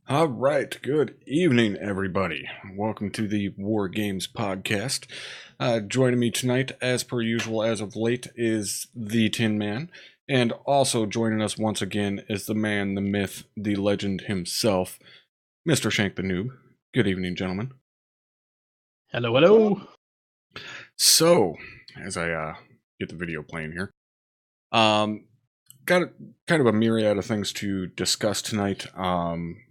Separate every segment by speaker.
Speaker 1: All right, good evening, everybody. Welcome to the Wargames podcast. Joining me tonight, as per usual, as of late, is the Tin Man. And also joining us once again is the man, the myth, the legend himself, Mr. ShankTheNoob. Good evening, gentlemen.
Speaker 2: Hello, hello.
Speaker 1: So, as I get the video playing here, got kind of a myriad of things to discuss tonight.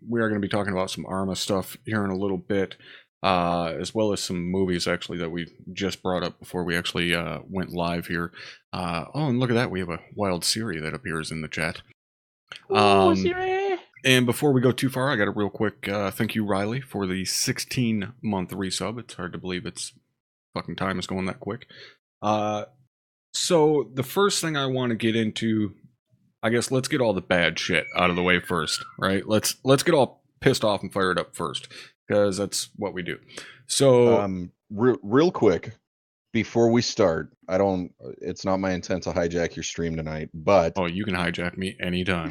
Speaker 1: We are going to be talking about some ArmA stuff here in a little bit, as well as some movies actually that we just brought up before we actually went live here. Oh, and look at that, we have a wild Siri that appears in the chat.
Speaker 2: Siri.
Speaker 1: And before we go too far, I got a real quick thank you, Riley, for the 16-month resub. It's hard to believe it's fucking time is going that quick. So the first thing I want to get into, I guess let's get all the bad shit out of the way first, right? Let's get all pissed off and fired up first, because that's what we do. So,
Speaker 3: real quick, before we start, it's not my intent to hijack your stream tonight, but
Speaker 1: oh, you can hijack me anytime.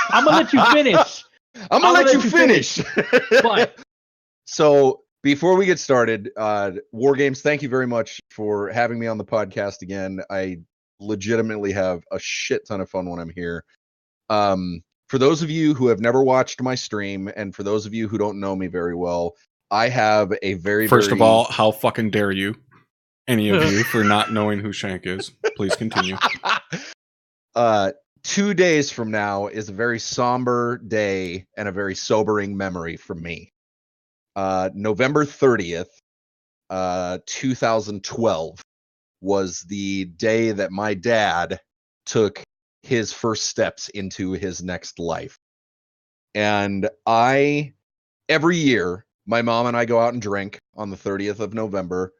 Speaker 2: I'm gonna let you finish.
Speaker 3: I'm gonna let you finish.
Speaker 2: But
Speaker 3: so before we get started, Wargames, thank you very much for having me on the podcast again. I legitimately have a shit ton of fun when I'm here. For those of you who have never watched my stream, and for those of you who don't know me very well, I have a
Speaker 1: First of all, how fucking dare you, any of you, for not knowing who Shank is? Please continue.
Speaker 3: 2 days from now is a very somber day and a very sobering memory for me. November 30th, 2012 was the day that my dad took his first steps into his next life. And every year, my mom and I go out and drink on the 30th of November.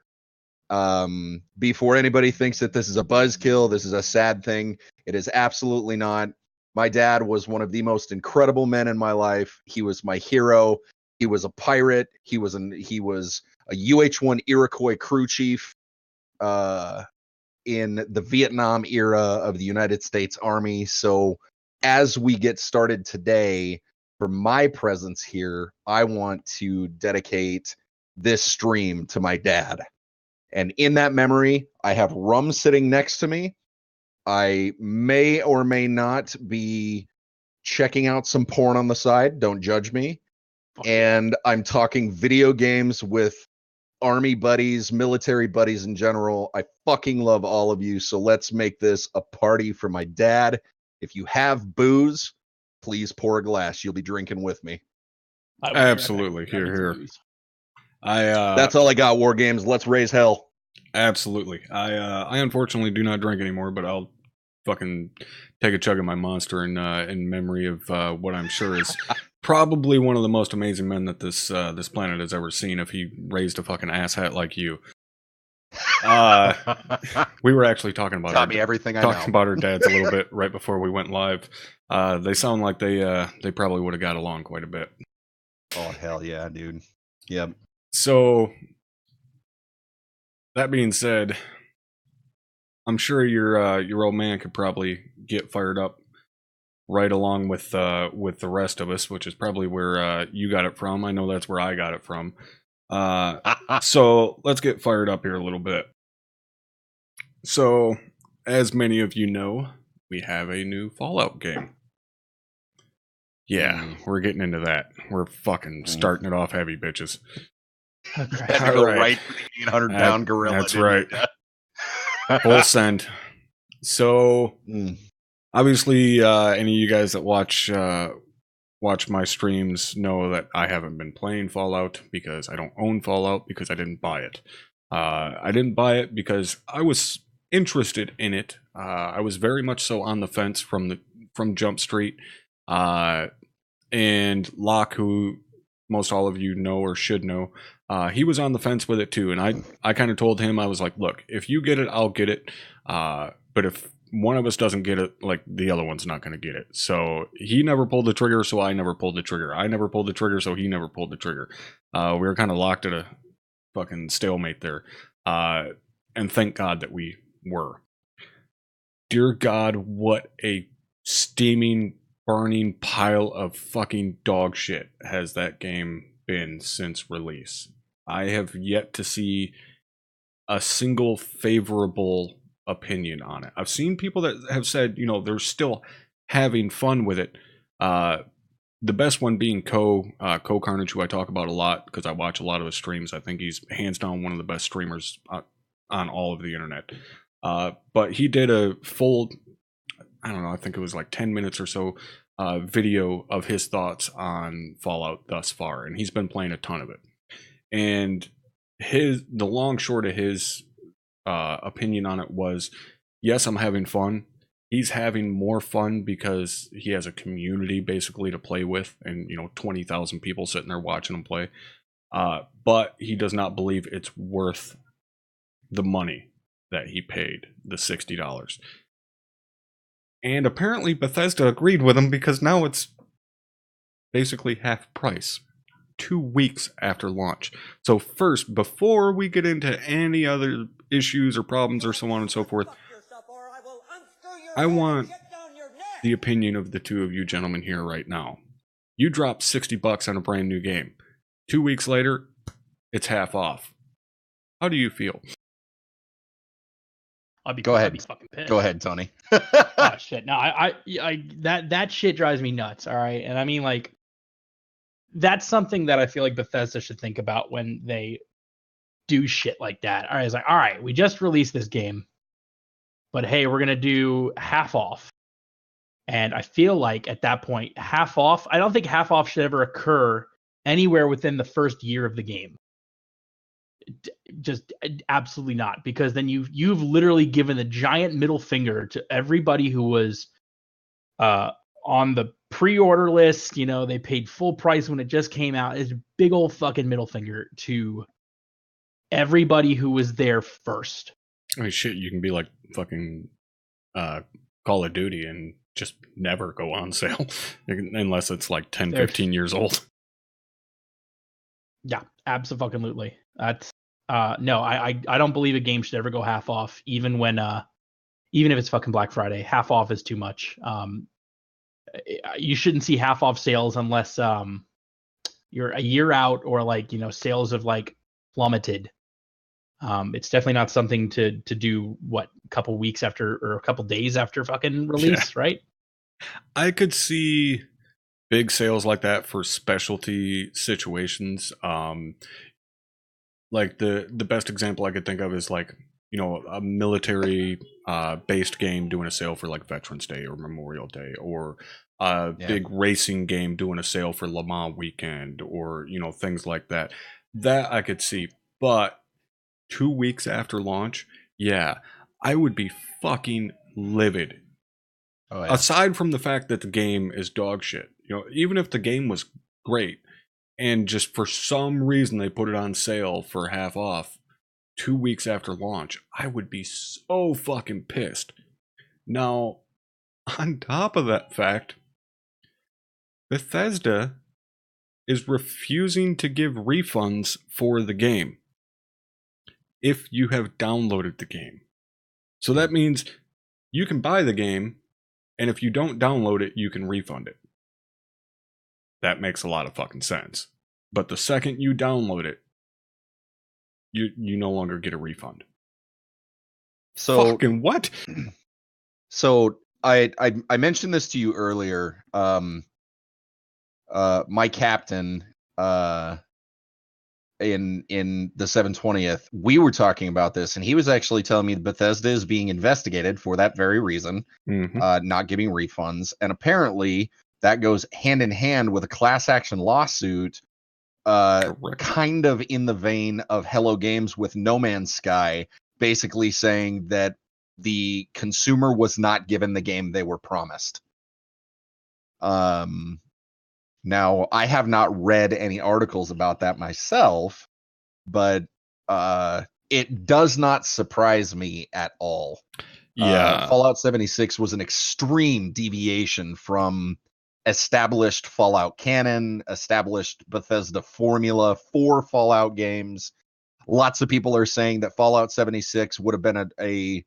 Speaker 3: Before anybody thinks that this is a buzzkill, this is a sad thing, it is absolutely not. My dad was one of the most incredible men in my life. He was my hero. He was a pirate. He was a UH-1 Iroquois crew chief in the Vietnam era of the United States Army. So as we get started today, for my presence here, I want to dedicate this stream to my dad. And in that memory, I have rum sitting next to me. I may or may not be checking out some porn on the side. Don't judge me. And I'm talking video games with army buddies, military buddies in general. I fucking love all of you. So let's make this a party for my dad. If you have booze, please pour a glass. You'll be drinking with me.
Speaker 1: Absolutely. Here.
Speaker 3: That's all I got, Wargames. Let's raise hell.
Speaker 1: Absolutely. I unfortunately do not drink anymore, but I'll fucking take a chug of my Monster in memory of what I'm sure is probably one of the most amazing men that this planet has ever seen, if he raised a fucking asshat like you. We were actually talking about about our dads a little bit right before we went live. They sound like they probably would have got along quite a bit.
Speaker 3: Oh hell yeah, dude. Yep.
Speaker 1: So that being said, I'm sure your old man could probably get fired up right along with the rest of us, which is probably where you got it from. I know that's where I got it from. So let's get fired up here a little bit. So, as many of you know, we have a new Fallout game. Yeah, we're getting into that. We're fucking starting it off heavy, bitches.
Speaker 3: Had to go right for the 800-pound gorilla.
Speaker 1: That's right. Full send. So, obviously, any of you guys that watch my streams know that I haven't been playing Fallout because I don't own Fallout, because I didn't buy it. I didn't buy it because I was interested in it. I was very much so on the fence from Jump Street. And Locke, who most all of you know or should know, he was on the fence with it too. And I kind of told him, I was like, look, if you get it, I'll get it. But if one of us doesn't get it, like, the other one's not going to get it. So he never pulled the trigger, so I never pulled the trigger. I never pulled the trigger, so he never pulled the trigger. We were kind of locked at a fucking stalemate there. And thank God that we were. Dear God, what a steaming burning pile of fucking dog shit has that game been since release. I have yet to see a single favorable opinion on it. I've seen people that have said, they're still having fun with it. The best one being Carnage, who I talk about a lot because I watch a lot of his streams. I think he's hands down one of the best streamers on all of the internet. But he did a full, I don't know, I think it was like 10 minutes or so video of his thoughts on Fallout thus far, and he's been playing a ton of it. And the long short of his opinion on it was, yes, I'm having fun. He's having more fun because he has a community basically to play with, and 20,000 people sitting there watching him play. But he does not believe it's worth the money that he paid, the $60. And apparently Bethesda agreed with him because now it's basically half price. 2 weeks after launch. So first, before we get into any other issues or problems or so on and so forth, I want the opinion of the two of you gentlemen here right now. You drop $60 on a brand new game. 2 weeks later, it's half off. How do you feel?
Speaker 3: Go ahead.
Speaker 2: I'd be fucking pissed.
Speaker 3: Go ahead, Tony.
Speaker 2: Oh shit! No, I that shit drives me nuts. All right, and I mean like, that's something that I feel like Bethesda should think about when they do shit like that. All right, it's like, all right, we just released this game, but hey, we're gonna do half off. And I feel like at that point, half off. I don't think half off should ever occur anywhere within the first year of the game. Just absolutely not, because then you've literally given the giant middle finger to everybody who was on the pre-order list. They paid full price when it just came out. It's a big old fucking middle finger to everybody who was there first.
Speaker 1: I mean, shit, you can be like fucking Call of Duty and just never go on sale unless it's like 10, 15 years old.
Speaker 2: Yeah, absolutely. That's no, I don't believe a game should ever go half off, even if it's fucking Black Friday. Half off is too much. You shouldn't see half off sales unless you're a year out or like sales have like plummeted. It's definitely not something to do a couple weeks after or a couple days after fucking release, right?
Speaker 1: I could see big sales like that for specialty situations. Like the best example I could think of is like, a military based game doing a sale for like Veterans Day or Memorial Day, or a big racing game doing a sale for Le Mans weekend, or things like that. That I could see. But 2 weeks after launch, yeah, I would be fucking livid. Oh, yeah. Aside from the fact that the game is dog shit, even if the game was great and just for some reason they put it on sale for half off 2 weeks after launch, I would be so fucking pissed. Now, on top of that fact, Bethesda is refusing to give refunds for the game if you have downloaded the game. So that means you can buy the game, and if you don't download it, you can refund it. That makes a lot of fucking sense. But the second you download it, you no longer get a refund.
Speaker 3: So
Speaker 1: fucking what?
Speaker 3: So I mentioned this to you earlier. My captain in the 720th, we were talking about this, and he was actually telling me that Bethesda is being investigated for that very reason, not giving refunds. And apparently that goes hand in hand with a class action lawsuit, kind of in the vein of Hello Games with No Man's Sky, basically saying that the consumer was not given the game they were promised. Now, I have not read any articles about that myself, but it does not surprise me at all.
Speaker 1: Yeah.
Speaker 3: Fallout 76 was an extreme deviation from established Fallout canon, established Bethesda formula for Fallout games. Lots of people are saying that Fallout 76 would have been a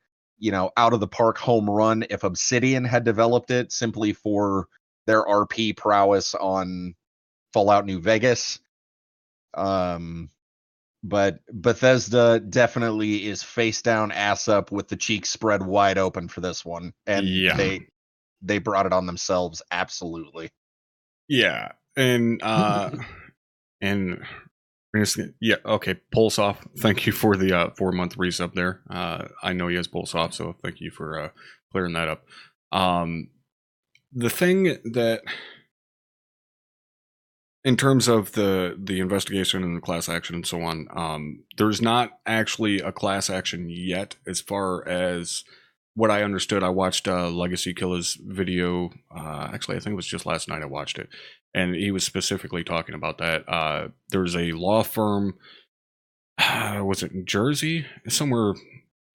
Speaker 3: out of the park home run if Obsidian had developed it, simply for their RP prowess on Fallout New Vegas. But Bethesda definitely is face down, ass up, with the cheeks spread wide open for this one, and they brought it on themselves, absolutely.
Speaker 1: Yeah, and yeah, okay, Pulse Off. Thank you for the 4-month resub there. I know he has Pulse Off, so thank you for clearing that up. The thing that, in terms of the investigation and the class action and so on, there's not actually a class action yet. As far as what I understood, I watched Legacy Killer's video. Actually, I think it was just last night I watched it, and he was specifically talking about that. There's a law firm, was it in Jersey? Somewhere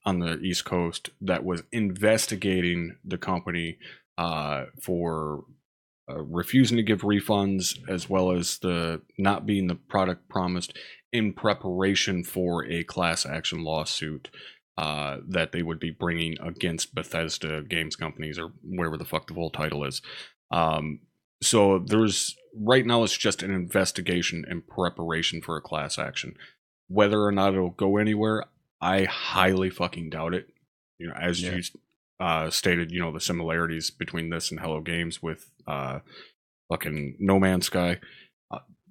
Speaker 1: on the East Coast, that was investigating the company for refusing to give refunds, as well as the not being the product promised, in preparation for a class action lawsuit that they would be bringing against Bethesda games companies, or wherever the fuck the full title is. So there's, right now it's just an investigation in preparation for a class action. Whether or not it'll go anywhere, I highly fucking doubt it. You know, as you stated, you know, the similarities between this and Hello Games with fucking No Man's Sky,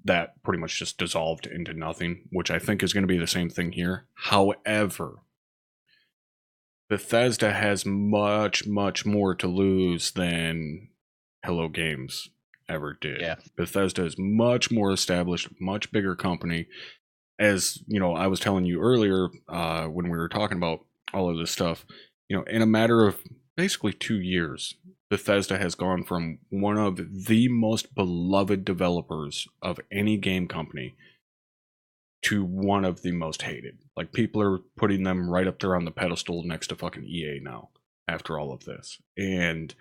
Speaker 1: that pretty much just dissolved into nothing, which I think is going to be the same thing here. However, Bethesda has much, much more to lose than Hello Games ever did.
Speaker 3: Yeah.
Speaker 1: Bethesda is much more established, much bigger company. As you know, I was telling you earlier when we were talking about all of this stuff, you know, in a matter of basically 2 years, Bethesda has gone from one of the most beloved developers of any game company to one of the most hated. Like, people are putting them right up there on the pedestal next to fucking EA now after all of this. And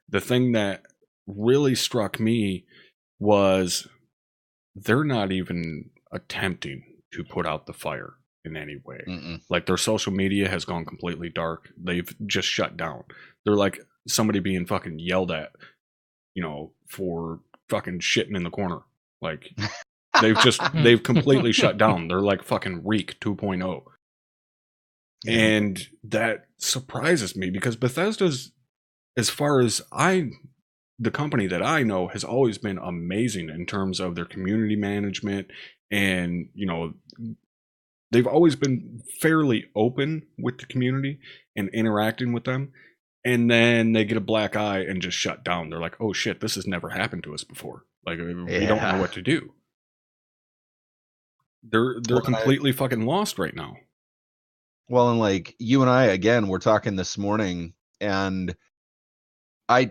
Speaker 1: the thing that really struck me was they're not even attempting to put out the fire in any way. Like, their social media has gone completely dark. They've just shut down. They're like somebody being fucking yelled at, you know, for fucking shitting in the corner. Like, they've completely shut down. They're like fucking Reek 2.0. And that surprises me, because Bethesda's, as far as the company that I know, has always been amazing in terms of their community management, and, you know, they've always been fairly open with the community and interacting with them. And then they get a black eye and just shut down. They're like, oh shit, this has never happened to us before. Like, we don't know what to do. They're completely fucking lost right now.
Speaker 3: Well, and like you and I, again, we're talking this morning, and I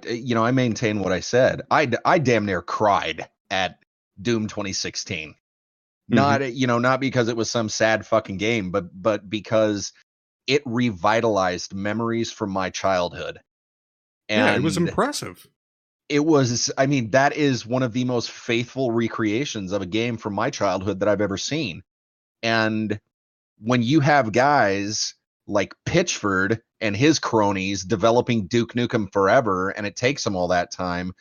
Speaker 3: maintain what I said. I damn near cried at Doom 2016. Not because it was some sad fucking game, but because it revitalized memories from my childhood. And
Speaker 1: yeah, it was impressive.
Speaker 3: It was, I mean, that is one of the most faithful recreations of a game from my childhood that I've ever seen. And when you have guys like Pitchford and his cronies developing Duke Nukem Forever, and it takes them all that time,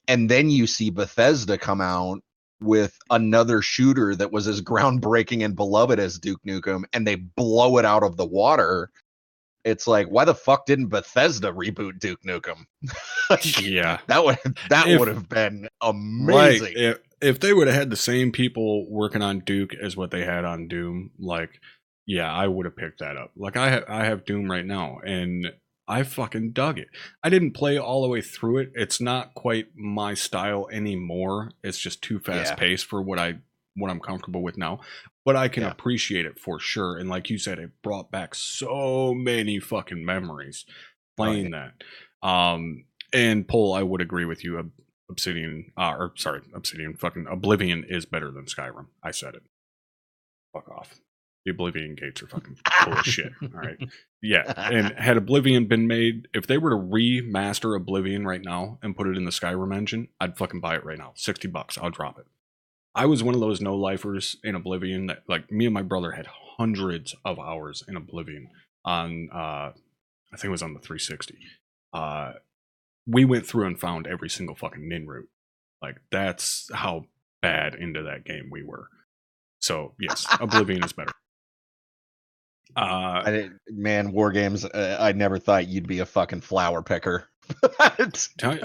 Speaker 3: and then you see Bethesda come out with another shooter that was as groundbreaking and beloved as Duke Nukem, and they blow it out of the water, it's like, why the fuck didn't Bethesda reboot Duke Nukem?
Speaker 1: Yeah,
Speaker 3: that would have been amazing.
Speaker 1: Right. If they would have had the same people working on Duke as what they had on Doom, like, yeah, I would have picked that up. Like, I have Doom right now, and I fucking dug it. I didn't play all the way through it. It's not quite my style anymore. It's just too fast paced for what I'm comfortable with now. But I can appreciate it for sure. And like you said, it brought back so many fucking memories playing that. And Paul, I would agree with you. Obsidian, fucking Oblivion is better than Skyrim. I said it. Fuck off. The Oblivion gates are fucking full of shit. All right. Yeah. And had Oblivion been made, if they were to remaster Oblivion right now and put it in the Skyrim engine, I'd fucking buy it right now. $60. I'll drop it. I was one of those no-lifers in Oblivion that, like, me and my brother had hundreds of hours in Oblivion on, I think it was on the 360. we went through and found every single fucking nin route. Like, that's how bad into that game we were. So yes, Oblivion is better.
Speaker 3: Man, Wargames, I never thought you'd be a fucking flower picker.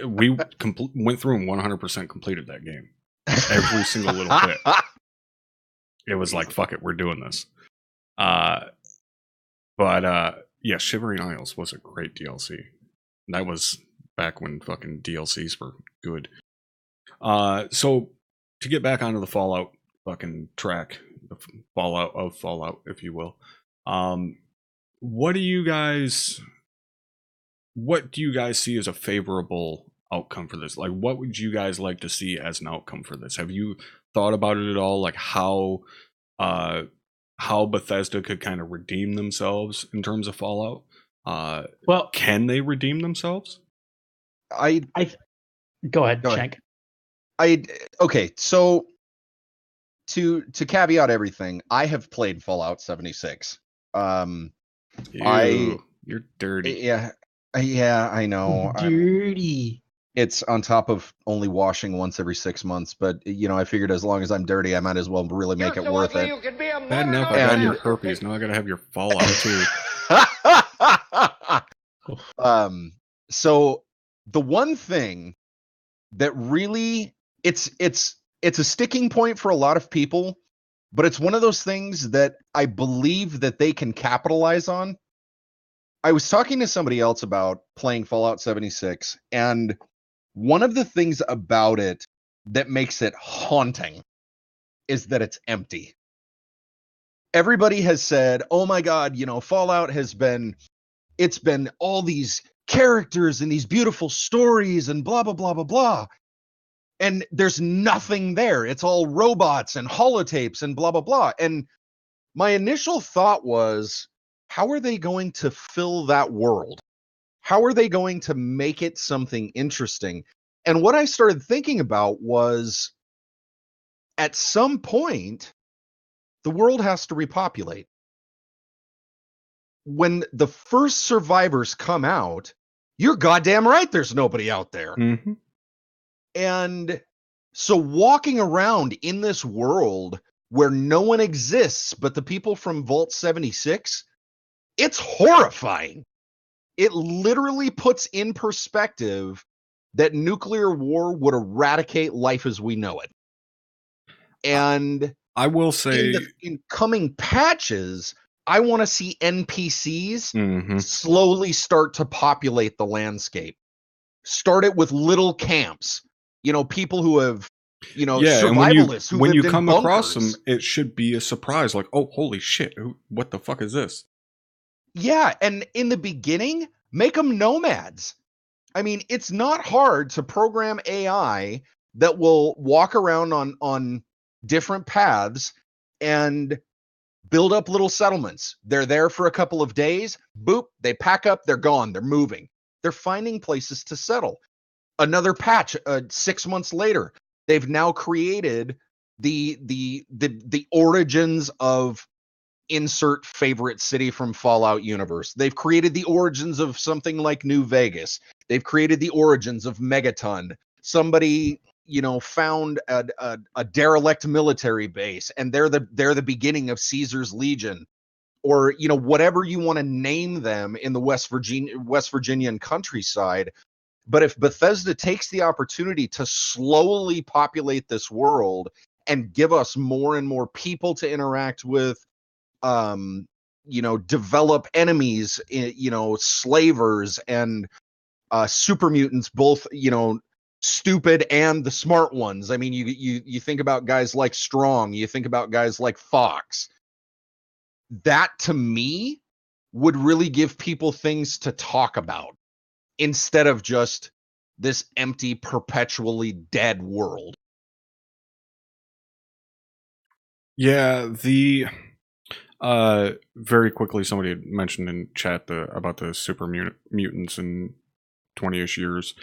Speaker 1: We went through and 100% completed that game. Every single little bit. It was like, fuck it, we're doing this. But yeah, Shivering Isles was a great DLC. That was back when fucking DLCs were good. So to get back onto the Fallout fucking track, the Fallout, if you will. What do you guys see as a favorable outcome for this? Like, what would you guys like to see as an outcome for this? Have you thought about it at all? Like how Bethesda could kind of redeem themselves in terms of Fallout? Well, can they redeem themselves?
Speaker 2: Go ahead, Shank.
Speaker 3: Okay, so to caveat everything, I have played Fallout 76.
Speaker 1: You're dirty.
Speaker 3: Yeah, I know.
Speaker 2: Dirty.
Speaker 3: It's on top of only washing once every 6 months, but I figured as long as I'm dirty, I might as well really make it worth it.
Speaker 1: Bad enough I got your herpes. Now I gotta have your Fallout too.
Speaker 3: So the one thing that really it's a sticking point for a lot of people, but it's one of those things that I believe that they can capitalize on. I was talking to somebody else about playing Fallout 76, and one of the things about it that makes it haunting is that it's empty. Everybody has said, oh my God, Fallout it's been all these characters and these beautiful stories and blah, blah, blah, blah, blah. And there's nothing there. It's all robots and holotapes and blah, blah, blah. And my initial thought was, how are they going to fill that world? How are they going to make it something interesting? And what I started thinking about was, at some point, the world has to repopulate. When the first survivors come out, you're goddamn right there's nobody out there.
Speaker 1: Mm-hmm.
Speaker 3: And so walking around in this world where no one exists but the people from Vault 76, it's horrifying. It literally puts in perspective that nuclear war would eradicate life as we know it. And
Speaker 1: I will say,
Speaker 3: in coming patches, I want to see NPCs slowly start to populate the landscape. Start it with little camps. People who have, survivalists who
Speaker 1: when you
Speaker 3: lived
Speaker 1: come
Speaker 3: in
Speaker 1: across them, it should be a surprise. Like, oh, holy shit, what the fuck is this?
Speaker 3: Yeah, and in the beginning, make them nomads. I mean, it's not hard to program AI that will walk around on different paths and build up little settlements. They're there for a couple of days. Boop, they pack up, they're gone, they're moving. They're finding places to settle. Another patch, 6 months later, they've now created the origins of insert favorite city from Fallout universe. They've created the origins of something like New Vegas. They've created the origins of Megaton. Somebody, found a derelict military base, and they're the beginning of Caesar's Legion, or whatever you want to name them in the West Virginian countryside. But if Bethesda takes the opportunity to slowly populate this world and give us more and more people to interact with, develop enemies, slavers and super mutants, both, stupid and the smart ones. I mean, you think about guys like Strong, you think about guys like Fox. That, to me, would really give people things to talk about instead of just this empty, perpetually dead world.
Speaker 1: Yeah, very quickly, somebody had mentioned in chat about the super mutants in 20-ish years.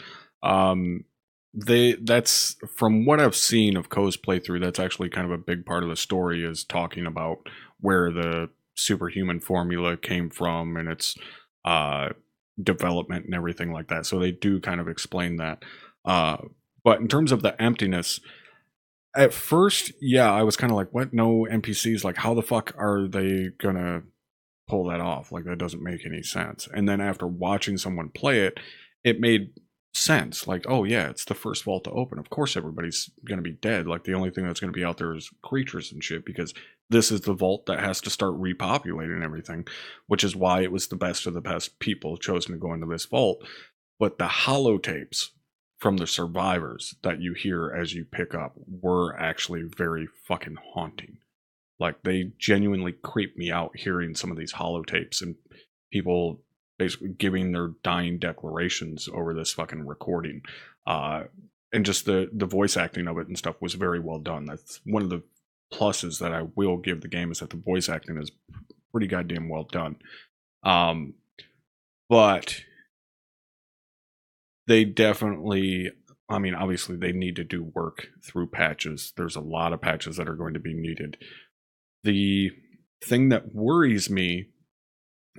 Speaker 1: That's, from what I've seen of Ko's playthrough, that's actually kind of a big part of the story, is talking about where the superhuman formula came from, and it's development and everything like that. So they do kind of explain that. But in terms of the emptiness, at first, yeah, I was kind of like, what? No NPCs? Like, how the fuck are they gonna pull that off? Like, that doesn't make any sense. And then after watching someone play it, it made sense. Like, oh yeah, it's the first vault to open. Of course everybody's gonna be dead. Like, the only thing that's gonna be out there is creatures and shit, because this is the vault that has to start repopulating everything, which is why it was the best of the best people chosen to go into this vault. But the holotapes from the survivors that you hear as you pick up were actually very fucking haunting. Like, they genuinely creep me out hearing some of these holotapes and people basically giving their dying declarations over this fucking recording. And just the voice acting of it and stuff was very well done. That's one of the pluses that I will give the game, is that the voice acting is pretty goddamn well done. But they definitely, I mean, obviously they need to do work through patches. There's a lot of patches that are going to be needed. The thing that worries me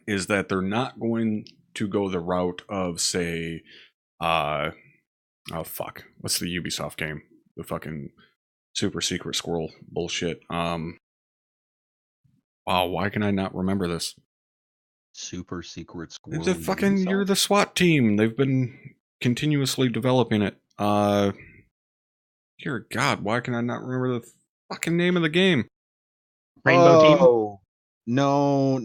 Speaker 1: is that they're not going to go the route of, say, oh fuck, what's the Ubisoft game? The fucking super secret squirrel bullshit. Wow, why can I not remember this?
Speaker 3: Super secret squirrel.
Speaker 1: The fucking Ubisoft? You're the SWAT team. They've been continuously developing it. Dear God, why can I not remember the fucking name of the game?
Speaker 2: Rainbow Team?
Speaker 3: No.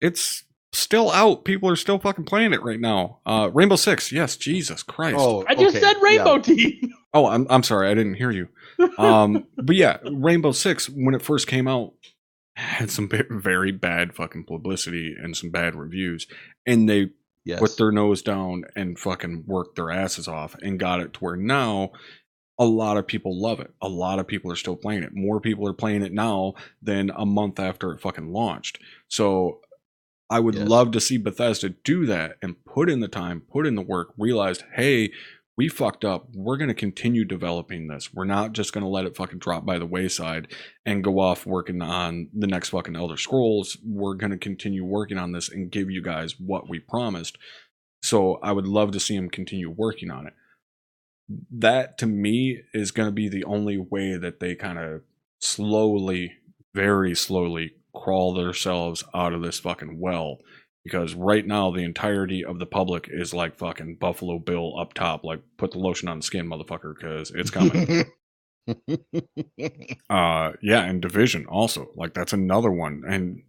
Speaker 1: It's still out. People are still fucking playing it right now. Rainbow Six. Yes, Jesus Christ.
Speaker 3: Oh,
Speaker 2: I just said Rainbow Team.
Speaker 1: Oh, I'm sorry. I didn't hear you. But yeah, Rainbow Six, when it first came out, had some very bad fucking publicity and some bad reviews. And they put their nose down and fucking worked their asses off and got it to where now a lot of people love it. A lot of people are still playing it. More people are playing it now than a month after it fucking launched. So I would love to see Bethesda do that and put in the time, put in the work, realized, hey, we fucked up. We're going to continue developing this. We're not just going to let it fucking drop by the wayside and go off working on the next fucking Elder Scrolls. We're going to continue working on this and give you guys what we promised. So I would love to see them continue working on it. That, to me, is going to be the only way that they kind of slowly, very slowly, crawl themselves out of this fucking well. Because right now, the entirety of the public is like fucking Buffalo Bill up top. Like, put the lotion on the skin, motherfucker, because it's coming. Yeah, and Division also. Like, that's another one. And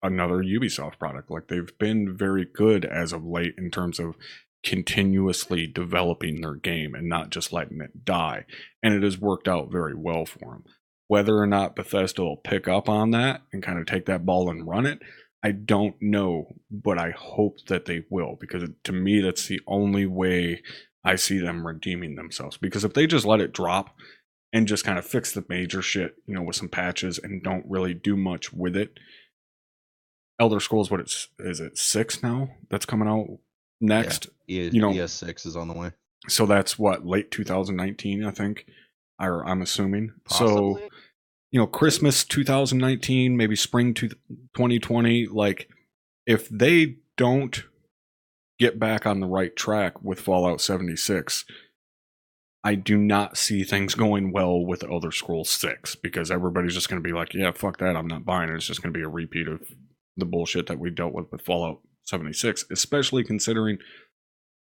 Speaker 1: another Ubisoft product. Like, they've been very good as of late in terms of continuously developing their game and not just letting it die. And it has worked out very well for them. Whether or not Bethesda will pick up on that and kind of take that ball and run it, I don't know, but I hope that they will, because to me, that's the only way I see them redeeming themselves. Because if they just let it drop and just kind of fix the major shit, you know, with some patches and don't really do much with it, Elder Scrolls, is it 6 now that's coming out next?
Speaker 3: Yeah,
Speaker 1: you know,
Speaker 3: ES6 is on the way.
Speaker 1: So that's what, late 2019, I think, or I'm assuming.
Speaker 3: Possibly.
Speaker 1: So, you know, Christmas 2019, maybe spring 2020. Like, if they don't get back on the right track with Fallout 76, I do not see things going well with Elder Scrolls 6, because everybody's just going to be like, yeah, fuck that, I'm not buying it. It's just going to be a repeat of the bullshit that we dealt with Fallout 76, especially considering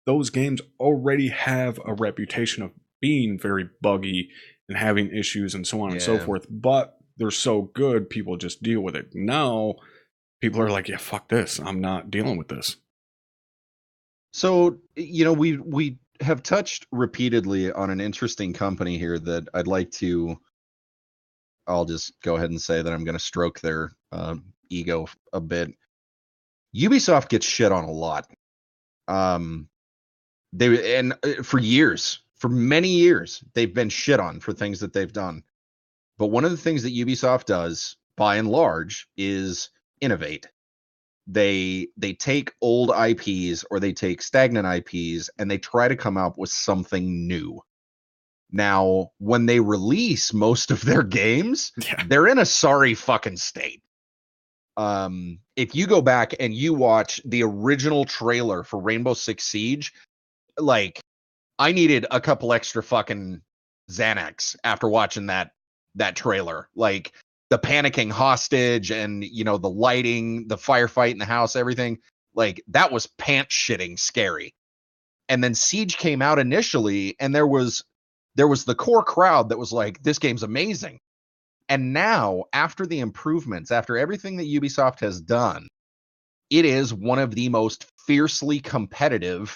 Speaker 1: those games already have a reputation of being very buggy and having issues and so on and so forth, but they're so good, people just deal with it. Now, people are like, yeah, fuck this, I'm not dealing with this.
Speaker 3: So, you know, we have touched repeatedly on an interesting company here that I'd like to, I'll just go ahead and say that I'm going to stroke their ego a bit. Ubisoft gets shit on a lot. For years, for many years, they've been shit on for things that they've done. But one of the things that Ubisoft does, by and large, is innovate. They take old IPs or they take stagnant IPs and they try to come up with something new. Now, when they release most of their games, they're in a sorry fucking state. If you go back and you watch the original trailer for Rainbow Six Siege, like I needed a couple extra fucking Xanax after watching that trailer. Like the panicking hostage and the lighting, the firefight in the house, everything, like that was pants shitting scary. And then Siege came out initially, and there was the core crowd that was like, this game's amazing. And now, after the improvements, after everything that Ubisoft has done, it is one of the most fiercely competitive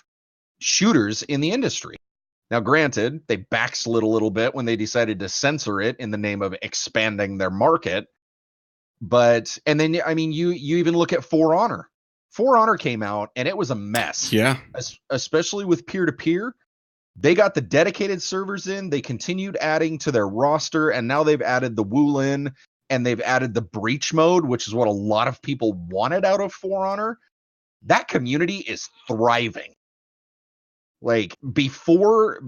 Speaker 3: shooters in the industry. Now, granted, they backslid a little bit when they decided to censor it in the name of expanding their market. But, and then, I mean, you even look at For Honor. For Honor came out, and it was a mess.
Speaker 1: Yeah.
Speaker 3: Especially with peer-to-peer. They got the dedicated servers in. They continued adding to their roster, and now they've added the Wulin, and they've added the breach mode, which is what a lot of people wanted out of For Honor. That community is thriving. Like before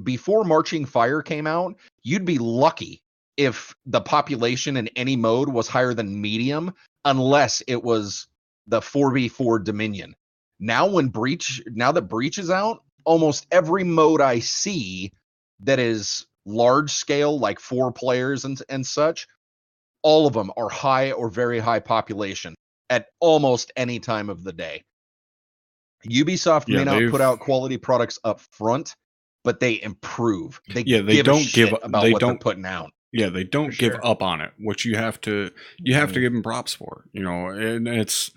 Speaker 3: Marching Fire came out, you'd be lucky if the population in any mode was higher than medium, unless it was the 4v4 Dominion. Now that Breach is out, almost every mode I see that is large scale, like 4 players and such, all of them are high or very high population at almost any time of the day. Ubisoft may not put out quality products up front, but they improve. They don't give about what they're putting out.
Speaker 1: Yeah, they don't give up on it, which you have to give them props for, and it's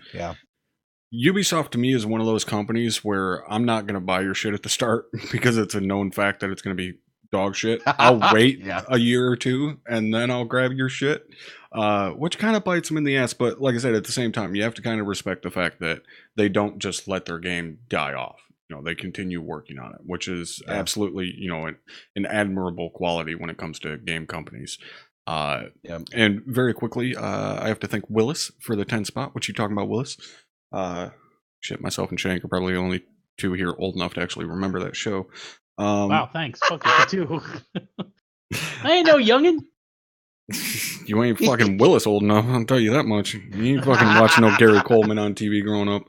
Speaker 1: Ubisoft to me is one of those companies where I'm not going to buy your shit at the start because it's a known fact that it's going to be dog shit. I'll wait a year or two and then I'll grab your shit, which kind of bites them in the ass. But like I said, at the same time, you have to kind of respect the fact that they don't just let their game die off. They continue working on it, which is absolutely, an admirable quality when it comes to game companies. And very quickly, I have to thank Willis for the 10 spot. What you talking about, Willis? Shit, myself and Shank are probably the only two here old enough to actually remember that show.
Speaker 2: Wow, thanks. Fuck you too. I ain't no youngin'.
Speaker 1: You ain't fucking Willis old enough, I'll tell you that much. You ain't fucking watching no Gary Coleman on TV growing up.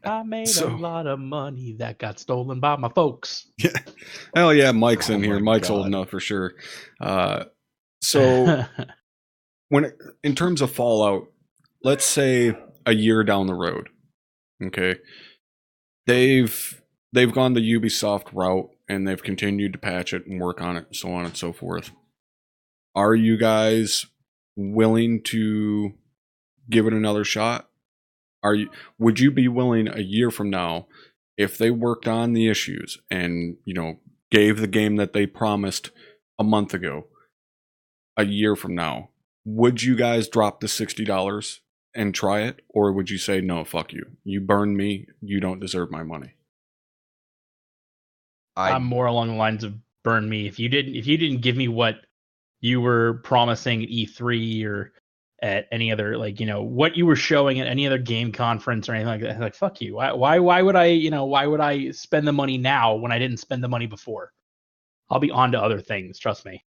Speaker 2: I made a lot of money that got stolen by my folks.
Speaker 1: Yeah. Hell yeah, Mike's in here. Mike's old enough for sure. So in terms of Fallout, let's say a year down the road, okay, they've gone the Ubisoft route and they've continued to patch it and work on it, so on and so forth. Are you guys willing to give it another shot? Would you be willing a year from now, if they worked on the issues and gave the game that they promised a month ago, a year from now, would you guys drop the $60 and try it, or would you say no, fuck you, you burned me, you don't deserve my money?
Speaker 2: I'm more along the lines of burn me. If you didn't give me what you were promising at E3 or at any other, what you were showing at any other game conference or anything like that, like fuck you. Why would I spend the money now when I didn't spend the money before? I'll be on to other things, trust me.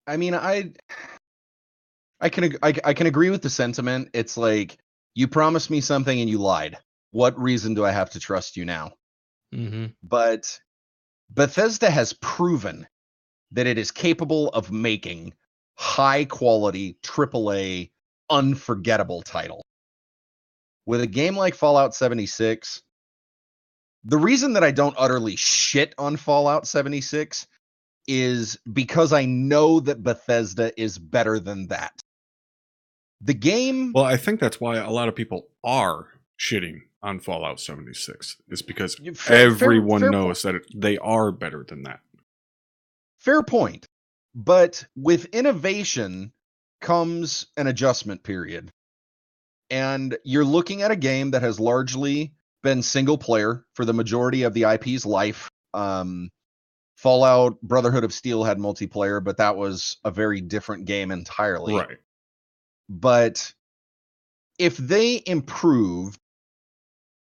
Speaker 3: I mean, I can agree with the sentiment. It's like, you promised me something and you lied. What reason do I have to trust you now?
Speaker 2: Mm-hmm.
Speaker 3: But Bethesda has proven that it is capable of making high quality AAA unforgettable title. With a game like Fallout 76, the reason that I don't utterly shit on Fallout 76 is because I know that Bethesda is better than that. The game...
Speaker 1: Well, I think that's why a lot of people are shitting on Fallout 76, is because everyone knows that they are better than that.
Speaker 3: Fair point. But with innovation comes an adjustment period. And you're looking at a game that has largely been single player for the majority of the IP's life. Fallout Brotherhood of Steel had multiplayer, but that was a very different game entirely.
Speaker 1: Right.
Speaker 3: But if they improved,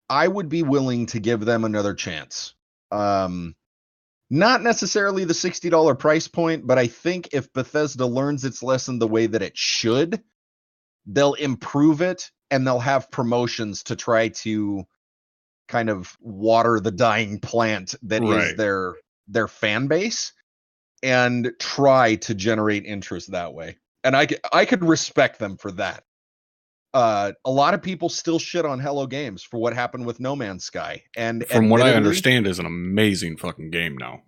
Speaker 3: I would be willing to give them another chance. Not necessarily the $60 price point, but I think if Bethesda learns its lesson the way that it should, they'll improve it and they'll have promotions to try to kind of water the dying plant that is their fan base and try to generate interest that way. And I could respect them for that. A lot of people still shit on Hello Games for what happened with No Man's Sky. And
Speaker 1: from what I understand is an amazing fucking game now.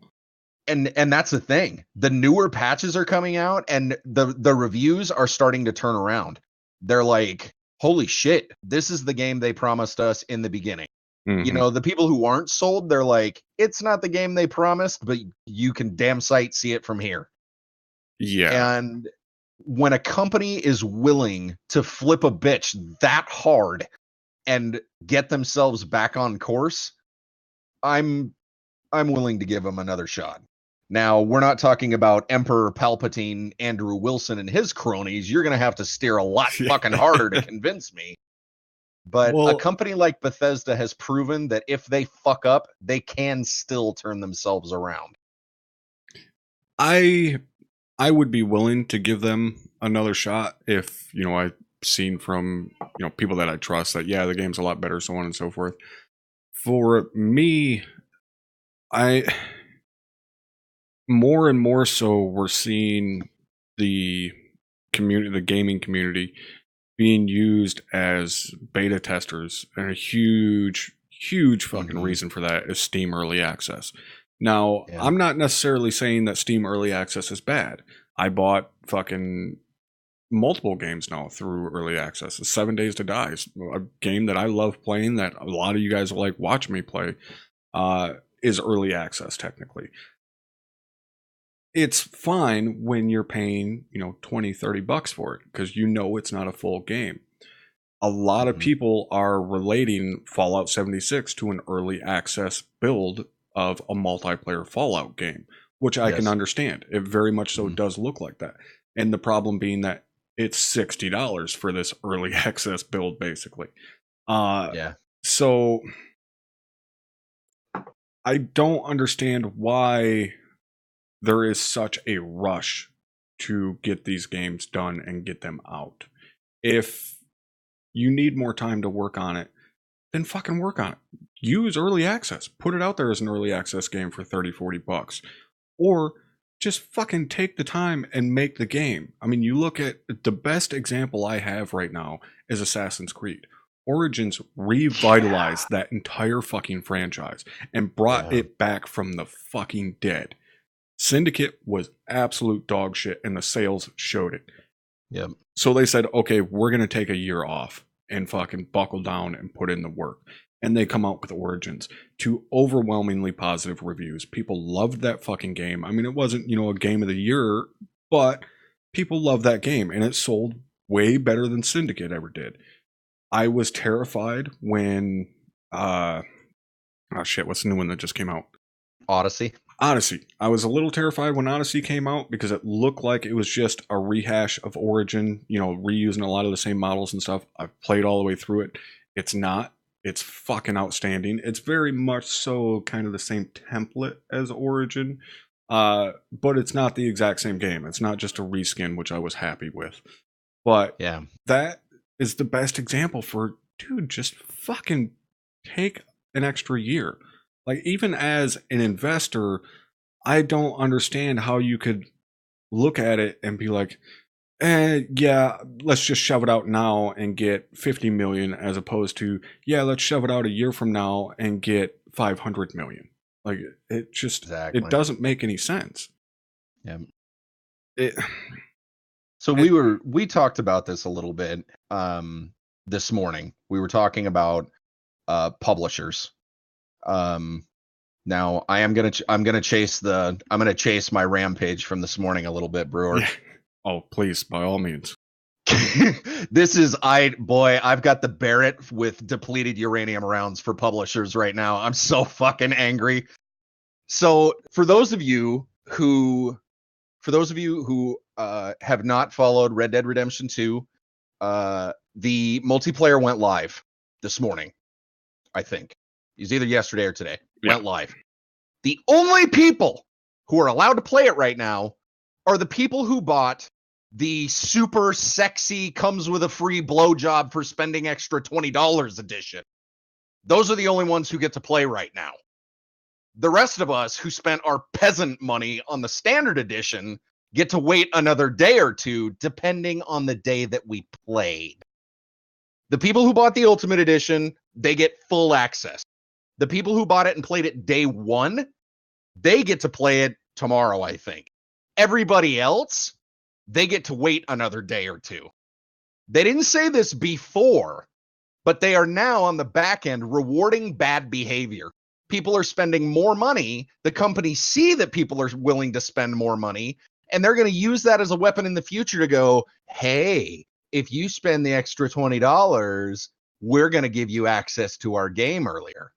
Speaker 3: And that's the thing. The newer patches are coming out and the reviews are starting to turn around. They're like, holy shit, this is the game they promised us in the beginning.
Speaker 1: Mm-hmm.
Speaker 3: You know, the people who aren't sold, they're like, it's not the game they promised, but you can damn sight see it from here.
Speaker 1: Yeah.
Speaker 3: And when a company is willing to flip a bitch that hard and get themselves back on course, I'm willing to give them another shot. Now, we're not talking about Emperor Palpatine, Andrew Wilson, and his cronies. You're going to have to steer a lot fucking harder to convince me. But a company like Bethesda has proven that if they fuck up, they can still turn themselves around.
Speaker 1: I would be willing to give them another shot if, you know, I've seen from, you know, people that I trust that, yeah, the game's a lot better, so on and so forth. For me, more and more so, we're seeing the community, the gaming community, being used as beta testers, and a huge fucking reason for that is Steam Early Access. Now, I'm not necessarily saying that Steam Early Access is bad. I bought fucking multiple games now through Early Access. 7 Days to Die is a game that I love playing, that a lot of you guys will like watch me play, is Early Access technically. It's fine when you're paying, you know, $20-$30 for it, because you know it's not a full game. A lot of people are relating Fallout 76 to an early access build of a multiplayer Fallout game, which I can understand. It very much so does look like that. And the problem being that it's $60 for this early access build, basically. So I don't understand why there is such a rush to get these games done and get them out. If you need more time to work on it, then fucking work on it. Use early access. Put it out there as an early access game for $30-$40. Or just fucking take the time and make the game. I mean, you look at the best example I have right now is Assassin's Creed. Origins revitalized that entire fucking franchise and brought it back from the fucking dead. Syndicate was absolute dog shit, and the sales showed it.
Speaker 3: Yep.
Speaker 1: So they said, okay, we're going to take a year off and fucking buckle down and put in the work. And they come out with Origins to overwhelmingly positive reviews. People loved that fucking game. I mean, it wasn't, you know, a game of the year, but people loved that game, and it sold way better than Syndicate ever did. I was terrified when, what's the new one that just came out?
Speaker 3: Odyssey.
Speaker 1: I was a little terrified when Odyssey came out because it looked like it was just a rehash of Origin, you know, reusing a lot of the same models and stuff. I've played all the way through it. It's not. It's fucking outstanding. It's very much so kind of the same template as Origin, but it's not the exact same game. It's not just a reskin, which I was happy with. But that is the best example for, dude, just fucking take an extra year. Like, even as an investor, I don't understand how you could look at it and be like, yeah, let's just shove it out now and get 50 million, as opposed to, yeah, let's shove it out a year from now and get 500 million. Like, it just, it doesn't make any sense.
Speaker 3: Yeah. So we talked about this a little bit this morning. We were talking about publishers. Now I'm gonna chase my rampage from this morning a little bit, Brewer.
Speaker 1: Yeah. Oh, please, by all means.
Speaker 3: This is I've got the Barrett with depleted uranium rounds for publishers right now. I'm so fucking angry. So for those of you who have not followed Red Dead Redemption 2, the multiplayer went live this morning, I think. It's either yesterday or today. Went live. The only people who are allowed to play it right now are the people who bought the super sexy comes with a free blowjob for spending extra $20 edition. Those are the only ones who get to play right now. The rest of us who spent our peasant money on the standard edition get to wait another day or two, depending on the day that we played. The people who bought the Ultimate Edition, they get full access. The people who bought it and played it day one, they get to play it tomorrow, I think. Everybody else, they get to wait another day or two. They didn't say this before, but they are now on the back end rewarding bad behavior. People are spending more money. The companies see that people are willing to spend more money, and they're going to use that as a weapon in the future to go, hey, if you spend the extra $20, we're going to give you access to our game earlier.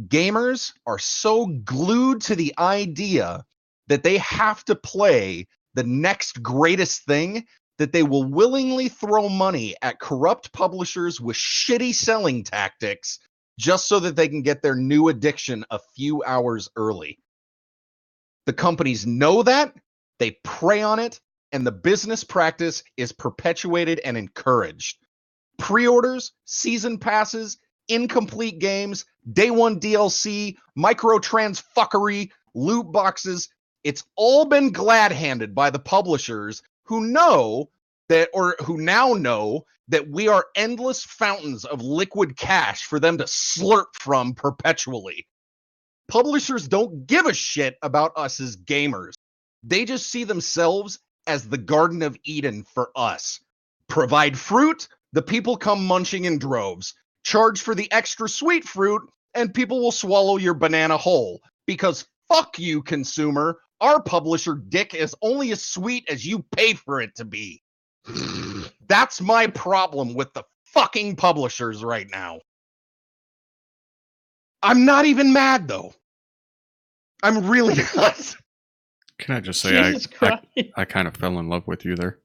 Speaker 3: Gamers are so glued to the idea that they have to play the next greatest thing that they will willingly throw money at corrupt publishers with shitty selling tactics just so that they can get their new addiction a few hours early. The companies know that, they prey on it, and the business practice is perpetuated and encouraged. Pre-orders, season passes, incomplete games, day one DLC, microtrans fuckery, loot boxes, it's all been glad-handed by the publishers who know that, or who now know that we are endless fountains of liquid cash for them to slurp from perpetually. Publishers don't give a shit about us as gamers. They just see themselves as the Garden of Eden for us. Provide fruit, the people come munching in droves. Charge for the extra sweet fruit, and people will swallow your banana whole. Because fuck you, consumer. Our publisher dick is only as sweet as you paid for it to be. That's my problem with the fucking publishers right now. I'm not even mad, though. I'm really not.
Speaker 1: Can I just say
Speaker 2: Jesus Christ.
Speaker 1: I kind of fell in love with you there.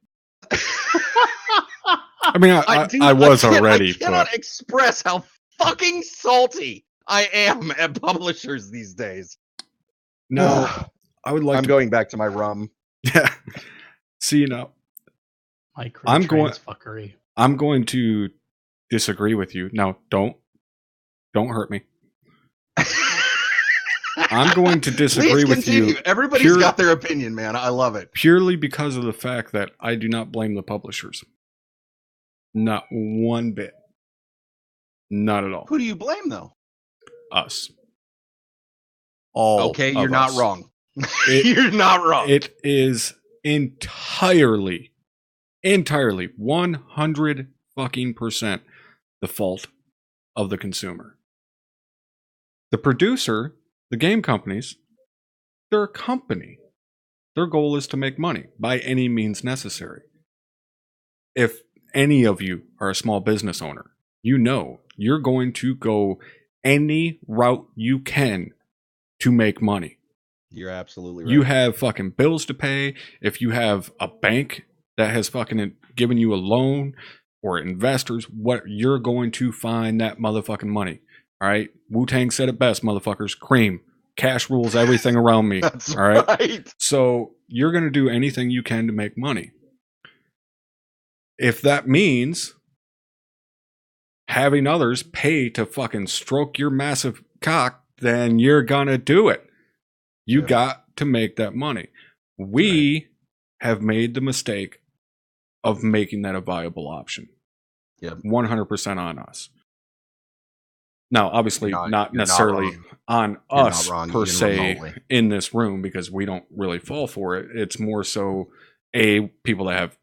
Speaker 1: I mean, I was already.
Speaker 3: I cannot
Speaker 1: but
Speaker 3: express how fucking salty I am at publishers these days.
Speaker 1: no, I would like.
Speaker 3: I'm going back to my rum.
Speaker 1: Yeah. See, now I'm going to disagree with you. Now, don't hurt me. I'm going to disagree with you.
Speaker 3: Everybody's got their opinion, man. I love it.
Speaker 1: Purely because of the fact that I do not blame the publishers. Not one bit. Not at all.
Speaker 3: Who do you blame, though?
Speaker 1: Us. All.
Speaker 3: Okay, you're not
Speaker 1: us.
Speaker 3: wrong. You're not wrong.
Speaker 1: It is entirely 100 fucking % the fault of the consumer. The producer, the game companies, they're a company. Their goal is to make money by any means necessary. If any of you are a small business owner, you know you're going to go any route you can to make money.
Speaker 3: You're absolutely right.
Speaker 1: You have fucking bills to pay. If you have a bank that has fucking given you a loan or investors, what you're going to find that motherfucking money. All right. Wu-Tang said it best, motherfuckers. Cream. Cash rules everything around me.
Speaker 3: That's
Speaker 1: all right?
Speaker 3: right.
Speaker 1: So you're going to do anything you can to make money. If that means having others pay to fucking stroke your massive cock, then you're going to do it. You got to make that money. We have made the mistake of making that a viable option.
Speaker 3: Yep.
Speaker 1: 100% on us. Now, obviously, not necessarily on
Speaker 3: You're
Speaker 1: us
Speaker 3: not wrong,
Speaker 1: per
Speaker 3: even
Speaker 1: se
Speaker 3: remotely.
Speaker 1: in this room, because we don't really fall for it. It's more so people that have,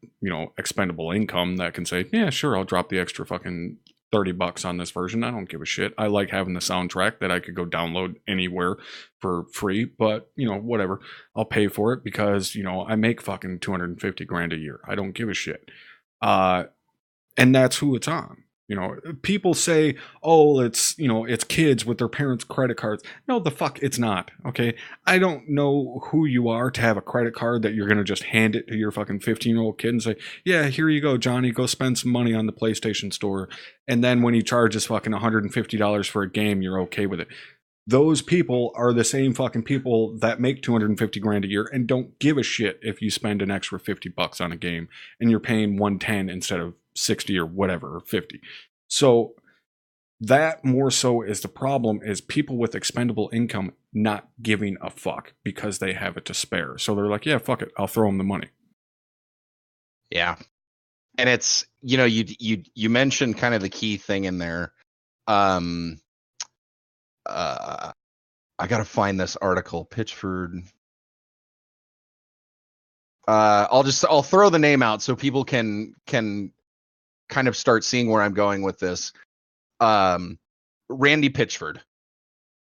Speaker 1: expendable income that can say, yeah, sure, I'll drop the extra fucking $30 on this version. I don't give a shit. I like having the soundtrack that I could go download anywhere for free, but whatever. I'll pay for it because, I make fucking $250,000 a year. I don't give a shit. And that's who it's on. People say, oh, it's kids with their parents' credit cards. No, the fuck, it's not. Okay. I don't know who you are to have a credit card that you're going to just hand it to your fucking 15-year-old kid and say, yeah, here you go, Johnny, go spend some money on the PlayStation store. And then when he charges fucking $150 for a game, you're okay with it. those people are the same fucking people that make 250 grand a year and don't give a shit if you spend an extra $50 on a game and you're paying 110 instead of 60 or whatever, or 50. So that more so is the problem, is people with expendable income not giving a fuck because they have it to spare. So they're like, yeah, fuck it, I'll throw them the money.
Speaker 3: Yeah. And it's, you know, you mentioned kind of the key thing in there. I gotta find this article. Pitchford. I'll throw the name out so people can kind of start seeing where I'm going with this. Randy Pitchford.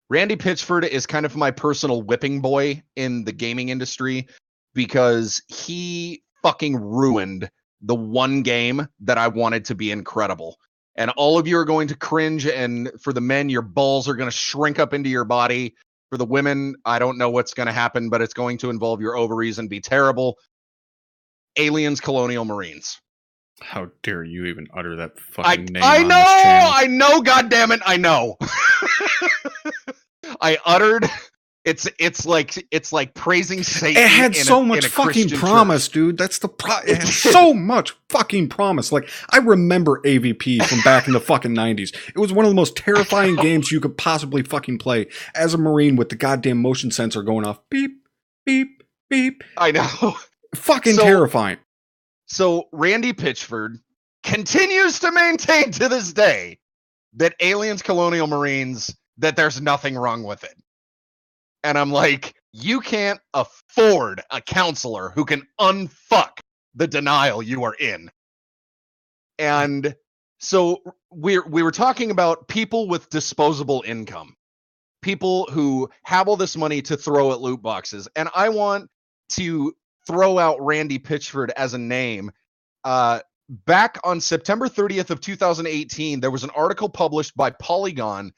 Speaker 3: Randy Pitchford is kind of my personal whipping boy in the gaming industry because he fucking ruined the one game that I wanted to be incredible. And all of you are going to cringe, and for the men, your balls are going to shrink up into your body. For the women, I don't know what's going to happen, but it's going to involve your ovaries and be terrible. Aliens, Colonial Marines.
Speaker 1: How dare you even utter that fucking name
Speaker 3: I
Speaker 1: on
Speaker 3: know,
Speaker 1: this channel?
Speaker 3: I know, goddammit, I know. I uttered. It's like praising Satan.
Speaker 1: It had so much fucking promise, dude. That's the it had so much fucking promise. Like, I remember AVP from back in the fucking 90s. It was one of the most terrifying games you could possibly fucking play as a Marine with the goddamn motion sensor going off. Beep, beep, beep.
Speaker 3: I know.
Speaker 1: Fucking terrifying.
Speaker 3: So Randy Pitchford continues to maintain to this day that Aliens, Colonial Marines, that there's nothing wrong with it. And I'm like, you can't afford a counselor who can unfuck the denial you are in. And so we were talking about people with disposable income, people who have all this money to throw at loot boxes. And I want to throw out Randy Pitchford as a name. Back on September 30th of 2018, there was an article published by Polygon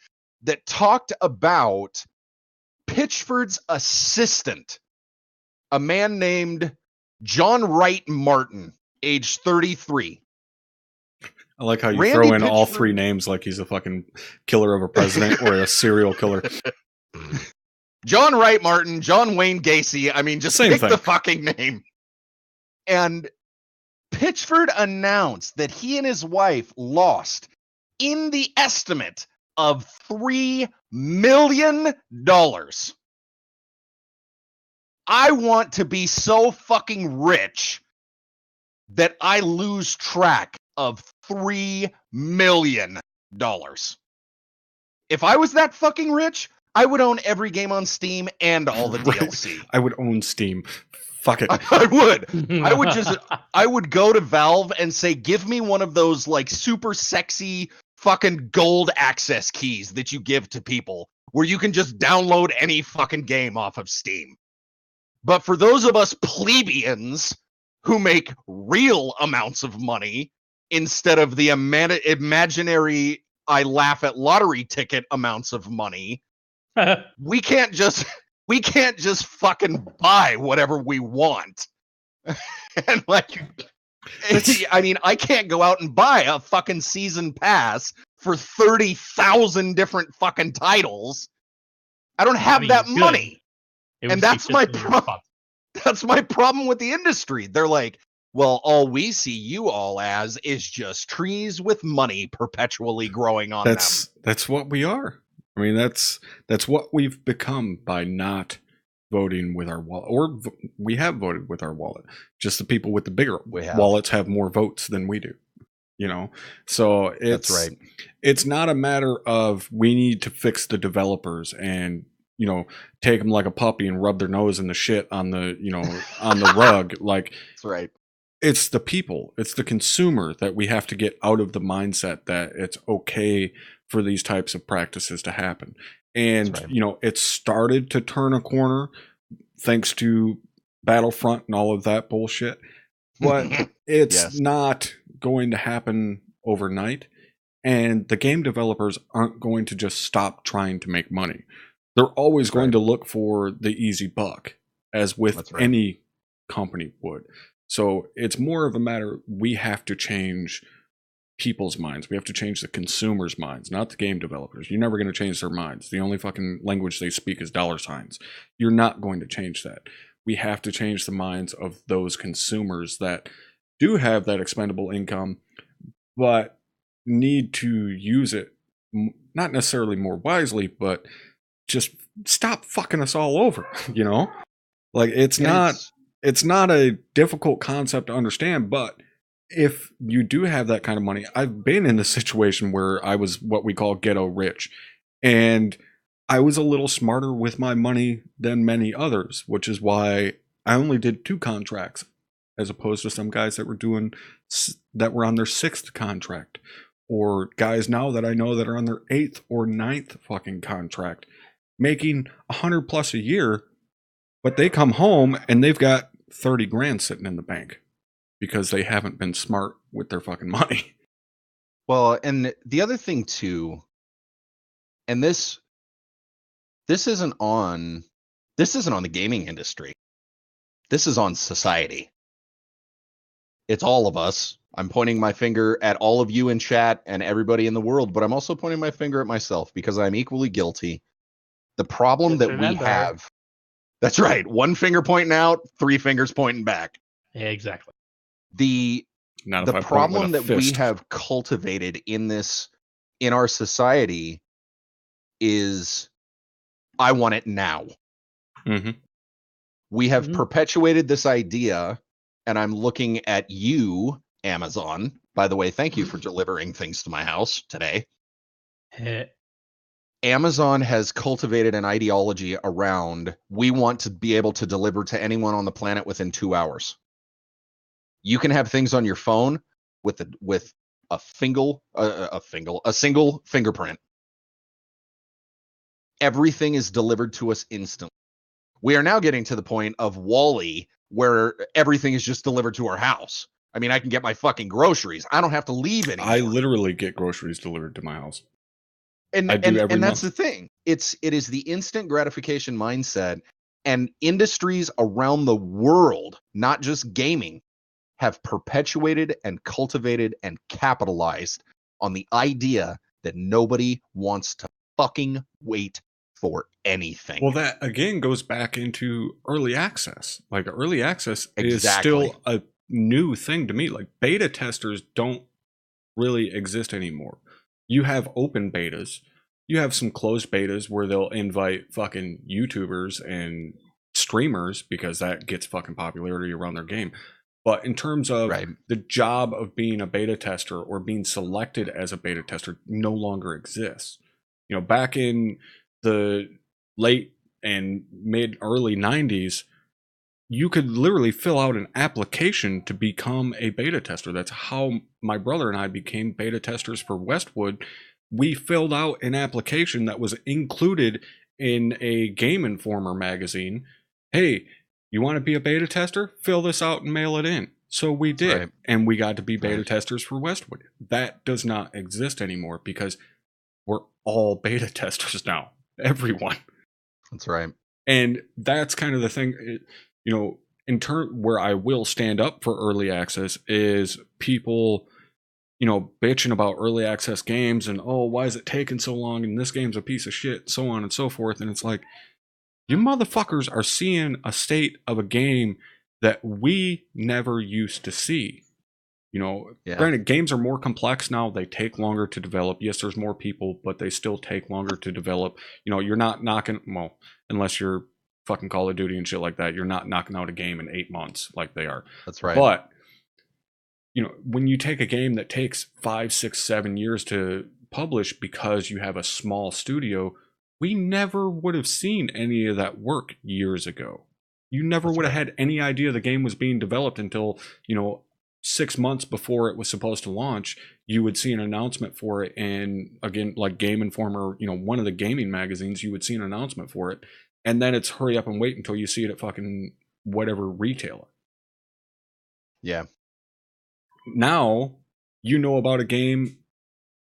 Speaker 3: that talked about Pitchford's assistant, a man named John Wright Martin, age 33.
Speaker 1: I like how you throw in all three names like he's a fucking killer of a president or a serial killer.
Speaker 3: John Wright Martin, John Wayne Gacy. I mean, just pick the fucking name. And Pitchford announced that he and his wife lost in the estimate of $3 million. I want to be so fucking rich that I lose track of $3 million. If I was that fucking rich, I would own every game on Steam and all the DLC.
Speaker 1: I would own Steam. Fuck it.
Speaker 3: I would. I would go to Valve and say, give me one of those like super sexy fucking gold access keys that you give to people where you can just download any fucking game off of Steam. But for those of us plebeians who make real amounts of money instead of the imaginary I laugh at lottery ticket amounts of money, we can't just fucking buy whatever we want. And like, I mean, I can't go out and buy a fucking season pass for 30,000 different fucking titles. I don't have that money. And that's my problem. That's my problem with the industry. They're like, well, all we see you all as is just trees with money perpetually growing on them.
Speaker 1: That's what we are. I mean, that's what we've become by not voting with our wallet. Or we have voted with our wallet. Just the people with the bigger wallets have more votes than we do. You know? So
Speaker 3: that's right.
Speaker 1: It's not a matter of we need to fix the developers and, you know, take them like a puppy and rub their nose in the shit on the, you know, on the rug. Like,
Speaker 3: that's right.
Speaker 1: It's the people, it's the consumer that we have to get out of the mindset that it's okay for these types of practices to happen. And, you know, it started to turn a corner thanks to Battlefront and all of that bullshit. But it's not going to happen overnight. And the game developers aren't going to just stop trying to make money. They're always going to look for the easy buck, as with any company would. So it's more of a matter, we have to change people's minds. We have to change the consumers' minds, not the game developers. You're never going to change their minds. The only fucking language they speak is $signs. You're not going to change that. We have to change the minds of those consumers that do have that expendable income, but need to use it, not necessarily more wisely, but just stop fucking us all over, you know? Like, it's not a difficult concept to understand, but if you do have that kind of money, I've been in a situation where I was what we call ghetto rich, and I was a little smarter with my money than many others, which is why I only did 2 contracts as opposed to some guys that were on their 6th contract, or guys now that I know that are on their 8th or 9th fucking contract, making $100+ a year, but they come home and they've got 30 grand sitting in the bank because they haven't been smart with their fucking money.
Speaker 3: Well, and the other thing too, and this isn't on the gaming industry. This is on society. It's all of us. I'm pointing my finger at all of you in chat and everybody in the world, but I'm also pointing my finger at myself because I'm equally guilty. The problem
Speaker 2: Just
Speaker 3: that we
Speaker 2: remember.
Speaker 3: have. That's right. 1 finger pointing out, 3 fingers pointing back.
Speaker 2: Yeah, exactly.
Speaker 3: The problem that we
Speaker 1: fist.
Speaker 3: have cultivated in our society is, I want it now.
Speaker 1: Mm-hmm.
Speaker 3: We have perpetuated this idea, and I'm looking at you, Amazon. By the way, thank you for delivering things to my house today. Amazon has cultivated an ideology around, we want to be able to deliver to anyone on the planet within 2 hours. You can have things on your phone with a single fingerprint. Everything is delivered to us instantly. We are now getting to the point of WALL-E where everything is just delivered to our house. I mean, I can get my fucking groceries. I don't have to leave anymore.
Speaker 1: I literally get groceries delivered to my house.
Speaker 3: And
Speaker 1: I do every
Speaker 3: and that's
Speaker 1: month.
Speaker 3: the thing. It is the instant gratification mindset, and industries around the world, not just gaming, have perpetuated and cultivated and capitalized on the idea that nobody wants to fucking wait for anything.
Speaker 1: Well, that again goes back into early access. Like, early access is
Speaker 3: Exactly.
Speaker 1: still a new thing to me. Like, beta testers don't really exist anymore. You have open betas. You have some closed betas where they'll invite fucking YouTubers and streamers because that gets fucking popularity around their game. But in terms of the job of being a beta tester or being selected as a beta tester no longer exists. You know, back in the late and early 90s, you could literally fill out an application to become a beta tester. That's how my brother and I became beta testers for Westwood. We filled out an application that was included in a Game Informer magazine. Hey, you want to be a beta tester? Fill this out and mail it in. So we did, and we got to be beta testers for Westwood. That does not exist anymore because we're all beta testers now. Everyone.
Speaker 3: That's right.
Speaker 1: And that's kind of the thing, you know, in turn where I will stand up for early access is people, you know, bitching about early access games and, oh, why is it taking so long? And this game's a piece of shit, so on and so forth. And it's like, you motherfuckers are seeing a state of a game that we never used to see. You know, granted, games are more complex now. They take longer to develop. Yes, there's more people, but they still take longer to develop. You know, you're not knocking, well, unless you're fucking Call of Duty and shit like that, you're not knocking out a game in 8 months like they are.
Speaker 3: That's right.
Speaker 1: But, you know, when you take a game that takes 5, 6, 7 years to publish because you have a small studio, we never would have seen any of that work years ago. You never would have had any idea the game was being developed until, you know, 6 months before it was supposed to launch. You would see an announcement for it, and again, like Game Informer, you know, one of the gaming magazines, you would see an announcement for it, and then it's hurry up and wait until you see it at fucking whatever retailer.
Speaker 3: Yeah.
Speaker 1: Now, you know about a game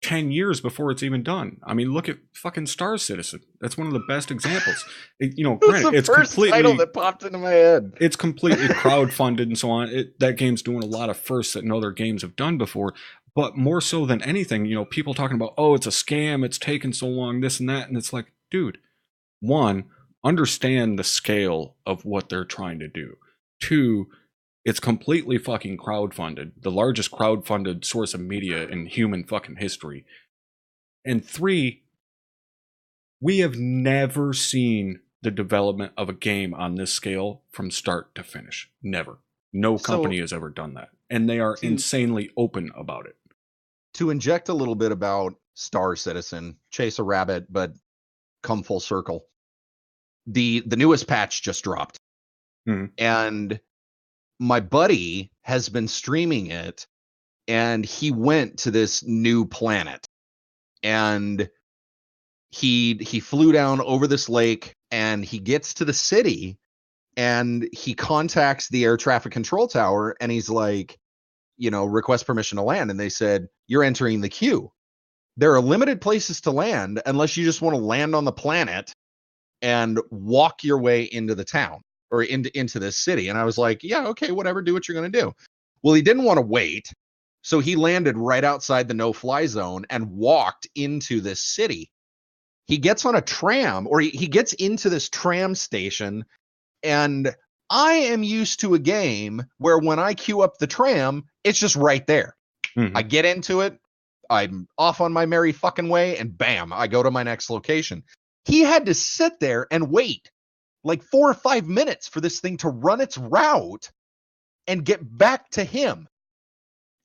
Speaker 1: 10 years before it's even done. I mean, look at fucking Star Citizen. That's one of the best examples. You know, granted,
Speaker 3: it's the first title that popped into my head.
Speaker 1: It's completely crowdfunded and so on. That game's doing a lot of firsts that no other games have done before. But more so than anything, you know, people talking about, oh, it's a scam, it's taken so long, this and that. And it's like, dude, one, understand the scale of what they're trying to do. Two, it's completely fucking crowdfunded, the largest crowdfunded source of media in human fucking history. And three, we have never seen the development of a game on this scale from start to finish. Never. No company has ever done that. And they are insanely open about it.
Speaker 3: To inject a little bit about Star Citizen, chase a rabbit, but come full circle. The newest patch just dropped.
Speaker 1: Mm-hmm.
Speaker 3: And my buddy has been streaming it, and he went to this new planet. And he flew down over this lake, and he gets to the city, and he contacts the air traffic control tower, and he's like, you know, request permission to land. And they said, you're entering the queue. There are limited places to land unless you just want to land on the planet and walk your way into the town or into this city. And I was like, yeah, okay, whatever, do what you're going to do. Well, he didn't want to wait. So he landed right outside the no-fly zone and walked into this city. He gets on a tram, or he gets into this tram station, and I am used to a game where when I queue up the tram, it's just right there.
Speaker 1: Mm-hmm.
Speaker 3: I get into it, I'm off on my merry fucking way, and bam, I go to my next location. He had to sit there and wait like 4 or 5 minutes for this thing to run its route and get back to him.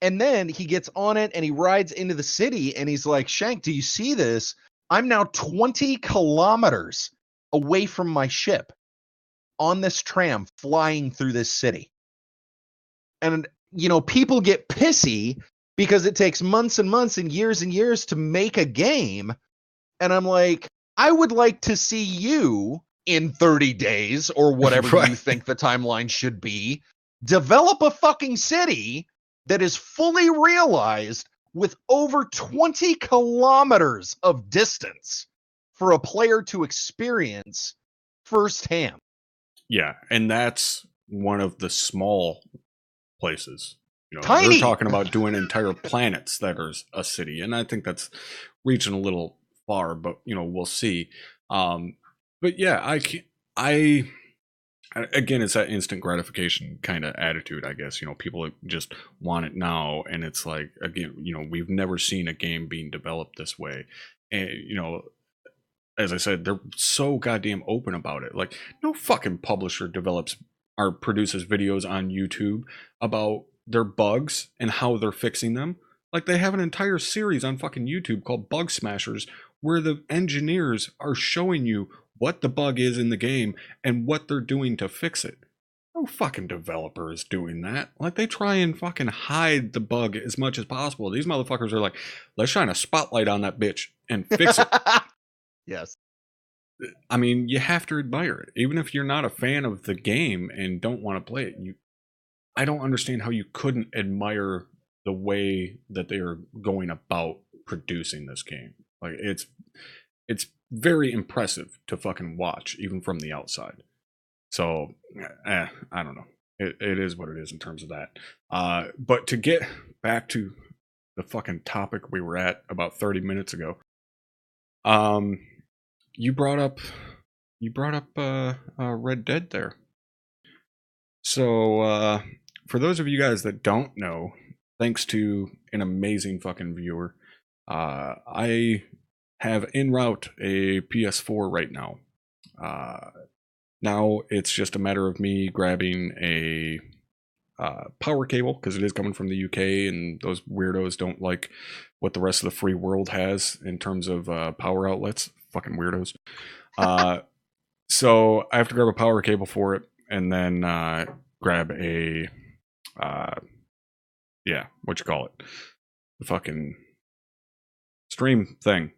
Speaker 3: And then he gets on it and he rides into the city, and he's like, Shank, do you see this? I'm now 20 kilometers away from my ship on this tram flying through this city. And, you know, people get pissy because it takes months and months and years to make a game. And I'm like, I would like to see you in 30 days or whatever
Speaker 1: Right.
Speaker 3: you think the timeline should be, develop a fucking city that is fully realized with over 20 kilometers of distance for a player to experience firsthand.
Speaker 1: Yeah, and that's one of the small places. You know,
Speaker 3: Tiny.
Speaker 1: They're talking about doing entire planets that are a city, and I think that's reaching a little far, but you know, we'll see. But yeah, again, it's that instant gratification kind of attitude, I guess. You know, people just want it now, and it's like, again, you know, we've never seen a game being developed this way, and you know, as I said, they're so goddamn open about it. Like, no fucking publisher develops or produces videos on YouTube about their bugs and how they're fixing them. Like, they have an entire series on fucking YouTube called Bug Smashers, where the engineers are showing you what the bug is in the game and what they're doing to fix it. No fucking developer is doing that. Like, they try and fucking hide the bug as much as possible. These motherfuckers are like, let's shine a spotlight on that bitch and fix it.
Speaker 3: Yes.
Speaker 1: I mean, you have to admire it. Even if you're not a fan of the game and don't want to play it, I don't understand how you couldn't admire the way that they are going about producing this game. Like, it's very impressive to fucking watch, even from the outside. So, I don't know. It is what it is in terms of that. But to get back to the fucking topic we were at about 30 minutes ago, you brought up Red Dead there. So for those of you guys that don't know, thanks to an amazing fucking viewer, I have en route a PS4 right now. Now it's just a matter of me grabbing a power cable, because it is coming from the UK, and those weirdos don't like what the rest of the free world has in terms of power outlets. Fucking weirdos. So I have to grab a power cable for it, and then grab a what you call it, the fucking stream thing,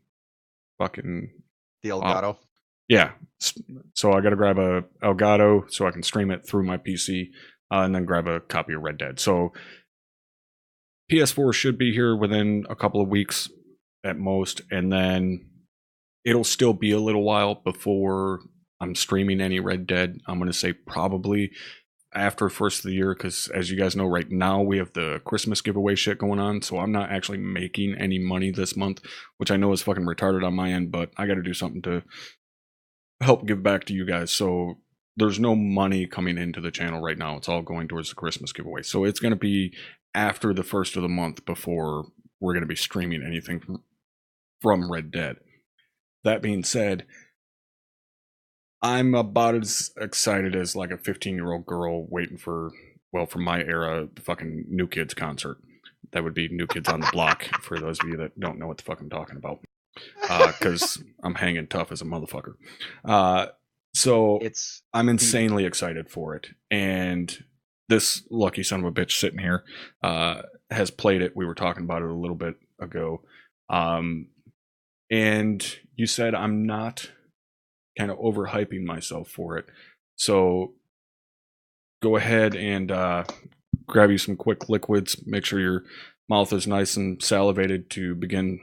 Speaker 1: fucking
Speaker 3: The Elgato.
Speaker 1: Yeah, so I got to grab a Elgato so I can stream it through my PC, and then grab a copy of Red Dead. So PS4 should be here within a couple of weeks at most, and then it'll still be a little while before I'm streaming any Red Dead. I'm going to say probably after first of the year, because as you guys know, right now we have the Christmas giveaway shit going on, so I'm not actually making any money this month, which I know is fucking retarded on my end, but I got to do something to help give back to you guys. So there's no money coming into the channel right now. It's all going towards the Christmas giveaway. So it's going to be after the first of the month before we're going to be streaming anything from Red Dead. That being said, I'm about as excited as like a 15-year-old girl waiting for, well, from my era, the fucking New Kids concert. That would be New Kids on the Block, for those of you that don't know what the fuck I'm talking about. Because I'm hanging tough as a motherfucker. So I'm insanely excited for it. And this lucky son of a bitch sitting here has played it. We were talking about it a little bit ago. And you said I'm not kind of overhyping myself for it. So go ahead and grab you some quick liquids. Make sure your mouth is nice and salivated to begin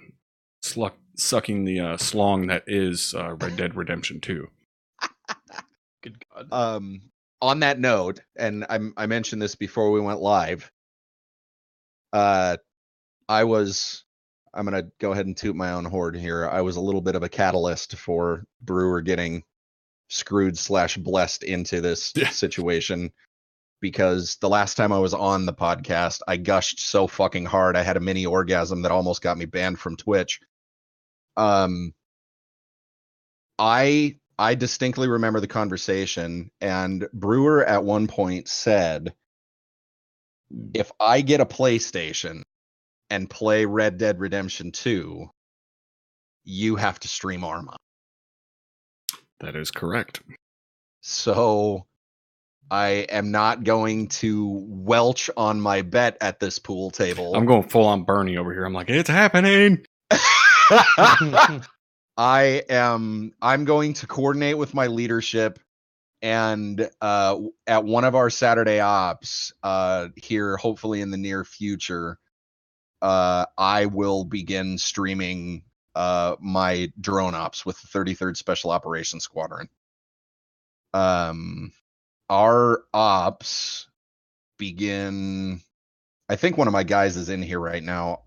Speaker 1: sucking the slong that is Red Dead Redemption 2.
Speaker 2: Good God.
Speaker 3: On that note, and I mentioned this before we went live, I'm going to go ahead and toot my own horn here. I was a little bit of a catalyst for Brewer getting screwed/blessed into this situation, because the last time I was on the podcast, I gushed so fucking hard I had a mini orgasm that almost got me banned from Twitch. I distinctly remember the conversation, and Brewer at one point said, if I get a PlayStation and play Red Dead Redemption 2, you have to stream ArmA.
Speaker 1: That is correct.
Speaker 3: So I am not going to welch on my bet at this pool table.
Speaker 1: I'm going full on Bernie over here. I'm like, it's happening.
Speaker 3: I'm going to coordinate with my leadership, and at one of our Saturday ops here, hopefully in the near future, I will begin streaming my drone ops with the 33rd Special Operations Squadron. Our ops begin, I think one of my guys is in here right now.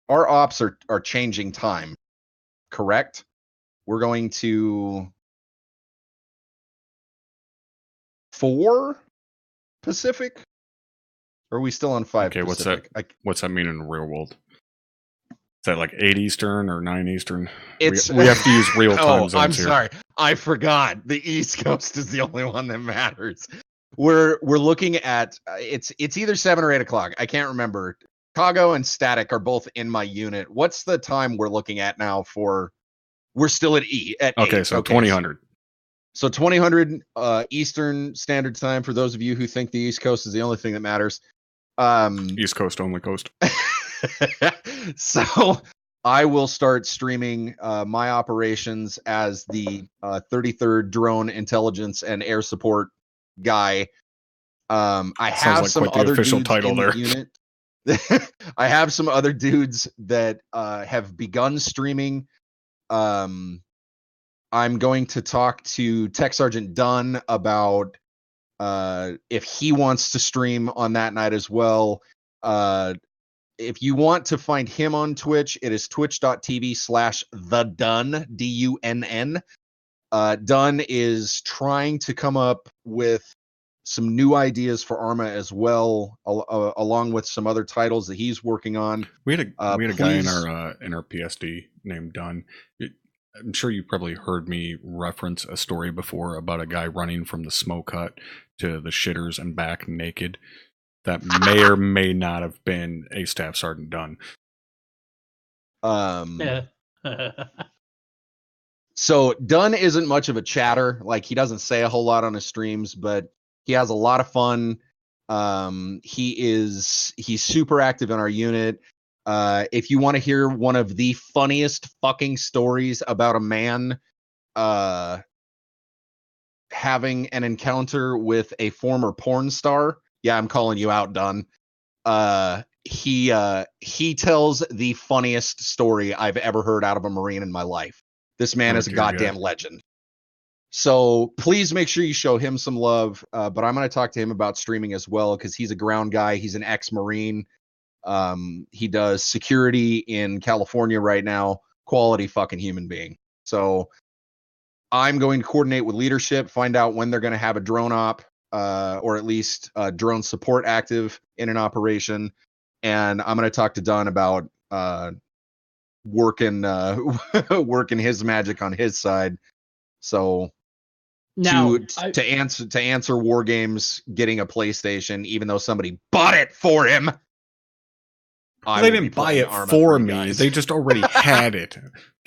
Speaker 3: Our ops are changing time, correct? We're going to 4 Pacific? Or are we still on 5
Speaker 1: okay,
Speaker 3: Pacific?
Speaker 1: What's that mean in the real world? Is that like 8 Eastern or 9 Eastern? We have to use real time zones
Speaker 3: I'm
Speaker 1: here.
Speaker 3: sorry. I forgot. The East Coast is the only one that matters. We're looking at it's either 7 or 8 o'clock. I can't remember. Chicago and Static are both in my unit. What's the time we're looking at now for? We're still at
Speaker 1: okay,
Speaker 3: 8.
Speaker 1: so 2000.
Speaker 3: So 2000 Eastern Standard Time for those of you who think the East Coast is the only thing that matters.
Speaker 1: East Coast only coast.
Speaker 3: So I will start streaming my operations as the 33rd Drone Intelligence and Air Support guy. I have some other official dudes title in there. The unit. I have some other dudes that have begun streaming. I'm going to talk to Tech Sergeant Dunn about if he wants to stream on that night as well. If you want to find him on Twitch, it is twitch.tv/thedunn, DUNN. Dunn is trying to come up with some new ideas for ArmA as well, along with some other titles that he's working on.
Speaker 1: We had a guy in our PSD named Dunn. I'm sure you probably heard me reference a story before about a guy running from the smoke hut to the shitters and back naked. That may or may not have been a Staff Sergeant Dunn.
Speaker 3: So Dunn isn't much of a chatter. Like, he doesn't say a whole lot on his streams, but he has a lot of fun. He's super active in our unit. If you want to hear one of the funniest fucking stories about a man having an encounter with a former porn star, yeah, I'm calling you out, Dunn. He tells the funniest story I've ever heard out of a Marine in my life. This man is a goddamn legend. So please make sure you show him some love. But I'm going to talk to him about streaming as well, because he's a ground guy. He's an ex-Marine. He does security in California right now. Quality fucking human being. So I'm going to coordinate with leadership, find out when they're going to have a drone op, or at least drone support active in an operation. And I'm going to talk to Don about working working his magic on his side. So
Speaker 2: Now,
Speaker 3: to answer Wargames getting a PlayStation, even though somebody bought it for him.
Speaker 1: They didn't buy it for me. They just already had it.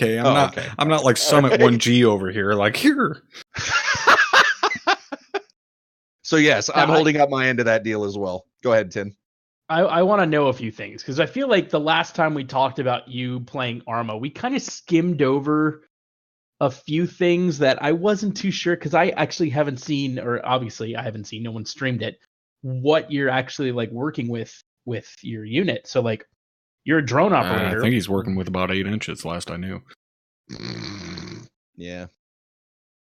Speaker 1: Okay, I'm not like Summit 1G over here. Like, here.
Speaker 3: So yes, I'm holding up my end of that deal as well. Go ahead, Tim.
Speaker 2: I want to know a few things, because I feel like the last time we talked about you playing ArmA, we kind of skimmed over a few things that I wasn't too sure, because I actually haven't seen, or obviously I haven't seen, no one streamed it, what you're actually like working with your unit. So like, you're a drone operator.
Speaker 1: I think he's working with about 8 inches last I knew.
Speaker 3: Yeah.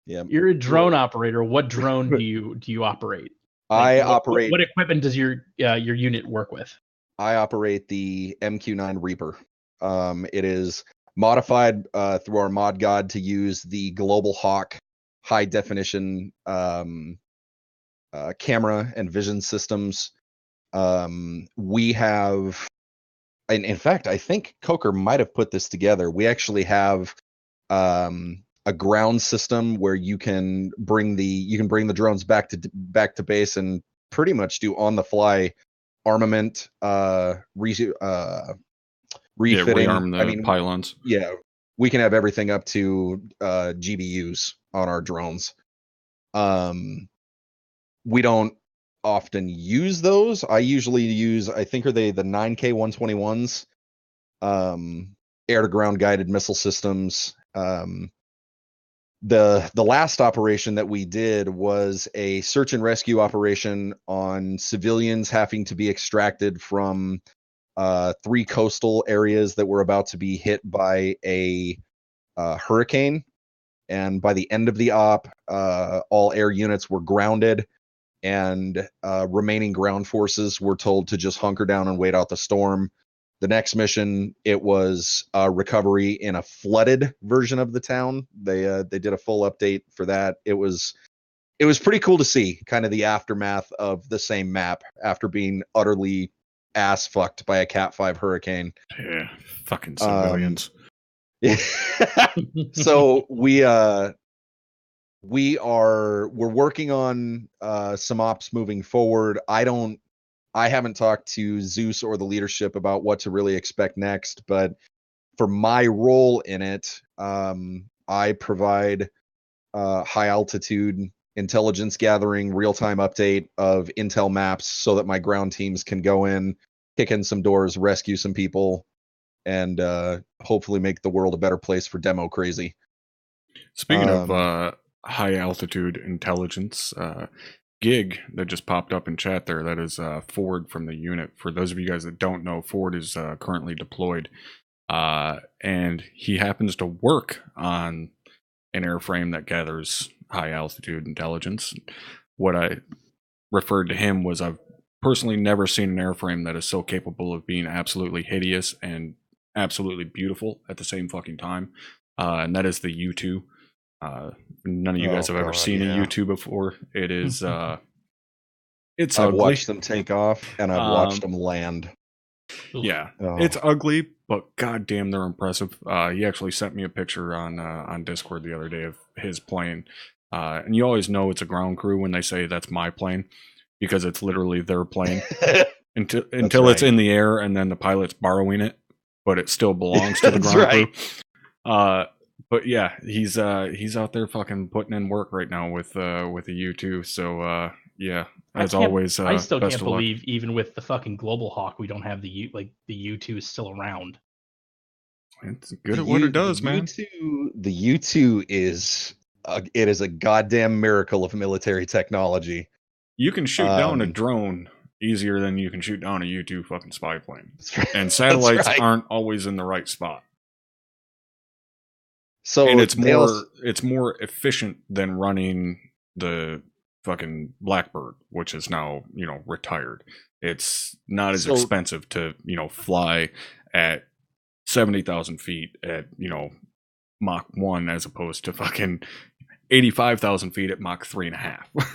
Speaker 2: You're a drone operator. What drone do you operate?
Speaker 3: Like, I operate.
Speaker 2: What equipment does your unit work with?
Speaker 3: I operate the MQ9 Reaper. It is modified through our mod god to use the Global Hawk high definition camera and vision systems. We have, and in fact, I think Coker might have put this together. We actually have a ground system where you can bring the drones back to base and pretty much do on the fly armament refitting.
Speaker 1: Rearm the pylons.
Speaker 3: Yeah, we can have everything up to GBUs on our drones. We don't often use those. I usually use, I think, are they the 9K 121s, air to ground guided missile systems. The last operation that we did was a search and rescue operation on civilians having to be extracted from 3 coastal areas that were about to be hit by a hurricane. And by the end of the op, all air units were grounded, and remaining ground forces were told to just hunker down and wait out the storm. The next mission, it was recovery in a flooded version of the town. They did a full update for that. It was pretty cool to see kind of the aftermath of the same map after being utterly ass fucked by a Cat 5 hurricane.
Speaker 1: Yeah, fucking civilians.
Speaker 3: So we're working on some ops moving forward. I haven't talked to Zeus or the leadership about what to really expect next, but for my role in it, I provide high altitude intelligence gathering, real-time update of intel maps so that my ground teams can go in, kick in some doors, rescue some people, and hopefully make the world a better place for demo crazy.
Speaker 1: Speaking of high altitude intelligence, gig that just popped up in chat there, that is Ford from the unit. For those of you guys that don't know, Ford is currently deployed, and he happens to work on an airframe that gathers high altitude intelligence. What I referred to him was, I've personally never seen an airframe that is so capable of being absolutely hideous and absolutely beautiful at the same fucking time, and that is the U2. None of you guys have ever seen a U2 before. It is it's
Speaker 3: I've
Speaker 1: ugly.
Speaker 3: watched them take off and I've watched them land.
Speaker 1: Yeah, it's ugly, but goddamn, they're impressive. He actually sent me a picture on Discord the other day of his plane, and you always know it's a ground crew when they say that's my plane, because it's literally their plane until it's in the air, and then the pilot's borrowing it, but it still belongs to the ground crew. But yeah, he's out there fucking putting in work right now with the U2. So yeah, as always,
Speaker 2: I still
Speaker 1: best
Speaker 2: can't believe even with the fucking Global Hawk, we don't have the U2 is still around.
Speaker 1: It's good at what it does, man.
Speaker 3: The U2 is it is a goddamn miracle of military technology.
Speaker 1: You can shoot down a drone easier than you can shoot down a U2 fucking spy plane, and satellites aren't always in the right spot.
Speaker 3: So
Speaker 1: and it's more efficient than running the fucking Blackbird, which is now, retired. It's not as expensive to, fly at 70,000 feet at, Mach 1 as opposed to fucking 85,000 feet at Mach 3.5.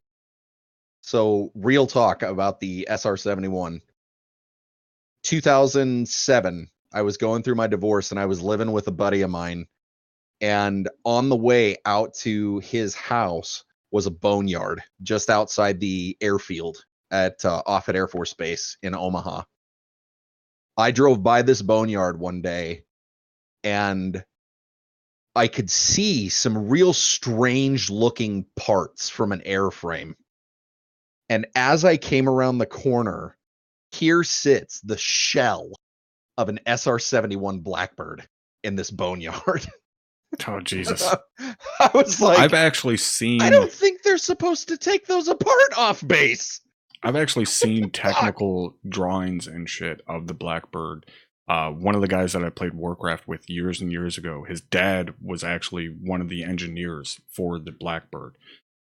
Speaker 3: So real talk about the SR-71. 2007, I was going through my divorce and I was living with a buddy of mine. And on the way out to his house was a boneyard just outside the airfield at Offutt Air Force Base in Omaha. I drove by this boneyard one day and I could see some real strange looking parts from an airframe. And as I came around the corner, here sits the shell of an SR-71 Blackbird in this boneyard.
Speaker 1: Oh, Jesus.
Speaker 3: I was like,
Speaker 1: I've actually seen...
Speaker 3: I don't think they're supposed to take those apart off base.
Speaker 1: I've actually seen technical drawings and shit of the Blackbird. One of the guys that I played Warcraft with years and years ago, his dad was actually one of the engineers for the Blackbird.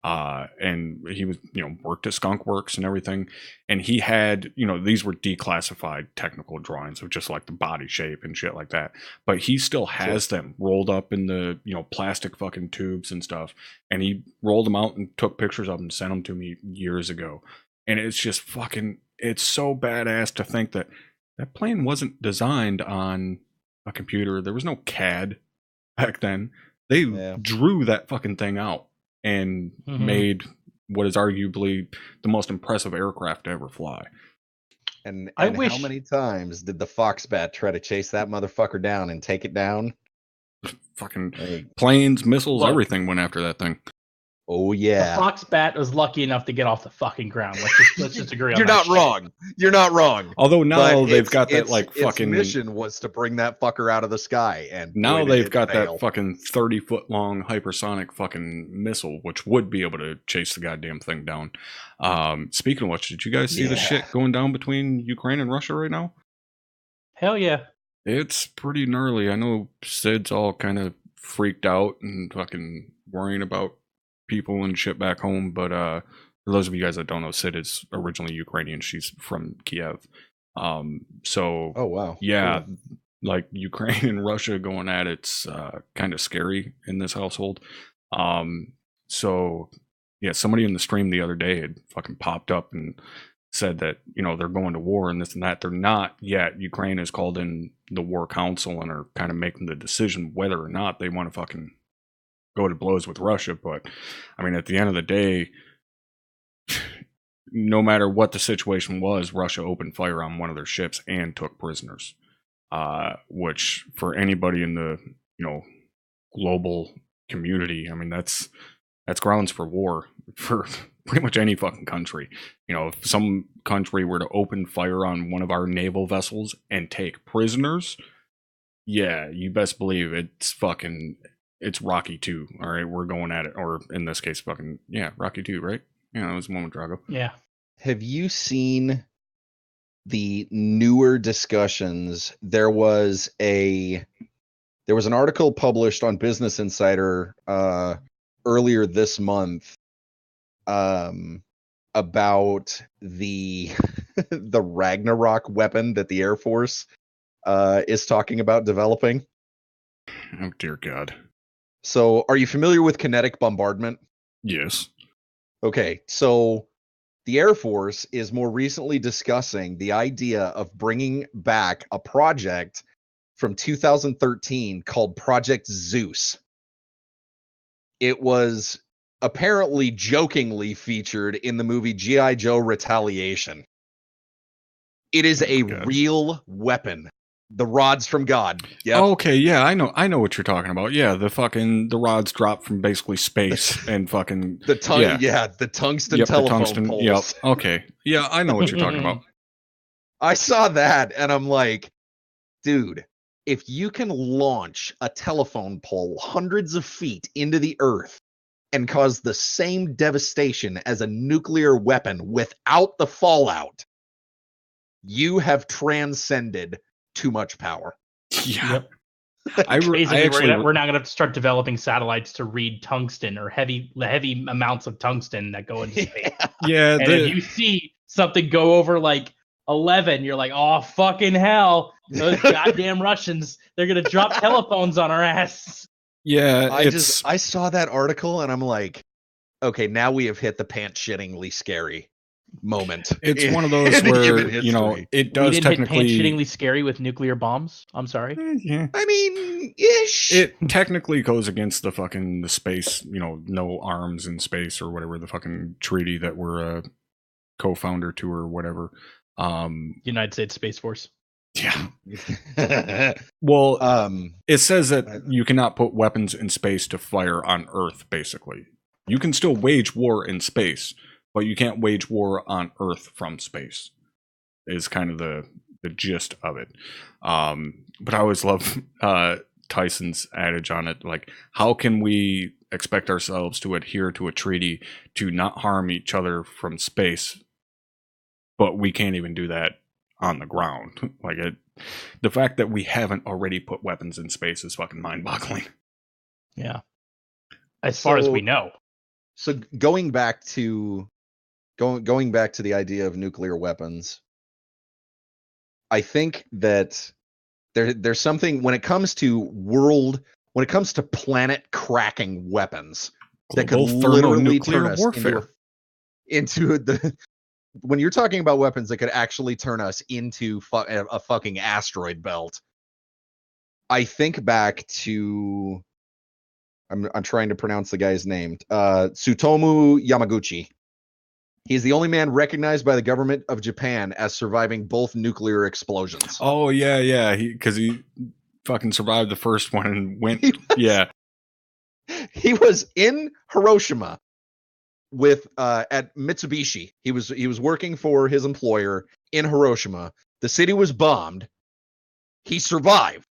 Speaker 1: And he was, worked at Skunk Works and everything. And he had, these were declassified technical drawings of just like the body shape and shit like that. But he still has them rolled up in the, plastic fucking tubes and stuff. And he rolled them out and took pictures of them and sent them to me years ago. And it's just fucking, it's so badass to think that that plane wasn't designed on a computer. There was no CAD back then. They drew that fucking thing out and made what is arguably the most impressive aircraft to ever fly.
Speaker 3: And how many times did the Foxbat try to chase that motherfucker down and take it down?
Speaker 1: Fucking planes, missiles, everything went after that thing.
Speaker 3: Oh yeah.
Speaker 2: The Foxbat was lucky enough to get off the fucking ground. Let's just agree on
Speaker 3: You're
Speaker 2: that.
Speaker 3: Not wrong. You're not wrong.
Speaker 1: Although now they've got that
Speaker 3: its mission was to bring that fucker out of the sky, and
Speaker 1: now they've got that fucking 30-foot long hypersonic fucking missile, which would be able to chase the goddamn thing down. Speaking of which, did you guys see the shit going down between Ukraine and Russia right now?
Speaker 2: Hell yeah.
Speaker 1: It's pretty gnarly. I know Sid's all kind of freaked out and fucking worrying about people and shit back home, but for those of you guys that don't know, Sid is originally Ukrainian. She's from Kiev. So
Speaker 3: oh wow,
Speaker 1: yeah, cool. Like Ukraine and Russia going at it's kind of scary in this household. So yeah, somebody in the stream the other day had fucking popped up and said that they're going to war and this and that. They're not yet. Ukraine has called in the war council and are kind of making the decision whether or not they want to fucking go to blows with Russia. But I mean, at the end of the day, no matter what the situation was, Russia opened fire on one of their ships and took prisoners, which for anybody in the global community, I mean, that's grounds for war for pretty much any fucking country. If some country were to open fire on one of our naval vessels and take prisoners, yeah, you best believe it's Rocky 2. All right, we're going at it. Or in this case, fucking, yeah, Rocky 2, right? Yeah, it was one with Drago.
Speaker 2: Yeah.
Speaker 3: Have you seen the newer discussions? There was an article published on Business Insider earlier this month about the the Ragnarok weapon that the Air Force is talking about developing.
Speaker 1: Oh dear God.
Speaker 3: So, are you familiar with kinetic bombardment?
Speaker 1: Yes.
Speaker 3: Okay, so the Air Force is more recently discussing the idea of bringing back a project from 2013 called Project Zeus. It was apparently jokingly featured in the movie G.I. Joe Retaliation. It is a real weapon. The rods from God. Yep.
Speaker 1: Oh, okay, yeah, I know what you're talking about. Yeah, the rods drop from basically space and fucking
Speaker 3: the tungsten telephone poles.
Speaker 1: Yep. Okay. Yeah, I know what you're talking about.
Speaker 3: I saw that and I'm like, dude, if you can launch a telephone pole hundreds of feet into the earth and cause the same devastation as a nuclear weapon without the fallout, you have transcended too much power.
Speaker 1: Yeah. Yep.
Speaker 2: Basically, we're not going to start developing satellites to read tungsten or heavy amounts of tungsten that go into space.
Speaker 1: Yeah,
Speaker 2: and if you see something go over like 11, you're like, oh fucking hell, those goddamn Russians, they're going to drop telephones on our ass.
Speaker 1: Yeah,
Speaker 3: I saw that article and I'm like, okay, now we have hit the pants shittingly scary moment.
Speaker 1: It's one of those where, you know, it does
Speaker 2: we didn't
Speaker 1: technically
Speaker 2: hit pants shittingly scary with nuclear bombs. I'm sorry.
Speaker 1: Yeah.
Speaker 3: I mean, ish.
Speaker 1: It technically goes against the space, you know, no arms in space or whatever, the fucking treaty that we're a co-founder to or whatever.
Speaker 2: United States Space Force.
Speaker 1: Yeah. Well, it says that you cannot put weapons in space to fire on Earth, basically. You can still wage war in space, but you can't wage war on Earth from space, is kind of the gist of it. But I always love Tyson's adage on it. Like, how can we expect ourselves to adhere to a treaty to not harm each other from space, but we can't even do that on the ground? Like, the fact that we haven't already put weapons in space is fucking mind-boggling.
Speaker 2: Yeah. As far as we know.
Speaker 3: So going back to the idea of nuclear weapons, I think that there's something when it comes to planet cracking weapons that could literally turn us into the when you're talking about weapons that could actually turn us into a fucking asteroid belt. I think back to I'm trying to pronounce the guy's name. Tsutomu Yamaguchi. He's the only man recognized by the government of Japan as surviving both nuclear explosions.
Speaker 1: Oh, yeah. Because he fucking survived the first one and went... He
Speaker 3: was in Hiroshima with at Mitsubishi. He was working for his employer in Hiroshima. The city was bombed. He survived.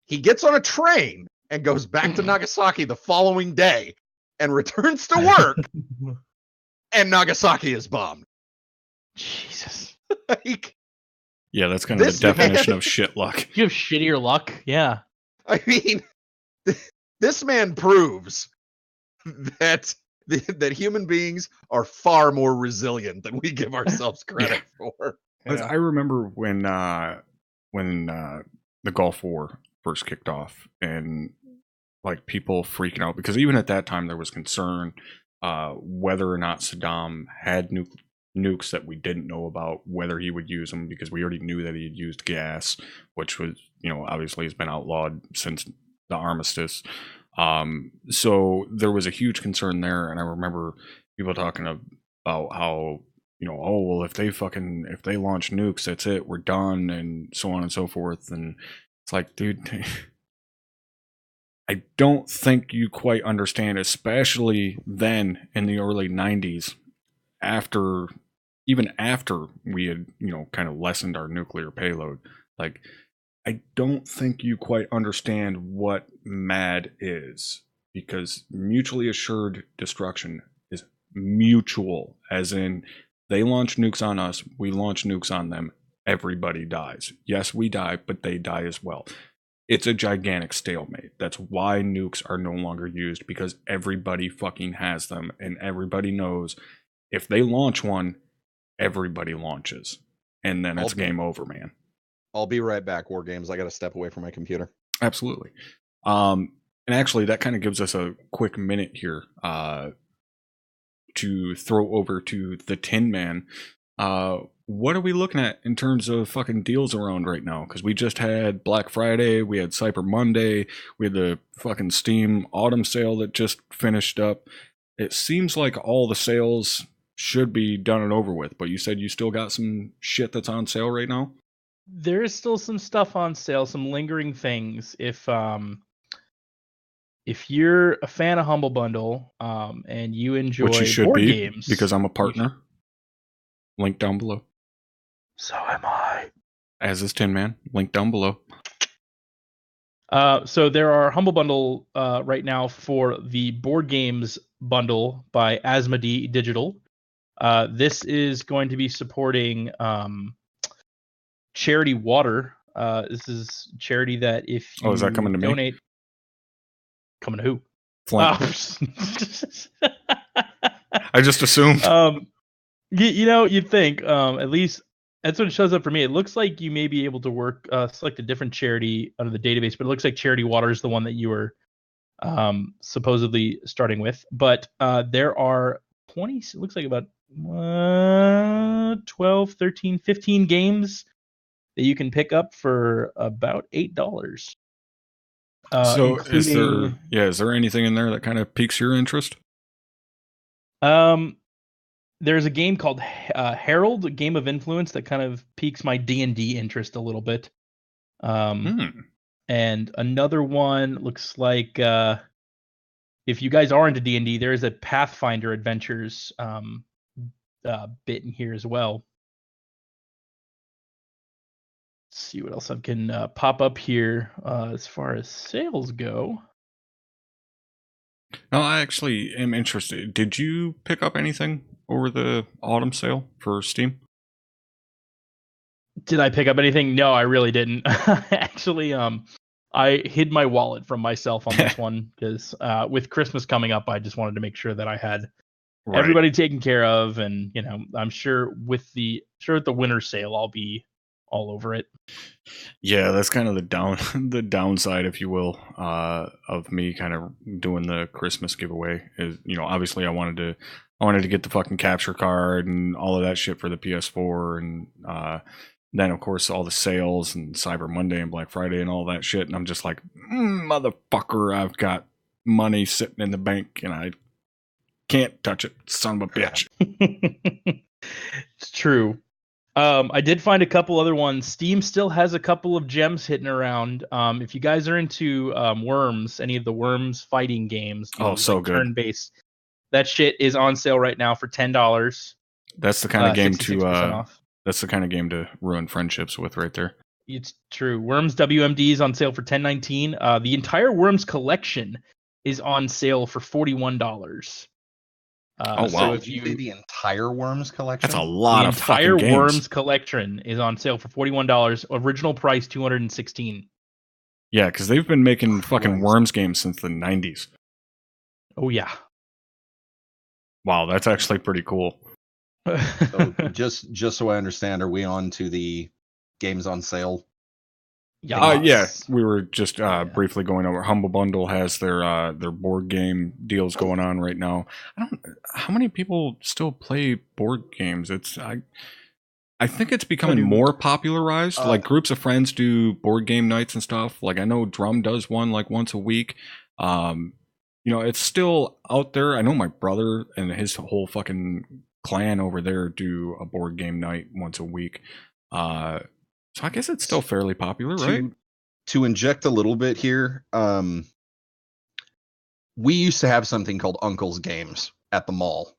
Speaker 3: He gets on a train and goes back to Nagasaki the following day and returns to work. And Nagasaki is bombed.
Speaker 2: Jesus.
Speaker 1: Yeah, that's kind of the definition of shit luck.
Speaker 2: You have shittier luck? Yeah.
Speaker 3: I mean, this man proves that human beings are far more resilient than we give ourselves credit for.
Speaker 1: Yeah. I remember when the Gulf War first kicked off and like people freaking out, because even at that time there was concern whether or not Saddam had nukes that we didn't know about, whether he would use them, because we already knew that he had used gas, which was, you know, obviously has been outlawed since the armistice. So there was a huge concern there, and I remember people talking about how, you know, oh well, if they launch nukes, that's it, we're done, and so on and so forth. And it's like, dude, I don't think you quite understand, especially then in the early 90s, even after we had, you know, kind of lessened our nuclear payload. Like, I don't think you quite understand what MAD is, because mutually assured destruction is mutual, as in they launch nukes on us, we launch nukes on them, everybody dies. Yes, we die, but they die as well. It's a gigantic stalemate. That's why nukes are no longer used, because everybody fucking has them, and everybody knows if they launch one, everybody launches, and then it's game over, man.
Speaker 3: I'll be right back, Wargames. I got to step away from my computer.
Speaker 1: Absolutely. And actually, that kind of gives us a quick minute here to throw over to the Tin Man. What are we looking at in terms of fucking deals around right now? Because we just had Black Friday, we had Cyber Monday, we had the fucking Steam Autumn sale that just finished up. It seems like all the sales should be done and over with, but you said you still got some shit that's on sale right now?
Speaker 2: There is still some stuff on sale, some lingering things. If you're a fan of Humble Bundle and you enjoy
Speaker 1: which you should
Speaker 2: board
Speaker 1: be,
Speaker 2: games,
Speaker 1: because I'm a partner. Link down below.
Speaker 2: So am I.
Speaker 1: As is Tin Man. Link down below.
Speaker 2: So there are Humble Bundle right now for the board games bundle by Asmodee Digital. This is going to be supporting Charity Water, This is charity that if you
Speaker 1: Oh, is that coming to me?
Speaker 2: donate, coming to who?
Speaker 1: Flint.
Speaker 2: Oh.
Speaker 1: I just assumed.
Speaker 2: You'd think, at least that's what it shows up for me. It looks like you may be able to work, select a different charity under the database, but it looks like Charity Water is the one that you were supposedly starting with. But there are 20, it looks like about 12, 13, 15 games that you can pick up for about $8.
Speaker 1: So
Speaker 2: Including,
Speaker 1: is there anything in there that kind of piques your interest?
Speaker 2: there's a game called Herald, a Game of Influence, that kind of piques my D&D interest a little bit. And another one looks like, if you guys are into D&D, there is a Pathfinder Adventures bit in here as well. Let's see what else I can pop up here as far as sales go.
Speaker 1: No, I actually am interested. Did you pick up anything over the autumn sale for Steam?
Speaker 2: Did I pick up anything? No, I really didn't. Actually, I hid my wallet from myself on this one because with Christmas coming up, I just wanted to make sure that I had everybody taken care of, and I'm sure with the winter sale, I'll be all over it.
Speaker 1: Yeah, that's kind of the downside, if you will, of me kind of doing the Christmas giveaway. Is obviously I wanted to get the fucking capture card and all of that shit for the PS4, and then of course all the sales and Cyber Monday and Black Friday and all that shit. And I'm just like, motherfucker, I've got money sitting in the bank and I can't touch it, son of a bitch.
Speaker 2: It's true. I did find a couple other ones. Steam still has a couple of gems hitting around. If you guys are into Worms, any of the Worms fighting games,
Speaker 1: so good.
Speaker 2: Turn-based, that shit is on sale right now for $10.
Speaker 1: That's the kind of game
Speaker 2: 66% off.
Speaker 1: That's the kind of game to ruin friendships with, right there.
Speaker 2: It's true. Worms WMD is on sale for $10.19. The entire Worms collection is on sale for $41.
Speaker 3: Oh wow!
Speaker 2: So if you
Speaker 3: say the entire Worms collection,
Speaker 1: that's a lot of fucking games.
Speaker 2: The entire Worms collection is on sale for $41. Original price $216.
Speaker 1: Yeah, because they've been making fucking Worms games since the 90s.
Speaker 2: Oh yeah.
Speaker 1: Wow, that's actually pretty cool.
Speaker 3: So just so I understand, are we on to the games on sale?
Speaker 1: Yeah, we were just briefly going over. Humble Bundle has their board game deals going on right now. How many people still play board games? I think it's becoming more popularized. Like groups of friends do board game nights and stuff. Like I know Drum does one like once a week. It's still out there. I know my brother and his whole fucking clan over there do a board game night once a week. So I guess it's still fairly popular, right?
Speaker 3: To inject a little bit here, we used to have something called Uncle's Games at the mall.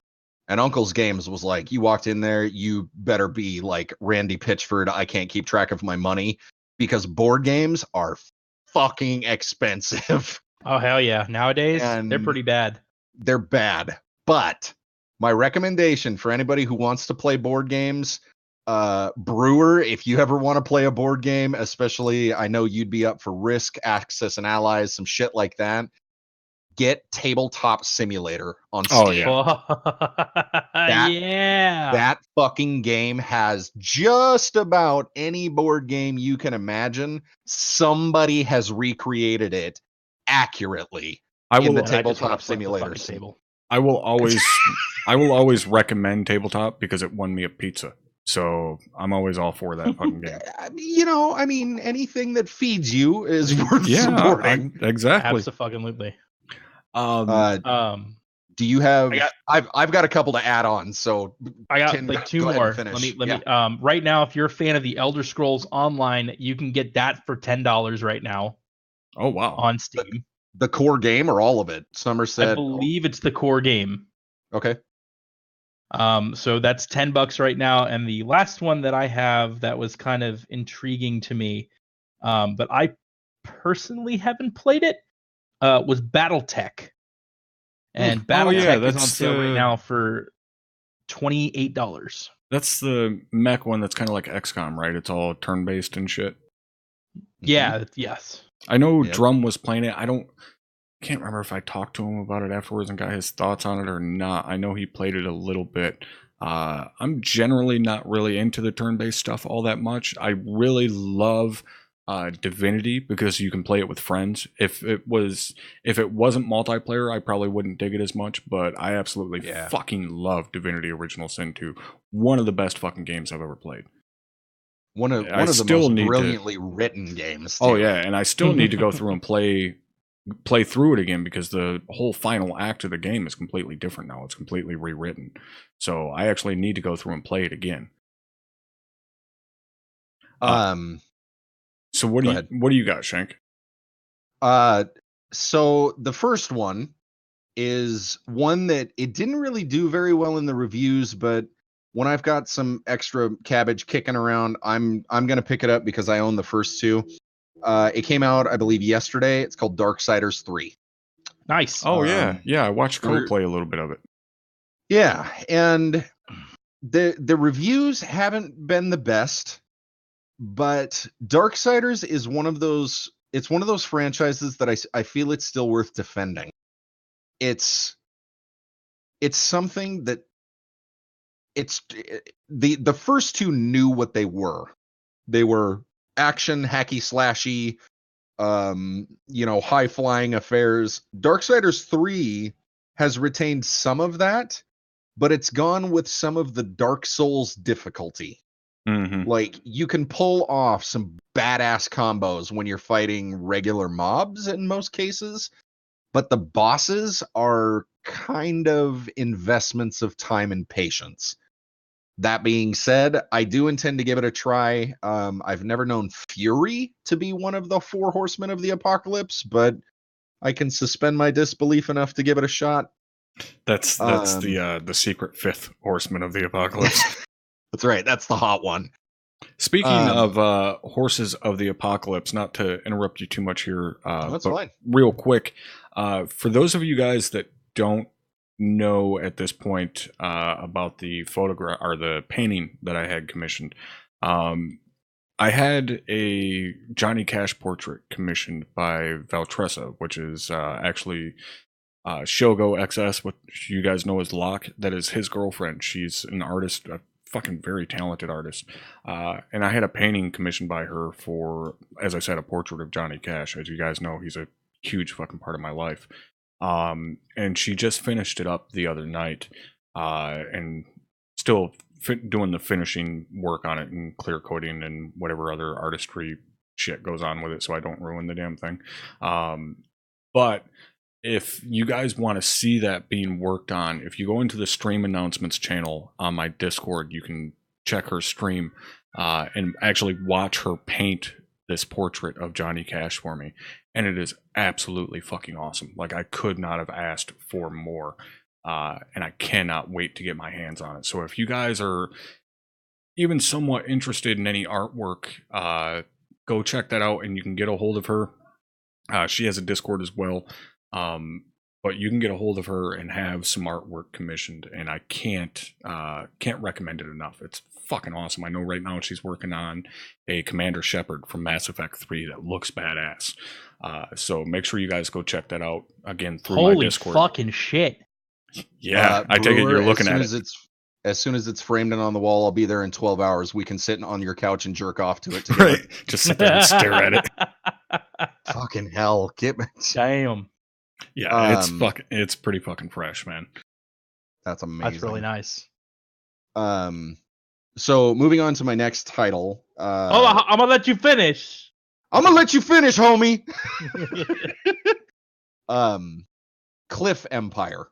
Speaker 3: And Uncle's Games was like, you walked in there, you better be like Randy Pitchford, I can't keep track of my money, because board games are fucking expensive.
Speaker 2: Oh, hell yeah. Nowadays, they're pretty bad.
Speaker 3: They're bad. But my recommendation for anybody who wants to play board games, Brewer, if you ever want to play a board game, especially I know you'd be up for Risk, Access and Allies, some shit like that, get Tabletop Simulator on Steam. That fucking game has just about any board game you can imagine. Somebody has recreated it accurately in the Tabletop Simulator.
Speaker 1: I will always recommend Tabletop because it won me a pizza. So I'm always all for that fucking game.
Speaker 3: Anything that feeds you is worth supporting.
Speaker 1: Exactly.
Speaker 2: Absolutely.
Speaker 3: Do you have? I've got a couple to add on. So
Speaker 2: I got like two more. Let me. Right now, if you're a fan of the Elder Scrolls Online, you can get that for $10 right now.
Speaker 1: Oh wow!
Speaker 2: On Steam.
Speaker 3: The core game or all of it? Somerset.
Speaker 2: I believe it's the core game.
Speaker 3: Okay.
Speaker 2: So that's $10 right now, and the last one that I have that was kind of intriguing to me, but I personally haven't played it, was BattleTech, and BattleTech is on sale right now for $28.
Speaker 1: That's the mech one that's kind of like XCOM, right? It's all turn-based and shit.
Speaker 2: Yeah. Yes.
Speaker 1: I know
Speaker 3: Yep.
Speaker 1: Drum was playing it. Can't remember if I talked to him about it afterwards and got his thoughts on it or not. I know he played it a little bit. I'm generally not really into the turn-based stuff all that much. I really love Divinity because you can play it with friends. If it wasn't multiplayer, I probably wouldn't dig it as much, but I absolutely fucking love Divinity Original Sin 2. One of the best fucking games I've ever played.
Speaker 3: One of the most brilliantly written games, too.
Speaker 1: Oh yeah, and I still need to go through and play through it again because the whole final act of the game is completely different now. It's completely rewritten. So I actually need to go through and play it again. So what do you got, Shank?
Speaker 3: So the first one is one that it didn't really do very well in the reviews, but when I've got some extra cabbage kicking around, I'm gonna pick it up because I own the first two. It came out, I believe, yesterday. It's called Darksiders 3.
Speaker 2: Nice.
Speaker 1: Oh yeah, I watched Cole play a little bit of it.
Speaker 3: Yeah, and the reviews haven't been the best, but Darksiders is one of those. It's one of those franchises that I feel it's still worth defending. It's something that the first two knew what they were. They were action, hacky slashy, high flying affairs. Darksiders 3 has retained some of that, but it's gone with some of the Dark Souls difficulty.
Speaker 1: Mm-hmm.
Speaker 3: Like, you can pull off some badass combos when you're fighting regular mobs in most cases, but the bosses are kind of investments of time and patience. That being said, I do intend to give it a try. I've never known Fury to be one of the 4 horsemen of the apocalypse, but I can suspend my disbelief enough to give it a shot.
Speaker 1: That's the secret 5th horseman of the apocalypse.
Speaker 3: That's right. That's the hot one.
Speaker 1: Speaking of horses of the apocalypse, not to interrupt you too much here,
Speaker 3: that's
Speaker 1: but
Speaker 3: fine.
Speaker 1: Real quick, for those of you guys that don't know at this point about the photograph or the painting that I had commissioned, I had a Johnny Cash portrait commissioned by Valtressa, which is actually Shogo XS, what you guys know as Locke. That is his girlfriend. She's an artist, a fucking very talented artist. And I had a painting commissioned by her for, as I said, a portrait of Johnny Cash. As you guys know, he's a huge fucking part of my life. And she just finished it up the other night, and still doing the finishing work on it and clear coating and whatever other artistry shit goes on with it, so I don't ruin the damn thing. But if you guys want to see that being worked on, if you go into the stream announcements channel on my Discord, you can check her stream and actually watch her paint this portrait of Johnny Cash for me. And it is absolutely fucking awesome. Like, I could not have asked for more. And I cannot wait to get my hands on it. So if you guys are even somewhat interested in any artwork, go check that out and you can get a hold of her. She has a Discord as well. But you can get a hold of her and have some artwork commissioned, and I can't recommend it enough. It's fucking awesome. I know right now she's working on a Commander Shepard from Mass Effect 3 that looks badass. So make sure you guys go check that out again through my Discord.
Speaker 2: Holy fucking shit!
Speaker 1: Yeah, I take it you're looking at it.
Speaker 3: As soon as it's framed and on the wall, I'll be there in 12 hours. We can sit on your couch and jerk off to it together.
Speaker 1: Right. Just sit there and stare at it.
Speaker 3: Fucking hell. Get me.
Speaker 2: Damn.
Speaker 1: Yeah, it's pretty fucking fresh, man.
Speaker 3: That's amazing.
Speaker 2: That's really nice.
Speaker 3: So moving on to my next title.
Speaker 2: I'm gonna let you finish.
Speaker 3: I'm gonna let you finish, homie. Cliff Empire.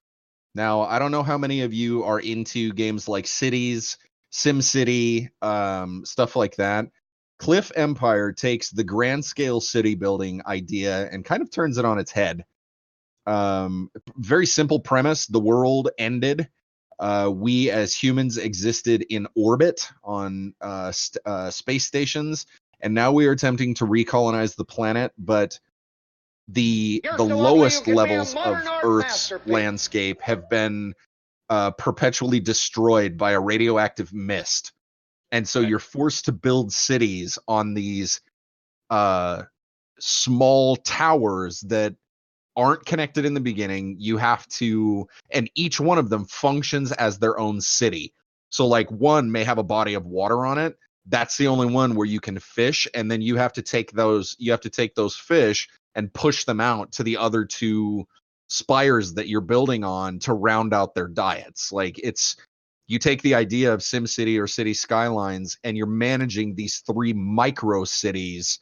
Speaker 3: Now, I don't know how many of you are into games like Cities, SimCity, stuff like that. Cliff Empire takes the grand scale city building idea and kind of turns it on its head. Very simple premise. The world ended. We as humans existed in orbit on space stations, and now we are attempting to recolonize the planet, but the lowest levels of Earth's landscape have been perpetually destroyed by a radioactive mist. And so you're forced to build cities on these small towers that aren't connected in the beginning. You have to, and each one of them functions as their own city. So like one may have a body of water on it. That's the only one where you can fish, and then you have to take those fish and push them out to the other two spires that you're building on to round out their diets. Like you take the idea of SimCity or City Skylines, and you're managing these 3 micro cities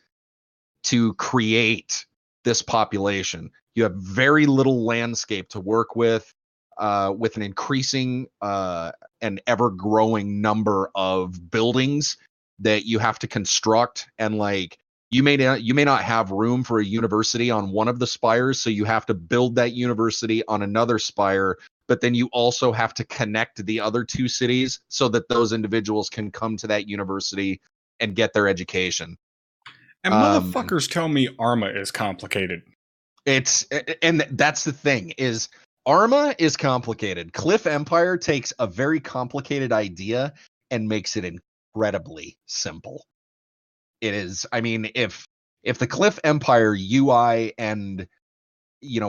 Speaker 3: to create this population. You have very little landscape to work with an increasing and ever-growing number of buildings that you have to construct. And like you may not have room for a university on one of the spires, so you have to build that university on another spire. But then you also have to connect the other 2 cities so that those individuals can come to that university and get their education.
Speaker 1: And motherfuckers tell me ArmA is complicated.
Speaker 3: And that's the thing, is ArmA is complicated. Cliff Empire takes a very complicated idea and makes it incredibly simple. It is, I mean, if the Cliff Empire UI and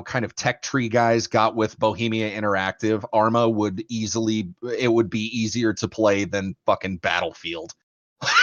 Speaker 3: kind of tech tree guys got with Bohemia Interactive, ArmA would be easier to play than fucking Battlefield.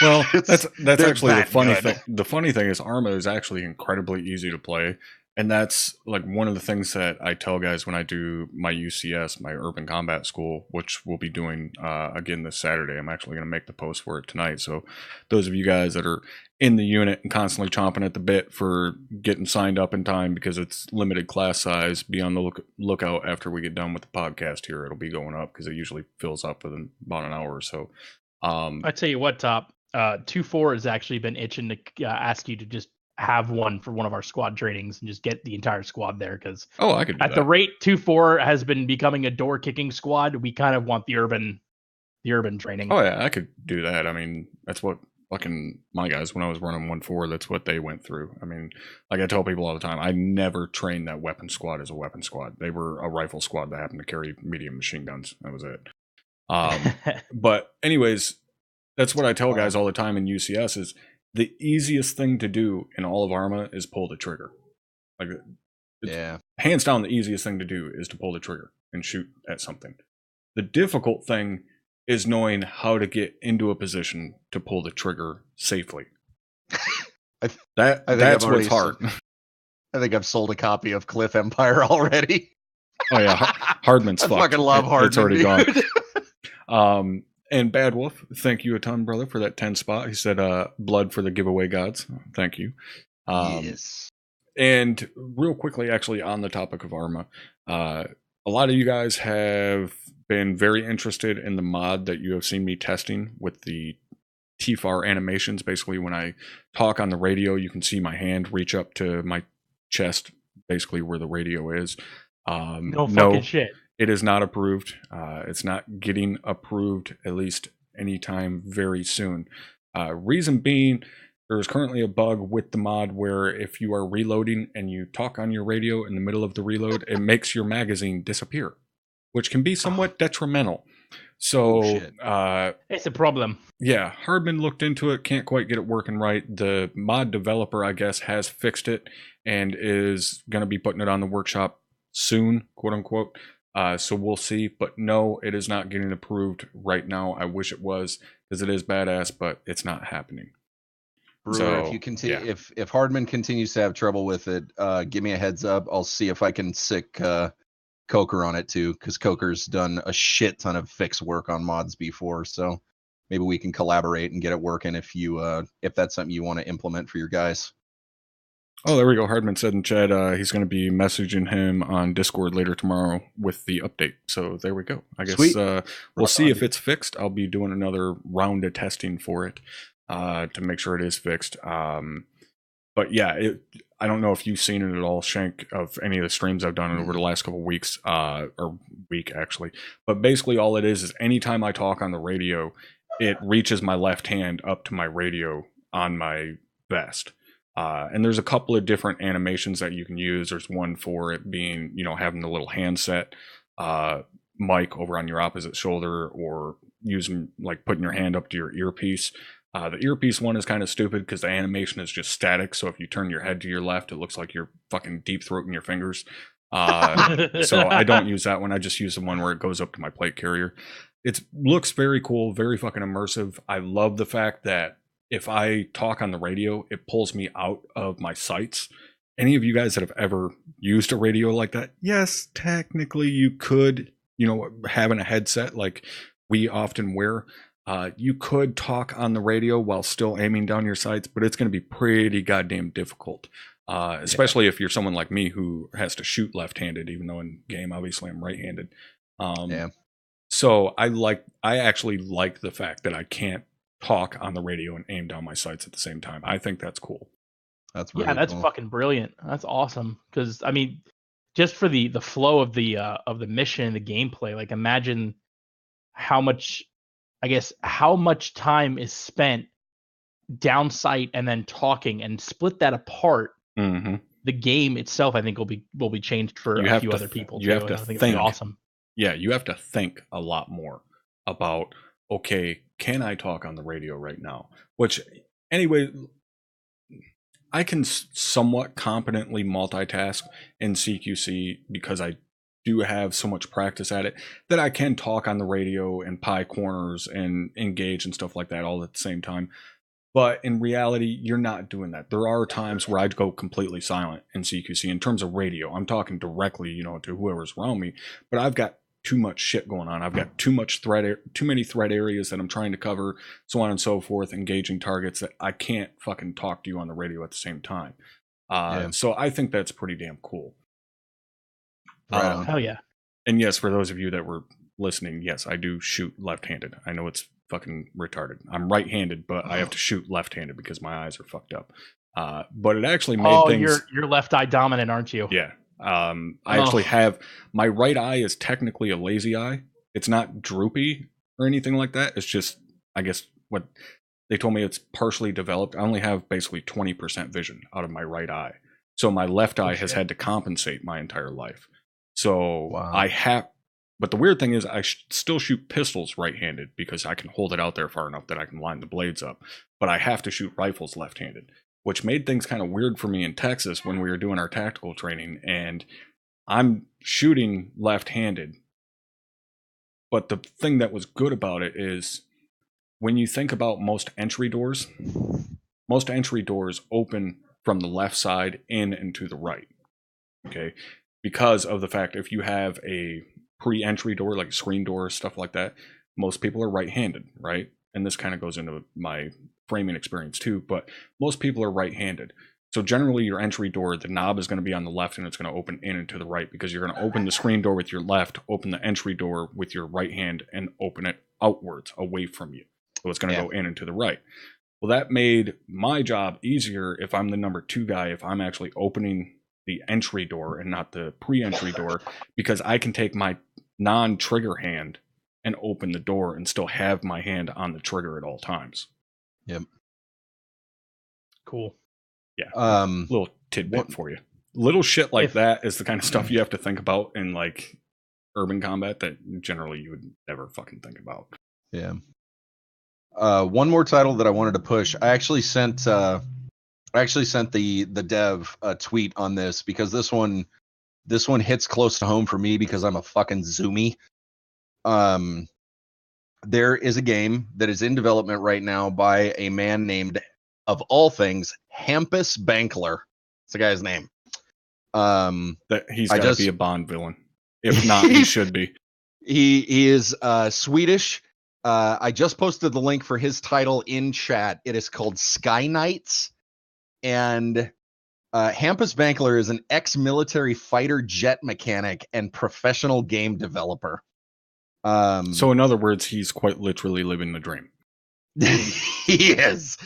Speaker 1: Well, that's actually the funny thing. The funny thing is ArmA is actually incredibly easy to play. And that's like one of the things that I tell guys when I do my UCS, my Urban Combat School, which we'll be doing again this Saturday. I'm actually going to make the post for it tonight. So those of you guys that are in the unit and constantly chomping at the bit for getting signed up in time because it's limited class size, be on the lookout after we get done with the podcast here. It'll be going up because it usually fills up within about an hour or so.
Speaker 2: I tell you what, Top, 2-4 has actually been itching to ask you to just have one for one of our squad trainings and just get the entire squad there, because
Speaker 1: I could do
Speaker 2: at the rate 2-4 has been becoming a door kicking squad, we kind of want the urban training.
Speaker 1: Oh yeah, I could do that. I mean, that's what fucking my guys, when I was running 1-4, that's what they went through. I mean, like I tell people all the time, I never trained that weapon squad as a weapon squad. They were a rifle squad that happened to carry medium machine guns. That was it. But anyways, that's what I tell guys all the time in UCS is the easiest thing to do in all of ArmA is pull the trigger. Like, hands down, the easiest thing to do is to pull the trigger and shoot at something. The difficult thing is knowing how to get into a position to pull the trigger safely. That's what's hard.
Speaker 3: I think I've sold a copy of Cliff Empire already.
Speaker 1: Oh yeah, Hardman's fucked.
Speaker 3: I fucking love Hardman.
Speaker 1: It's already gone. And Bad Wolf, thank you a ton, brother, for that 10 spot. He said, blood for the giveaway gods. Thank you.
Speaker 3: Yes.
Speaker 1: And real quickly, actually, on the topic of ArmA, a lot of you guys have been very interested in the mod that you have seen me testing with the TFAR animations. Basically, when I talk on the radio, you can see my hand reach up to my chest, basically where the radio is.
Speaker 2: No fucking shit.
Speaker 1: It is not approved. It's not getting approved, at least anytime very soon. Reason being, there is currently a bug with the mod where if you are reloading and you talk on your radio in the middle of the reload, it makes your magazine disappear, which can be somewhat detrimental. So
Speaker 2: it's a problem.
Speaker 1: Yeah, Hardman looked into it, can't quite get it working right. The mod developer, I guess, has fixed it and is going to be putting it on the workshop soon, quote unquote. So we'll see, but no, it is not getting approved right now. I wish it was, because it is badass, but it's not happening.
Speaker 3: Brewer, so, if you continue, if Hardman continues to have trouble with it, give me a heads up. I'll see if I can sick Coker on it too, because Coker's done a shit ton of fix work on mods before. So maybe we can collaborate and get it working if that's something you want to implement for your guys.
Speaker 1: Oh, there we go. Hardman said in chat he's going to be messaging him on Discord later tomorrow with the update. So there we go. I guess we'll see if it's fixed. I'll be doing another round of testing for it to make sure it is fixed. But yeah, I don't know if you've seen it at all, Shank, of any of the streams I've done over the last couple of weeks, or week actually. But basically all it is anytime I talk on the radio, it reaches my left hand up to my radio on my vest. And there's a couple of different animations that you can use. There's one for it being, having the little handset mic over on your opposite shoulder, or using, like, putting your hand up to your earpiece. The earpiece one is kind of stupid because the animation is just static. So if you turn your head to your left, it looks like you're fucking deep throating your fingers. So I don't use that one. I just use the one where it goes up to my plate carrier. It looks very cool, very fucking immersive. I love the fact that if I talk on the radio, it pulls me out of my sights. Any of you guys that have ever used a radio like that? Yes, technically you could, having a headset like we often wear, you could talk on the radio while still aiming down your sights, but it's going to be pretty goddamn difficult. Especially if you're someone like me who has to shoot left-handed, even though in game, obviously I'm right-handed. So I actually like the fact that I can't talk on the radio and aim down my sights at the same time. I think that's cool.
Speaker 3: That's
Speaker 2: cool. Fucking brilliant. That's awesome. Because I mean, just for the flow of the mission and the gameplay, like imagine how much time is spent down sight and then talking, and split that apart.
Speaker 1: Mm-hmm.
Speaker 2: The game itself, I think, will be changed for a few other people.
Speaker 1: You have to
Speaker 2: I think
Speaker 1: think.
Speaker 2: It'll be awesome.
Speaker 1: Yeah, you have to think a lot more about, okay, can I talk on the radio right now? Which, anyway, I can somewhat competently multitask in CQC because I do have so much practice at it that I can talk on the radio and pie corners and engage and stuff like that all at the same time. But in reality, you're not doing that. There are times where I'd go completely silent in CQC in terms of radio. I'm talking directly, to whoever's around me, but I've got too much shit going on. I've got too many threat areas that I'm trying to cover, so on and so forth, engaging targets that I can't fucking talk to you on the radio at the same time. So I think that's pretty damn cool.
Speaker 3: Right.
Speaker 2: Hell yeah.
Speaker 1: And yes, for those of you that were listening, yes, I do shoot left-handed. I know it's fucking retarded. I'm right-handed, but I have to shoot left-handed because my eyes are fucked up. But it actually made things...
Speaker 2: you're left eye dominant, aren't you?
Speaker 1: Yeah. I actually have... My right eye is technically a lazy eye. It's not droopy or anything like that. It's just, I guess, what they told me, it's partially developed. I only have basically 20% vision out of my right eye. So my left eye has had to compensate my entire life. So wow. But the weird thing is I still shoot pistols right-handed because I can hold it out there far enough that I can line the blades up. But I have to shoot rifles left-handed, which made things kind of weird for me in Texas when we were doing our tactical training. And I'm shooting left-handed. But the thing that was good about it is when you think about most entry doors open from the left side in and to the right. Okay? Because of the fact if you have a pre-entry door, like a screen door, stuff like that, most people are right-handed, right? And this kind of goes into my framing experience too, but most people are right-handed. So generally your entry door, the knob is going to be on the left and it's going to open in and to the right because you're going to open the screen door with your left, open the entry door with your right hand, and open it outwards, away from you. So it's going to go in and to the right. Well, that made my job easier if I'm the number 2 guy, if I'm actually opening the entry door and not the pre-entry door, because I can take my non-trigger hand and open the door and still have my hand on the trigger at all times.
Speaker 3: Yep.
Speaker 2: Cool.
Speaker 1: Yeah. Little tidbit for you. Little shit like that is the kind of stuff you have to think about in like urban combat that generally you would never fucking think about.
Speaker 3: Yeah. One more title that I wanted to push. I actually sent the dev a tweet on this because this one hits close to home for me because I'm a fucking zoomie. There is a game that is in development right now by a man named, of all things, Hampus Bankler. That's the guy's name.
Speaker 1: That he's got to be a Bond villain. If not, he should be.
Speaker 3: He is Swedish. I just posted the link for his title in chat. It is called Sky Knights. And Hampus Bankler is an ex-military fighter jet mechanic and professional game developer.
Speaker 1: So in other words, he's quite literally living the dream.
Speaker 3: He is.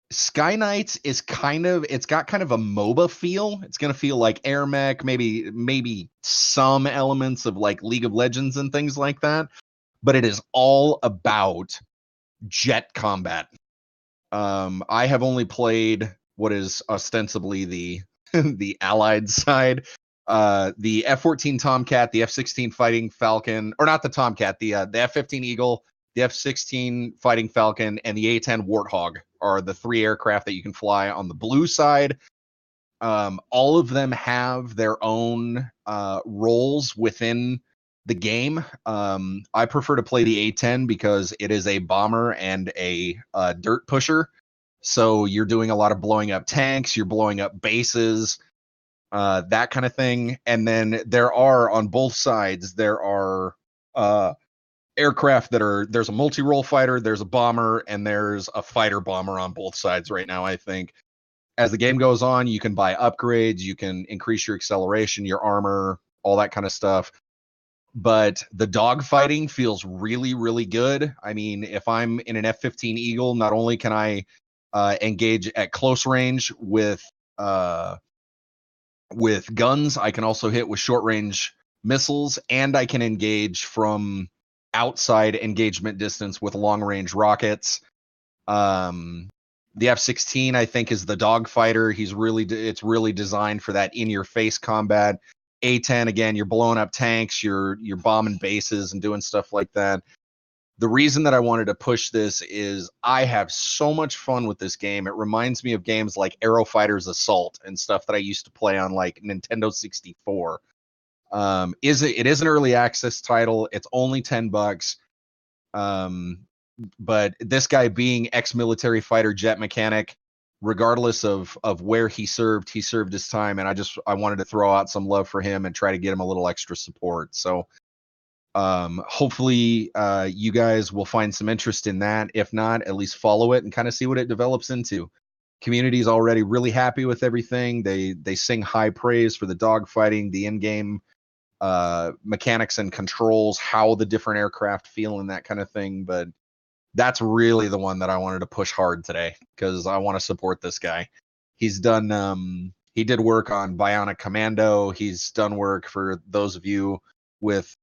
Speaker 3: Sky Knights is it's got kind of a MOBA feel. It's going to feel like Air Mech, maybe some elements of like League of Legends and things like that. But it is all about jet combat. I have only played what is ostensibly the Allied side. The F-14 Tomcat, the F-16 Fighting Falcon, or not the Tomcat, the F-15 Eagle, the F-16 Fighting Falcon, and the A-10 Warthog are the 3 aircraft that you can fly on the blue side. All of them have their own roles within the game. I prefer to play the A-10 because it is a bomber and a dirt pusher. So you're doing a lot of blowing up tanks, you're blowing up bases, that kind of thing. And then there are, on both sides, there are aircraft that are, there's a multi-role fighter, there's a bomber, and there's a fighter bomber on both sides right now, I think. As the game goes on, you can buy upgrades, you can increase your acceleration, your armor, all that kind of stuff. But the dogfighting feels really, really good. I mean, if I'm in an F-15 Eagle, not only can I engage at close range with guns, I can also hit with short range missiles, and I can engage from outside engagement distance with long range rockets. The F-16, I think, is the dogfighter. It's really designed for that in your face combat. A-10, again, you're blowing up tanks, you're bombing bases and doing stuff like that. The reason that I wanted to push this is I have so much fun with this game. It reminds me of games like Aero Fighters Assault and stuff that I used to play on like Nintendo 64. It is an early access title. It's only $10. But this guy, being ex-military fighter jet mechanic, regardless of where he served his time, and I wanted to throw out some love for him and try to get him a little extra support. So hopefully you guys will find some interest in that. If not, at least follow it and kind of see what it develops into. Community is already really happy with everything. They sing high praise for the dogfighting, the in-game mechanics and controls, how the different aircraft feel and that kind of thing. But that's really the one that I wanted to push hard today because I want to support this guy. He's done he did work on Bionic Commando. He's done work for those of you with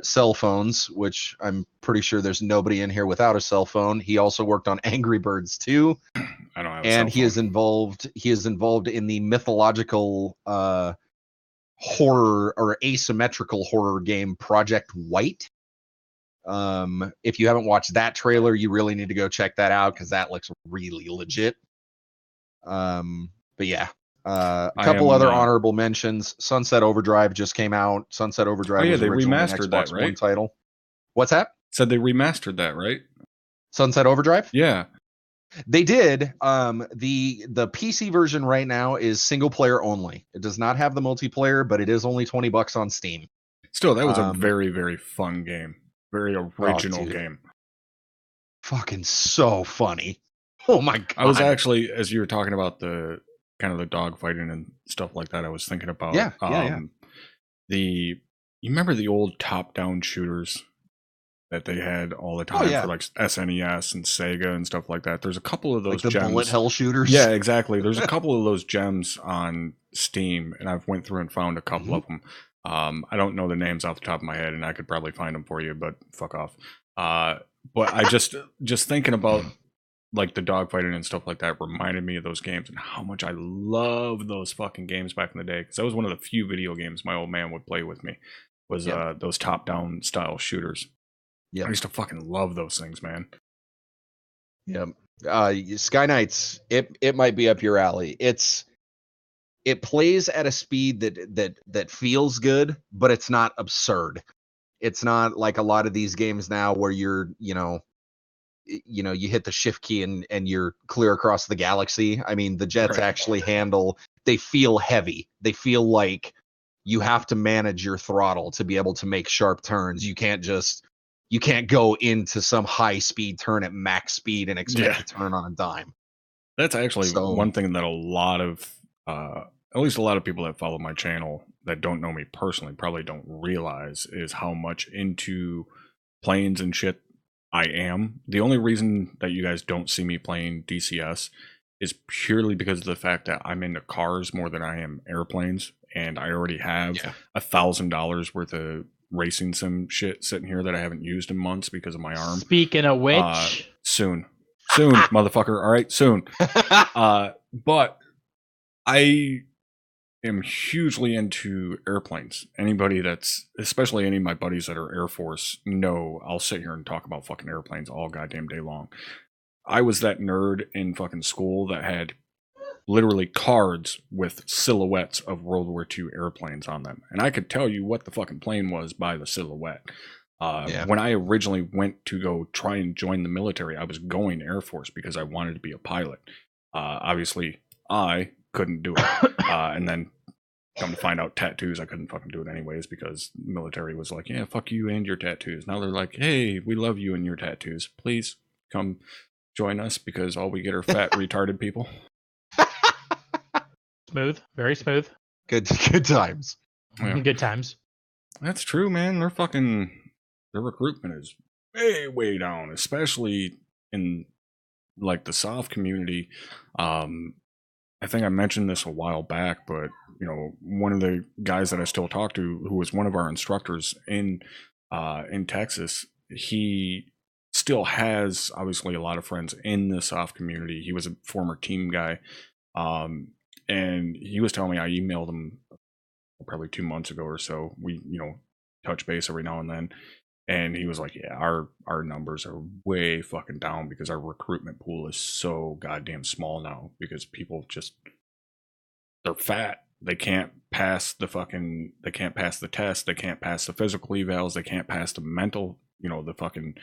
Speaker 3: cell phones, which I'm pretty sure there's nobody in here without a cell phone. He also worked on Angry Birds 2.
Speaker 1: I don't have a
Speaker 3: And
Speaker 1: cell phone.
Speaker 3: he is involved in the mythological horror or asymmetrical horror game Project White. If you haven't watched that trailer, you really need to go check that out because that looks really legit. But yeah, a couple other honorable mentions. Sunset Overdrive just came out. Sunset Overdrive was
Speaker 1: they
Speaker 3: originally an
Speaker 1: remastered
Speaker 3: Xbox
Speaker 1: that, right?
Speaker 3: One title. What's that?
Speaker 1: Said they remastered that, right?
Speaker 3: Sunset Overdrive?
Speaker 1: Yeah.
Speaker 3: They did. The PC version right now is single player only. It does not have the multiplayer, but it is only $20 on Steam.
Speaker 1: Still, that was a very, very fun game. Very original game.
Speaker 3: Fucking so funny. Oh my god.
Speaker 1: I was actually, as you were talking about the kind of the dogfighting and stuff like that, I was thinking about you remember the old top-down shooters that they had all the time for like SNES and Sega and stuff like that. There's a couple of those
Speaker 3: like the
Speaker 1: gems.
Speaker 3: bullet hell shooters.
Speaker 1: Yeah, exactly. There's a couple of those gems on Steam, and I've went through and found a couple of them. I don't know the names off the top of my head, and I could probably find them for you, but fuck off. But I just thinking about like the dogfighting and stuff like that reminded me of those games and how much I loved those fucking games back in the day. Because that was one of the few video games my old man would play with me. Was those top-down style shooters. Yeah, I used to fucking love those things, man.
Speaker 3: Yeah, Sky Knights. It might be up your alley. It plays at a speed that feels good, but it's not absurd. It's not like a lot of these games now where you're, you hit the shift key and you're clear across the galaxy. I mean, the jets actually they feel heavy. They feel like you have to manage your throttle to be able to make sharp turns. You can't go into some high speed turn at max speed and expect to turn on a dime.
Speaker 1: That's actually one thing that a lot of at least a lot of people that follow my channel that don't know me personally probably don't realize is how much into planes and shit I am. The only reason that you guys don't see me playing DCS is purely because of the fact that I'm into cars more than I am airplanes, and I already have $1,000 worth of racing sim shit sitting here that I haven't used in months because of my arm.
Speaker 2: Speaking of which,
Speaker 1: soon, motherfucker. All right, soon. But I am hugely into airplanes. Anybody that's, especially any of my buddies that are Air Force, know I'll sit here and talk about fucking airplanes all goddamn day long. I was that nerd in fucking school that had literally cards with silhouettes of World War II airplanes on them. And I could tell you what the fucking plane was by the silhouette. When I originally went to go try and join the military, I was going Air Force because I wanted to be a pilot. Obviously, I couldn't do it. And then come to find out, tattoos, I couldn't fucking do it anyways because the military was like, yeah, fuck you and your tattoos. Now they're like, hey, we love you and your tattoos. Please come join us because all we get are fat, retarded people.
Speaker 2: Smooth, very smooth.
Speaker 3: Good times.
Speaker 1: Yeah.
Speaker 2: Good times.
Speaker 1: That's true, man. Their recruitment is way down, especially in like the soft community. I think I mentioned this a while back, but you know, one of the guys that I still talk to, who was one of our instructors in Texas, he still has obviously a lot of friends in the soft community. He was a former team guy, and he was telling me, I emailed him probably 2 months ago or so. We, you know, touch base every now and then. And he was like, yeah, our numbers are way fucking down because our recruitment pool is so goddamn small now because people just, they're fat. They can't pass the test. They can't pass the physical evals. They can't pass the mental, you know, the fucking,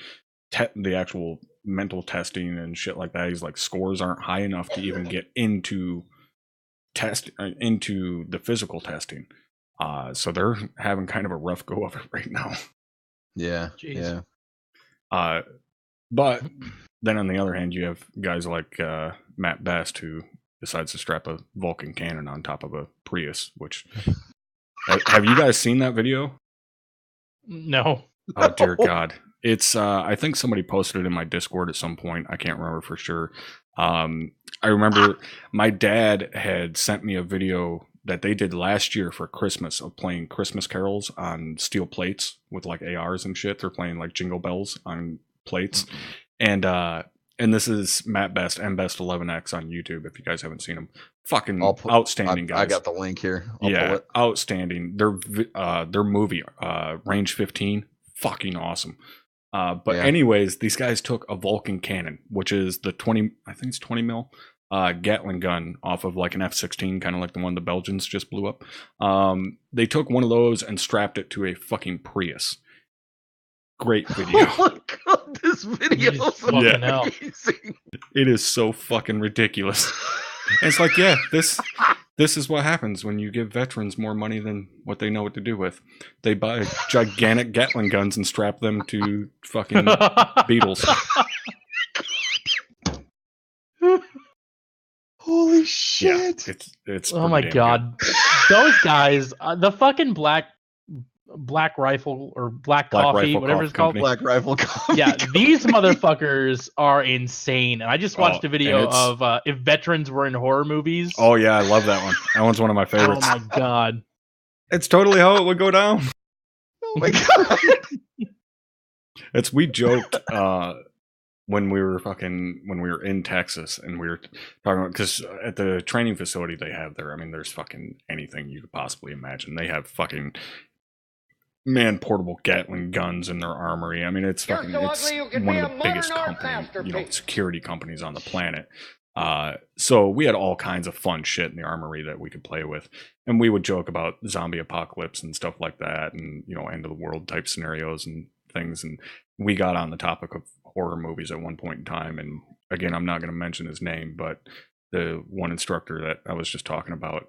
Speaker 1: the actual mental testing and shit like that. He's like, scores aren't high enough to even get into the physical testing. So they're having kind of a rough go of it right now.
Speaker 3: Yeah.
Speaker 2: Jeez.
Speaker 3: Yeah.
Speaker 1: But then on the other hand, you have guys like Matt Best, who decides to strap a Vulcan cannon on top of a Prius, which have you guys seen that video?
Speaker 2: No.
Speaker 1: Oh dear God. It's I think somebody posted it in my Discord at some point. I can't remember for sure. I remember my dad had sent me a video that they did last year for Christmas of playing Christmas carols on steel plates with like ARs and shit. They're playing like Jingle Bells on plates. And this is Matt Best and Best 11X on YouTube. If you guys haven't seen them, fucking outstanding guys.
Speaker 3: I got the link here. I'll
Speaker 1: yeah,
Speaker 3: pull it.
Speaker 1: Outstanding. Their movie, Range 15, fucking awesome. But anyways, these guys took a Vulcan cannon, which is the 20 mil Gatling gun off of like an F-16, kind of like the one the Belgians just blew up. They took one of those and strapped it to a fucking Prius. Great video.
Speaker 3: Oh my God, this video is amazing.
Speaker 1: It is so fucking ridiculous. And it's like, yeah, this is what happens when you give veterans more money than what they know what to do with. They buy gigantic Gatling guns and strap them to fucking Beetles.
Speaker 3: Holy shit!
Speaker 1: Yeah, it's
Speaker 2: oh my God, those guys, the fucking black rifle or black coffee, whatever it's called.
Speaker 3: Black Rifle Coffee.
Speaker 2: Yeah, these motherfuckers are insane. And I just watched a video of if veterans were in horror movies.
Speaker 1: Oh yeah, I love that one. That one's one of my favorites.
Speaker 2: Oh my God.
Speaker 1: It's totally how it would go down.
Speaker 3: Oh my God.
Speaker 1: We joked when we were in Texas and we were talking about, because at the training facility they have there, I mean, there's fucking anything you could possibly imagine. They have fucking portable Gatling guns in their armory. I mean, it's fucking, it's one of the biggest security companies on the planet. So we had all kinds of fun shit in the armory that we could play with, and we would joke about zombie apocalypse and stuff like that, and you know, end of the world type scenarios and things. And we got on the topic of horror movies at one point in time, and again, I'm not going to mention his name, but the one instructor that I was just talking about,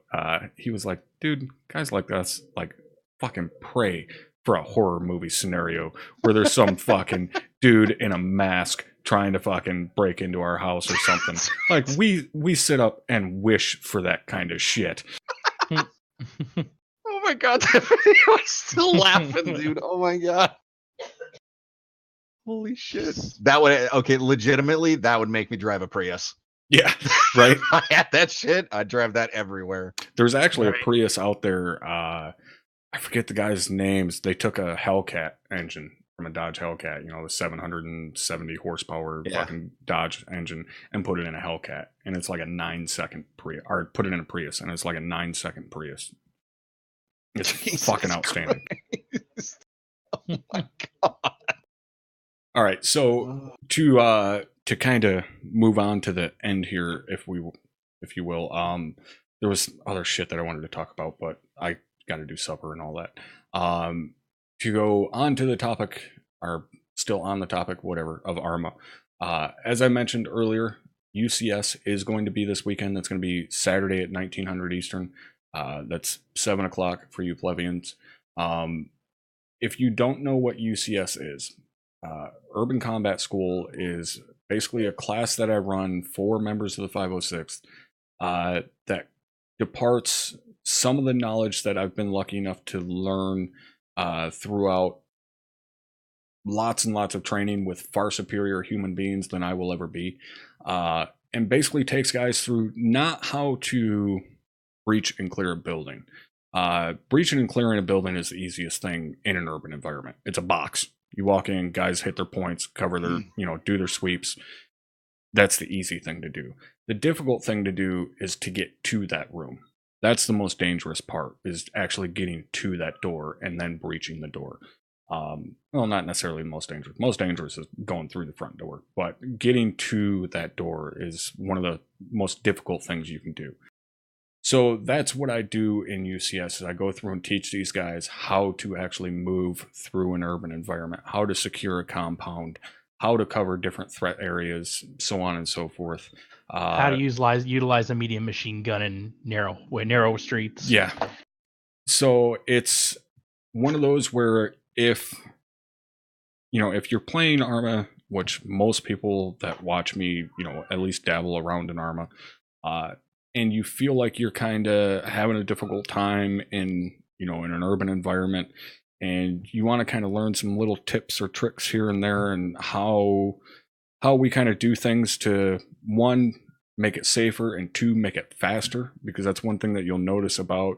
Speaker 1: he was like, dude, guys like us like fucking pray for a horror movie scenario where there's some fucking dude in a mask trying to fucking break into our house or something. Like we sit up and wish for that kind of shit.
Speaker 3: Oh my God, that video, I'm still laughing, dude. Oh my God. Holy shit. That would, okay, legitimately, that would make me drive a Prius.
Speaker 1: Yeah, right.
Speaker 3: I had that shit. I'd drive that everywhere.
Speaker 1: There's actually a Prius out there. I forget the guys' names. They took a Hellcat engine from a Dodge Hellcat, the 770 horsepower
Speaker 3: Yeah.
Speaker 1: fucking Dodge engine, and put it in a Hellcat, and it's like a 9-second Prius, or put it in a Prius, and it's like a 9-second Prius. It's
Speaker 3: Jesus
Speaker 1: fucking outstanding.
Speaker 3: Christ. Oh my god.
Speaker 1: All right, so to kind of move on to the end here, if you will, there was other shit that I wanted to talk about, but I got to do supper and all that. To go on to the topic, or still on the topic, whatever, of ArmA. As I mentioned earlier, UCS is going to be this weekend. That's going to be Saturday at 1900 Eastern. That's 7 o'clock for you plebeians. If you don't know what UCS is, Urban Combat School is basically a class that I run for members of the 506th that departs some of the knowledge that I've been lucky enough to learn throughout lots and lots of training with far superior human beings than I will ever be, and basically takes guys through not how to breach and clear a building. Breaching and clearing a building is the easiest thing in an urban environment. It's a box. You walk in, guys hit their points, cover their, do their sweeps. That's the easy thing to do. The difficult thing to do is to get to that room. That's the most dangerous part, is actually getting to that door and then breaching the door. Well, not necessarily the most dangerous. Most dangerous is going through the front door, but getting to that door is one of the most difficult things you can do. So that's what I do in UCS, is I go through and teach these guys how to actually move through an urban environment, how to secure a compound, how to cover different threat areas, so on and so forth.
Speaker 2: How to utilize a medium machine gun in narrow streets.
Speaker 1: Yeah. So it's one of those where if you're playing ArmA, which most people that watch me, at least dabble around in ArmA, and you feel like you're kind of having a difficult time in an urban environment, and you want to kind of learn some little tips or tricks here and there, and how we kind of do things to, one, make it safer, and two, make it faster, because that's one thing that you'll notice about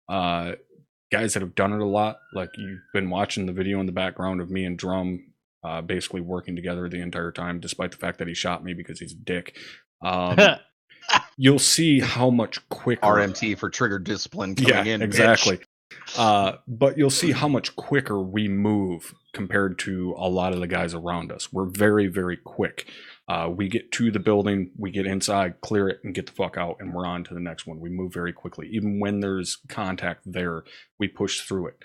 Speaker 1: guys that have done it a lot. Like, you've been watching the video in the background of me and Drum basically working together the entire time, despite the fact that he shot me because he's a dick. You'll see how much quicker
Speaker 3: RMT for trigger discipline coming in.
Speaker 1: Exactly. But you'll see how much quicker we move compared to a lot of the guys around us. We're very, very quick. We get to the building, we get inside, clear it, and get the fuck out, and we're on to the next one. We move very quickly. Even when there's contact there, we push through it.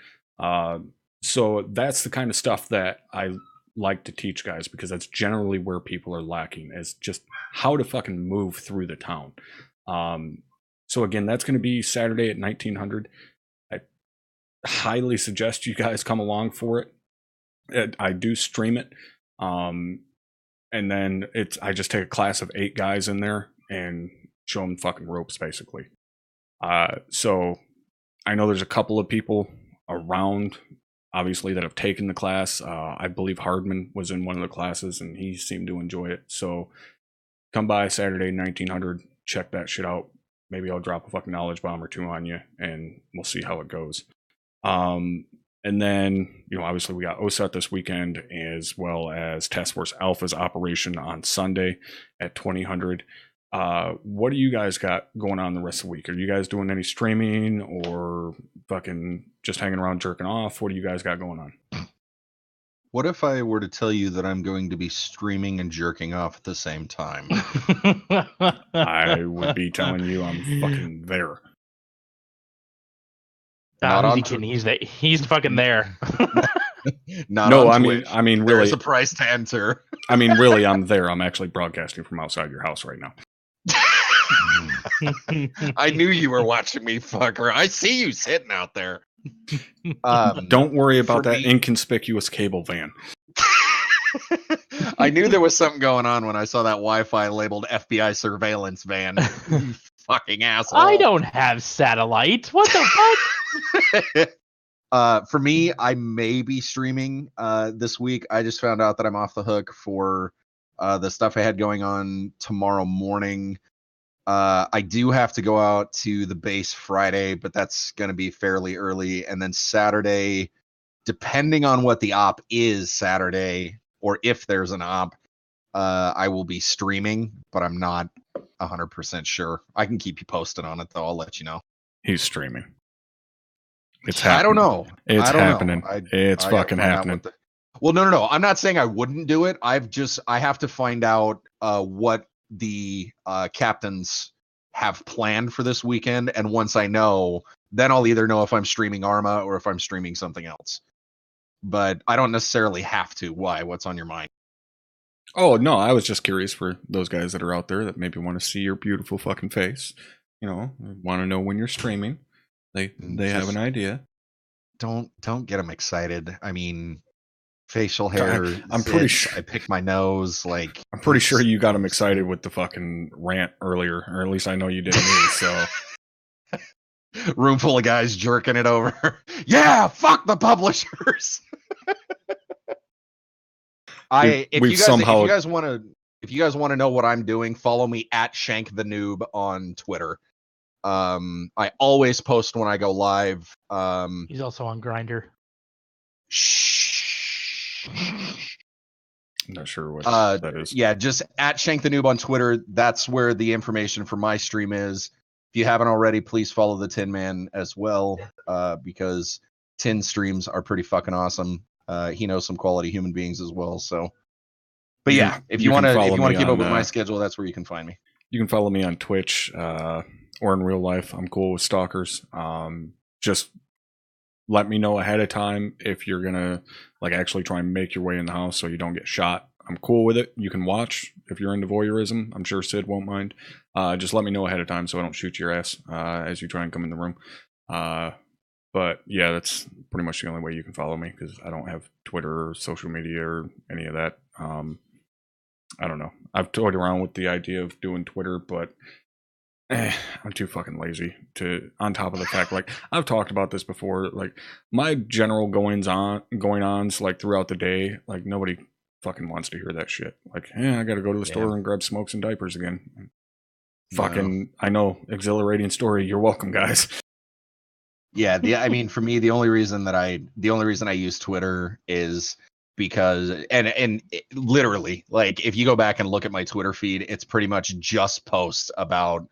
Speaker 1: So that's the kind of stuff that I like to teach guys, because that's generally where people are lacking, is just how to fucking move through the town. So again, that's going to be Saturday at 1900. I highly suggest you guys come along for it. I do stream it. And then I just take a class of 8 guys in there and show them fucking ropes, basically. So I know there's a couple of people around, obviously, that have taken the class. I believe Hardman was in one of the classes, and he seemed to enjoy it. So come by Saturday, 1900, check that shit out. Maybe I'll drop a fucking knowledge bomb or two on you, and we'll see how it goes. And then, obviously we got OSUT this weekend, as well as Task Force Alpha's operation on Sunday at 2000. What do you guys got going on the rest of the week? Are you guys doing any streaming, or fucking just hanging around jerking off? What do you guys got going on?
Speaker 3: What if I were to tell you that I'm going to be streaming and jerking off at the same time?
Speaker 1: I would be telling you I'm fucking there.
Speaker 3: Not
Speaker 2: who's
Speaker 3: on
Speaker 2: he kidding? He's fucking there.
Speaker 3: Not
Speaker 1: no,
Speaker 3: on
Speaker 1: I
Speaker 3: Twitch.
Speaker 1: mean, really.
Speaker 3: There's a price to enter.
Speaker 1: I mean, really, I'm there. I'm actually broadcasting from outside your house right now.
Speaker 3: I knew you were watching me, fucker. I see you sitting out there.
Speaker 1: Don't worry about that
Speaker 3: me,
Speaker 1: inconspicuous cable van.
Speaker 3: I knew there was something going on when I saw that Wi-Fi labeled FBI surveillance van. You fucking asshole.
Speaker 2: I don't have satellite. What the
Speaker 3: fuck? For me, I may be streaming this week. I just found out that I'm off the hook for the stuff I had going on tomorrow morning. I do have to go out to the base Friday, but that's going to be fairly early. And then Saturday, depending on what the op is Saturday, or if there's an op, I will be streaming, but I'm not 100% sure. I can keep you posted on it, though. I'll let you know.
Speaker 1: He's streaming. It's happening.
Speaker 3: I don't know.
Speaker 1: It's
Speaker 3: I don't
Speaker 1: happening.
Speaker 3: know.
Speaker 1: It's
Speaker 3: I gotta
Speaker 1: fucking
Speaker 3: find out
Speaker 1: happening.
Speaker 3: Well, no. I'm not saying I wouldn't do it. I have to find out what the captains have planned for this weekend, and once I know, then I'll either know if I'm streaming ArmA or if I'm streaming something else. But I don't necessarily have to. Why? What's on your mind?
Speaker 1: Oh, no, I was just curious for those guys that are out there that maybe want to see your beautiful fucking face. You know, want to know when you're streaming. They have an idea.
Speaker 3: Don't get them excited. I mean, facial hair.
Speaker 1: I'm pretty sure
Speaker 3: I pick my nose. Like,
Speaker 1: I'm pretty sure you got them excited with the fucking rant earlier, or at least I know you did me. So,
Speaker 3: room full of guys jerking it over. Yeah, fuck the publishers. If you guys want to know what I'm doing, follow me at ShankTheNoob on Twitter. I always post when I go live.
Speaker 2: He's also on Grindr.
Speaker 1: I'm not sure what that is.
Speaker 3: Yeah, just at ShankTheNoob on Twitter. That's where the information for my stream is. If you haven't already, please follow the Tin Man as well, because Tin streams are pretty fucking awesome. He knows some quality human beings as well. So, but yeah, if you want to keep up with my schedule, that's where you can find me.
Speaker 1: You can follow me on Twitch or in real life. I'm cool with stalkers. Just let me know ahead of time if you're gonna like actually try and make your way in the house so you don't get shot. I'm cool with it. You can watch if you're into voyeurism. I'm sure Sid won't mind. Just let me know ahead of time so I don't shoot your ass as you try and come in the room. But yeah, that's pretty much the only way you can follow me because I don't have Twitter or social media or any of that. I don't know. I've toyed around with the idea of doing Twitter, but I'm too fucking lazy to, on top of the fact, like I've talked about this before, like my general going-ons like throughout the day, like nobody fucking wants to hear that shit. Like, I gotta go to the store and grab smokes and diapers again. Fucking, I know, exhilarating story. You're welcome, guys.
Speaker 3: Yeah, I mean, for me, the only reason I use Twitter is because, and literally, like, if you go back and look at my Twitter feed, it's pretty much just posts about,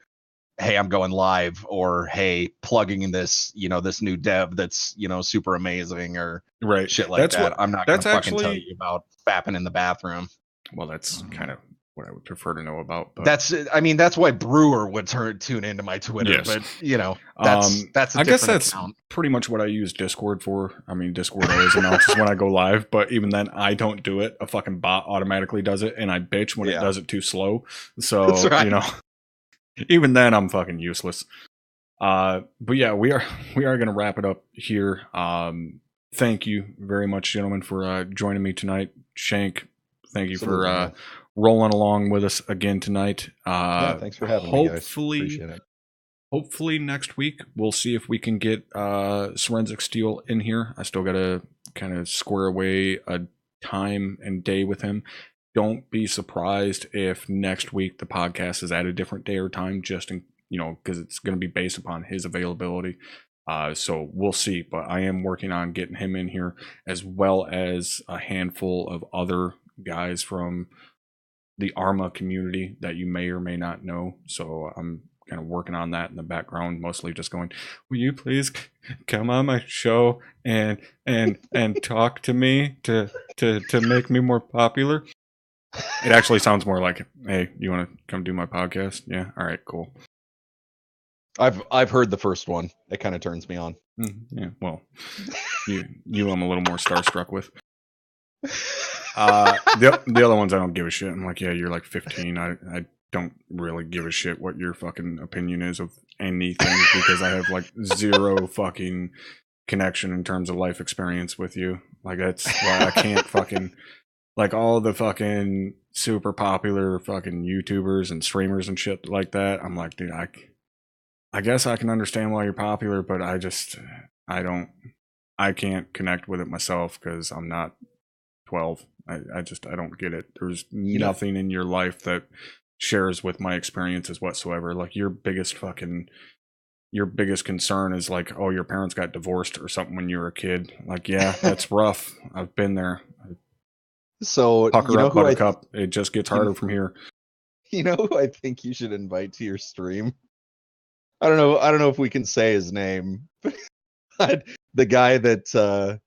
Speaker 3: hey, I'm going live, or hey, plugging in this, this new dev that's, super amazing, or shit like that. I'm not gonna fucking tell you about fapping in the bathroom.
Speaker 1: Well, that's kind of what I would prefer to know about. But
Speaker 3: that's why Brewer would tune into my Twitter. Yes. But that's
Speaker 1: I guess that's account. Pretty much what I use Discord for. I mean, Discord always announces when I go live, but even then I don't do it. A fucking bot automatically does it, and I bitch when it does it too slow. So right. Even then I'm fucking useless. But yeah, we are gonna wrap it up here. Thank you very much, gentlemen, for joining me tonight. Shank, thank you for rolling along with us again tonight.
Speaker 3: Thanks for having me, guys. Appreciate it.
Speaker 1: Hopefully next week we'll see if we can get Forensic Steel in here. I still gotta kind of square away a time and day with him. Don't be surprised if next week the podcast is at a different day or time, just in, because it's going to be based upon his availability. So we'll see, but I am working on getting him in here, as well as a handful of other guys from the ArmA community that you may or may not know. So I'm kind of working on that in the background, mostly just going, will you please come on my show and talk to me to make me more popular? It actually sounds more like, hey, you want to come do my podcast? Yeah. All right, cool.
Speaker 3: I've heard the first one. It kind of turns me on.
Speaker 1: Yeah. Well, you I'm a little more starstruck with. The other ones I don't give a shit. I'm like, yeah, you're like 15. I don't really give a shit what your fucking opinion is of anything because I have like zero fucking connection in terms of life experience with you. Like that's why I can't fucking like all the fucking super popular fucking YouTubers and streamers and shit like that. I'm like, dude, I guess I can understand why you're popular, but I can't connect with it myself because I'm not 12. I don't get it. There's nothing in your life that shares with my experiences whatsoever. Like your biggest fucking your biggest concern is like, oh, your parents got divorced or something when you were a kid. Like, yeah, that's rough. I've been there.
Speaker 3: So
Speaker 1: Pucker
Speaker 3: you know
Speaker 1: up,
Speaker 3: who
Speaker 1: buttercup. It just gets harder from here.
Speaker 3: You know who I think you should invite to your stream? I don't know if we can say his name. But the guy that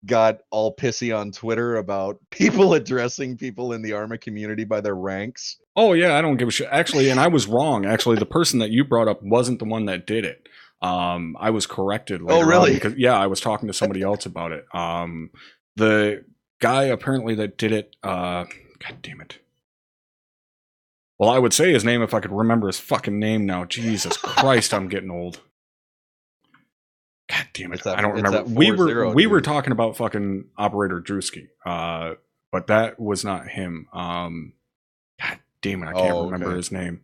Speaker 3: got all pissy on Twitter about people addressing people in the ArmA community by their ranks.
Speaker 1: Oh yeah, I don't give a shit. Actually, and I was wrong. Actually, the person that you brought up wasn't the one that did it. I was corrected later.
Speaker 3: Oh, really?
Speaker 1: On because, yeah, I was talking to somebody else about it. The guy apparently that did it. God damn it. Well, I would say his name if I could remember his fucking name now. Jesus Christ, I'm getting old. God damn it. I don't remember. We were talking about fucking Operator Drewski. But that was not him. God damn it, I can't remember his name.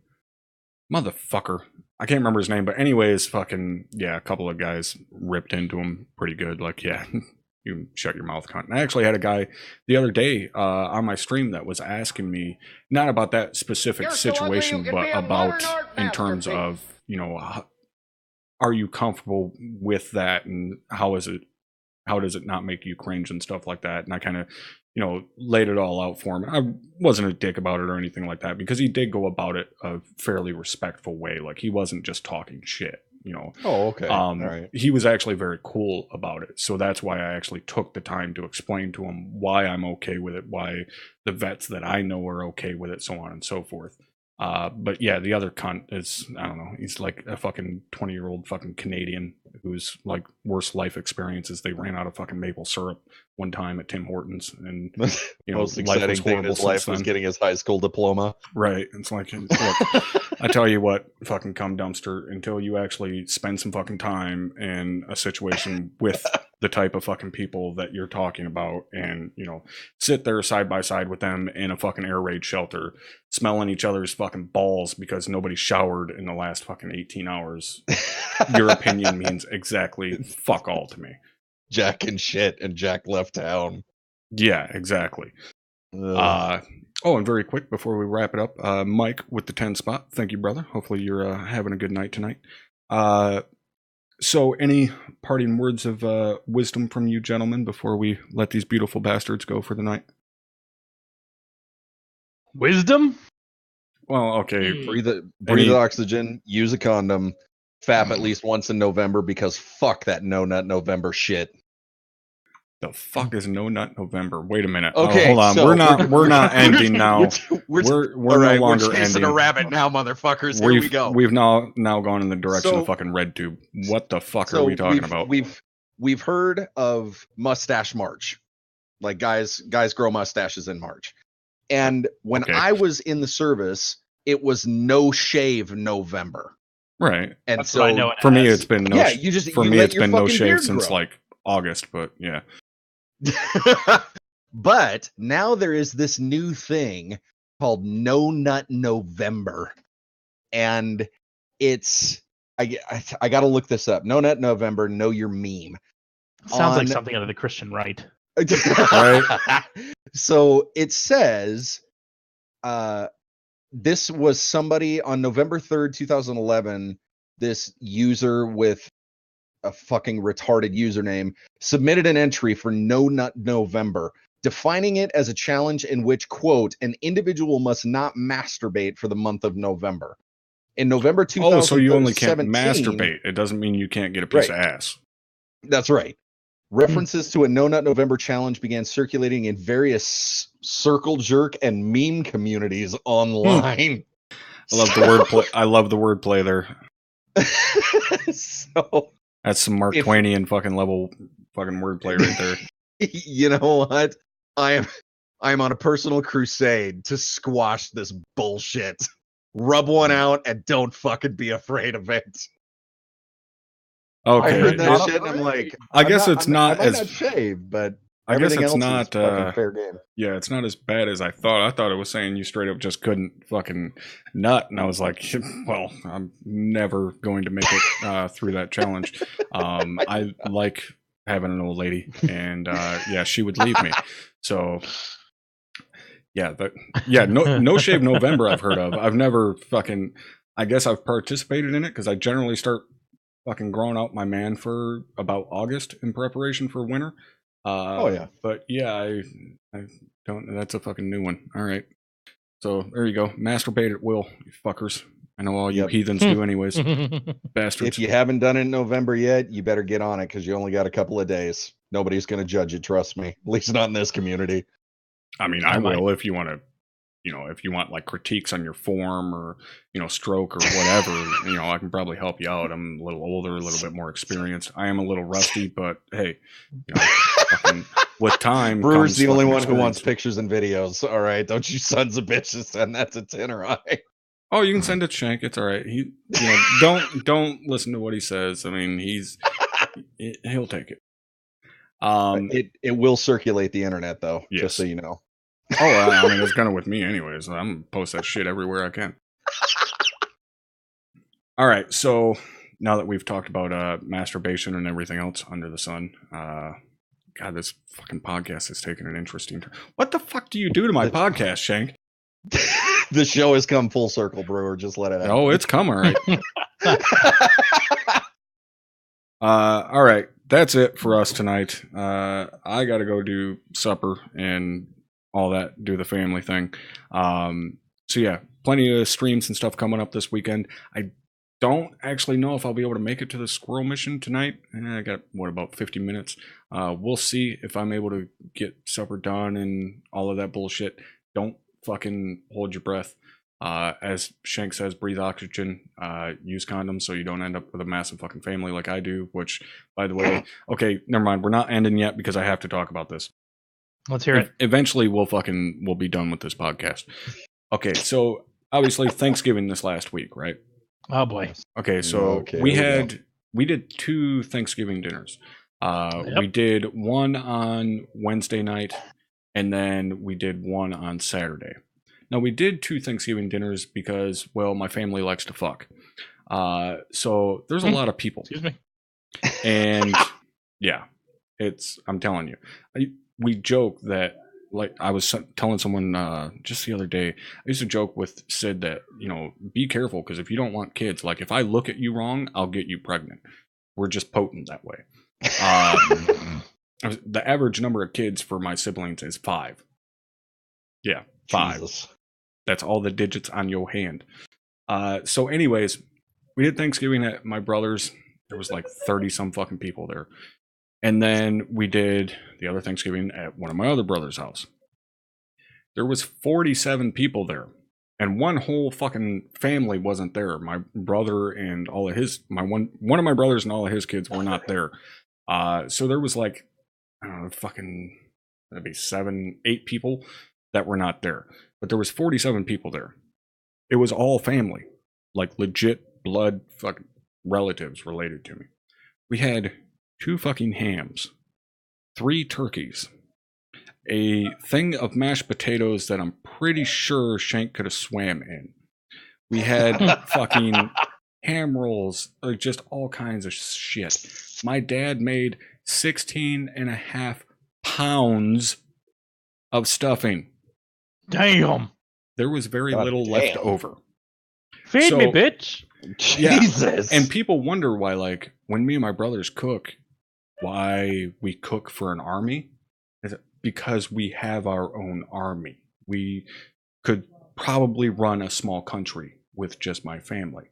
Speaker 1: Motherfucker. I can't remember his name, but anyways, fucking, yeah, a couple of guys ripped into him pretty good. Like, yeah, you can shut your mouth, cunt. And I actually had a guy the other day on my stream that was asking me, not about that specific situation, but about in terms of, you know, are you comfortable with that, and how does it not make you cringe and stuff like that? And I kind of, you know, laid it all out for him. I wasn't a dick about it or anything like that, because he did go about it a fairly respectful way. Like, he wasn't just talking shit, you know.
Speaker 3: Oh, okay. All right.
Speaker 1: He was actually very cool about it. So that's why I actually took the time to explain to him why I'm okay with it, why the vets that I know are okay with it, so on and so forth. But yeah, the other cunt is, I don't know, he's like a fucking 20-year-old fucking Canadian whose like worst life experiences, they ran out of fucking maple syrup one time at Tim Hortons, and you know,
Speaker 3: most exciting thing in his life was getting his high school diploma.
Speaker 1: Right. It's like, look, I tell you what, fucking cum dumpster, until you actually spend some fucking time in a situation with the type of fucking people that you're talking about, and, you know, sit there side by side with them in a fucking air raid shelter, smelling each other's fucking balls because nobody showered in the last fucking 18 hours, your opinion means exactly fuck all to me.
Speaker 3: Jack and shit, and Jack left town.
Speaker 1: Yeah, exactly. Oh, and very quick before we wrap it up, Mike with the 10 spot. Thank you, brother. Hopefully you're having a good night tonight. So any parting words of wisdom from you gentlemen before we let these beautiful bastards go for the night?
Speaker 2: Wisdom?
Speaker 1: Well, okay.
Speaker 3: Breathe oxygen, use a condom, fap at least once in November, because fuck that no nut November shit.
Speaker 1: The fuck is No Nut November? Wait a minute.
Speaker 3: Okay,
Speaker 1: hold on.
Speaker 3: so
Speaker 1: we're not ending now. We're no longer
Speaker 3: we're chasing
Speaker 1: ending.
Speaker 3: a rabbit now, motherfuckers. Here we go.
Speaker 1: We've now gone in the direction of fucking RedTube. What the fuck are we talking about?
Speaker 3: We've heard of Mustache March, like guys grow mustaches in March, and when I was in the service, it was No Shave November.
Speaker 1: Right.
Speaker 3: And
Speaker 2: that's
Speaker 3: so
Speaker 2: what I know
Speaker 1: for me, it's been no.
Speaker 3: For me, it's been no shave
Speaker 1: since like August, but yeah.
Speaker 3: But now there is this new thing called No Nut November, and it's I got to look this up. No Nut November, know your meme.
Speaker 2: Sounds like something out of the Christian right.
Speaker 3: Right. So it says this was somebody on November 3rd, 2011, this user with a fucking retarded username submitted an entry for No Nut November, defining it as a challenge in which, quote, an individual must not masturbate for the month of November. In November 2017,
Speaker 1: so you only can't masturbate. It doesn't mean you can't get a piece of ass.
Speaker 3: That's right. References to a No Nut November challenge began circulating in various circle jerk and meme communities online.
Speaker 1: I love the wordplay. I love the wordplay there.
Speaker 3: So
Speaker 1: that's some Mark Twainian fucking level fucking wordplay right there.
Speaker 3: You know what? I am on a personal crusade to squash this bullshit. Rub one out and don't fucking be afraid of it.
Speaker 1: Okay.
Speaker 3: I heard that shit and I'm like,
Speaker 1: I guess it's not
Speaker 3: I might
Speaker 1: as
Speaker 3: not shave, but
Speaker 1: I guess it's not
Speaker 3: fair game.
Speaker 1: Yeah, it's not as bad as I thought. I thought it was saying you straight up just couldn't fucking nut, and I was like, well, I'm never going to make it through that challenge. I like having an old lady, and yeah, she would leave me. So yeah, no shave November I've heard of. I've never fucking. I guess I've participated in it because I generally start fucking grown out my man for about August in preparation for winter.
Speaker 3: Oh, yeah.
Speaker 1: But yeah, I don't. That's a fucking new one. All right. So there you go. Masturbate at will, you fuckers. I know all you
Speaker 3: Yep.
Speaker 1: heathens do, anyways. Bastards.
Speaker 3: If you haven't done it in November yet, you better get on it because you only got a couple of days. Nobody's going to judge you, trust me. At least not in this community.
Speaker 1: I mean, I will if you want to, if you want like critiques on your form or, stroke or whatever, I can probably help you out. I'm a little older, a little bit more experienced. I am a little rusty, but hey, fucking, with time.
Speaker 3: Brewer's the only one who
Speaker 1: experience.
Speaker 3: wants pictures and videos. All right. Don't you sons of bitches send that to Tenor Eye.
Speaker 1: Oh, you can send it to Shank. It's all right. He, don't listen to what he says. I mean, he'll take it.
Speaker 3: It will circulate the internet though,
Speaker 1: yes.
Speaker 3: Just so you know.
Speaker 1: Oh, I mean, it's gonna with me anyways. I'm gonna post that shit everywhere I can. All right, so now that we've talked about masturbation and everything else under the sun, God, this fucking podcast is taking an interesting turn. What the fuck do you do to my podcast, Shank?
Speaker 3: The show has come full circle, Brewer. Just let it out.
Speaker 1: Oh, it's come, all right. All right, that's it for us tonight. I got to go do supper and all that, do the family thing. So yeah, plenty of streams and stuff coming up this weekend. I don't actually know if I'll be able to make it to the squirrel mission tonight. I got, about 50 minutes. We'll see if I'm able to get supper done and all of that bullshit. Don't fucking hold your breath. As Shank says, breathe oxygen, use condoms so you don't end up with a massive fucking family like I do, which, by the way, okay, never mind. We're not ending yet because I have to talk about this.
Speaker 2: Let's hear it.
Speaker 1: Eventually we'll be done with this podcast. Okay, so obviously Thanksgiving this last week, right?
Speaker 2: Oh boy.
Speaker 1: Okay, so we did 2 Thanksgiving dinners. We did one on Wednesday night, and then we did one on Saturday. Now, we did 2 Thanksgiving dinners because, well, my family likes to fuck. So there's a lot of people.
Speaker 2: Excuse me.
Speaker 1: And yeah, I'm telling you, we joke that, like I was telling someone just the other day, I used to joke with Sid that, be careful, because if you don't want kids, like if I look at you wrong, I'll get you pregnant. We're just potent that way. The average number of kids for my siblings is 5. Yeah, 5.
Speaker 3: Jesus.
Speaker 1: That's all the digits on your hand. So anyways, we did Thanksgiving at my brother's. There was like 30 some fucking people there. And then we did the other Thanksgiving at one of my other brother's house. There was 47 people there. And one whole fucking family wasn't there. My brother and all of his, one of my brothers and all of his kids were not there. So there was like, I don't know, fucking, that'd be 7, 8 people that were not there. But there was 47 people there. It was all family, like legit blood fucking relatives related to me. We had 2 fucking hams, 3 turkeys, a thing of mashed potatoes that I'm pretty sure Shank could have swam in. We had fucking ham rolls, like just all kinds of shit. My dad made 16.5 pounds of stuffing.
Speaker 2: Damn.
Speaker 1: There was very little left over.
Speaker 2: Feed me, bitch.
Speaker 3: Jesus.
Speaker 1: Yeah. And people wonder why, like, when me and my brothers cook, why we cook for an army. Is it because we have our own army? We could probably run a small country with just my family.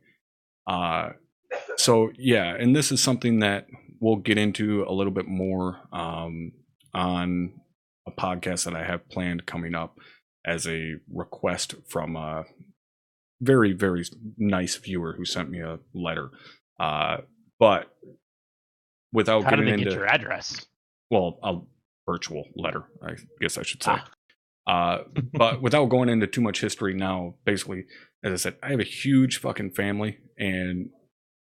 Speaker 1: So yeah, and this is something that we'll get into a little bit more on a podcast that I have planned coming up as a request from a very, very nice viewer who sent me a letter. But without
Speaker 2: How
Speaker 1: getting
Speaker 2: did they
Speaker 1: into
Speaker 2: get your address?
Speaker 1: Well, a virtual letter, I guess I should say. But without going into too much history now, basically, as I said, I have a huge fucking family, and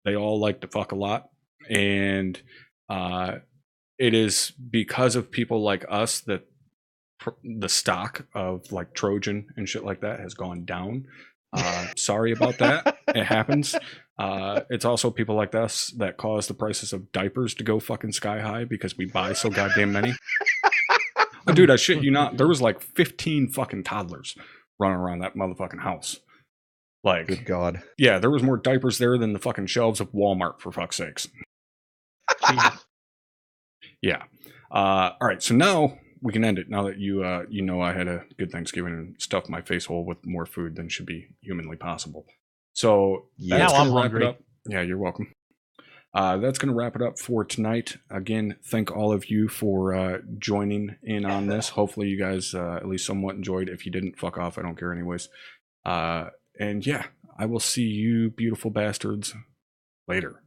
Speaker 1: they all like to fuck a lot. And it is because of people like us that the stock of like Trojan and shit like that has gone down. Sorry about that. It happens. It's also people like us that cause the prices of diapers to go fucking sky high because we buy so goddamn many. Oh, dude, I shit you not. There was like 15 fucking toddlers running around that motherfucking house. Like,
Speaker 3: Good God.
Speaker 1: yeah, there was more diapers there than the fucking shelves of Walmart, for fuck's sakes.
Speaker 2: Jesus.
Speaker 1: Yeah. All right, so now we can end it. Now that you know I had a good Thanksgiving and stuffed my face hole with more food than should be humanly possible. So
Speaker 3: Yeah.
Speaker 1: that's
Speaker 2: Now
Speaker 1: gonna
Speaker 2: I'm
Speaker 1: wrap
Speaker 2: hungry.
Speaker 1: it up. Yeah, you're welcome. That's going to wrap it up for tonight. Again, thank all of you for joining in on this. Hopefully you guys at least somewhat enjoyed. If you didn't, fuck off. I don't care anyways. And yeah, I will see you beautiful bastards later.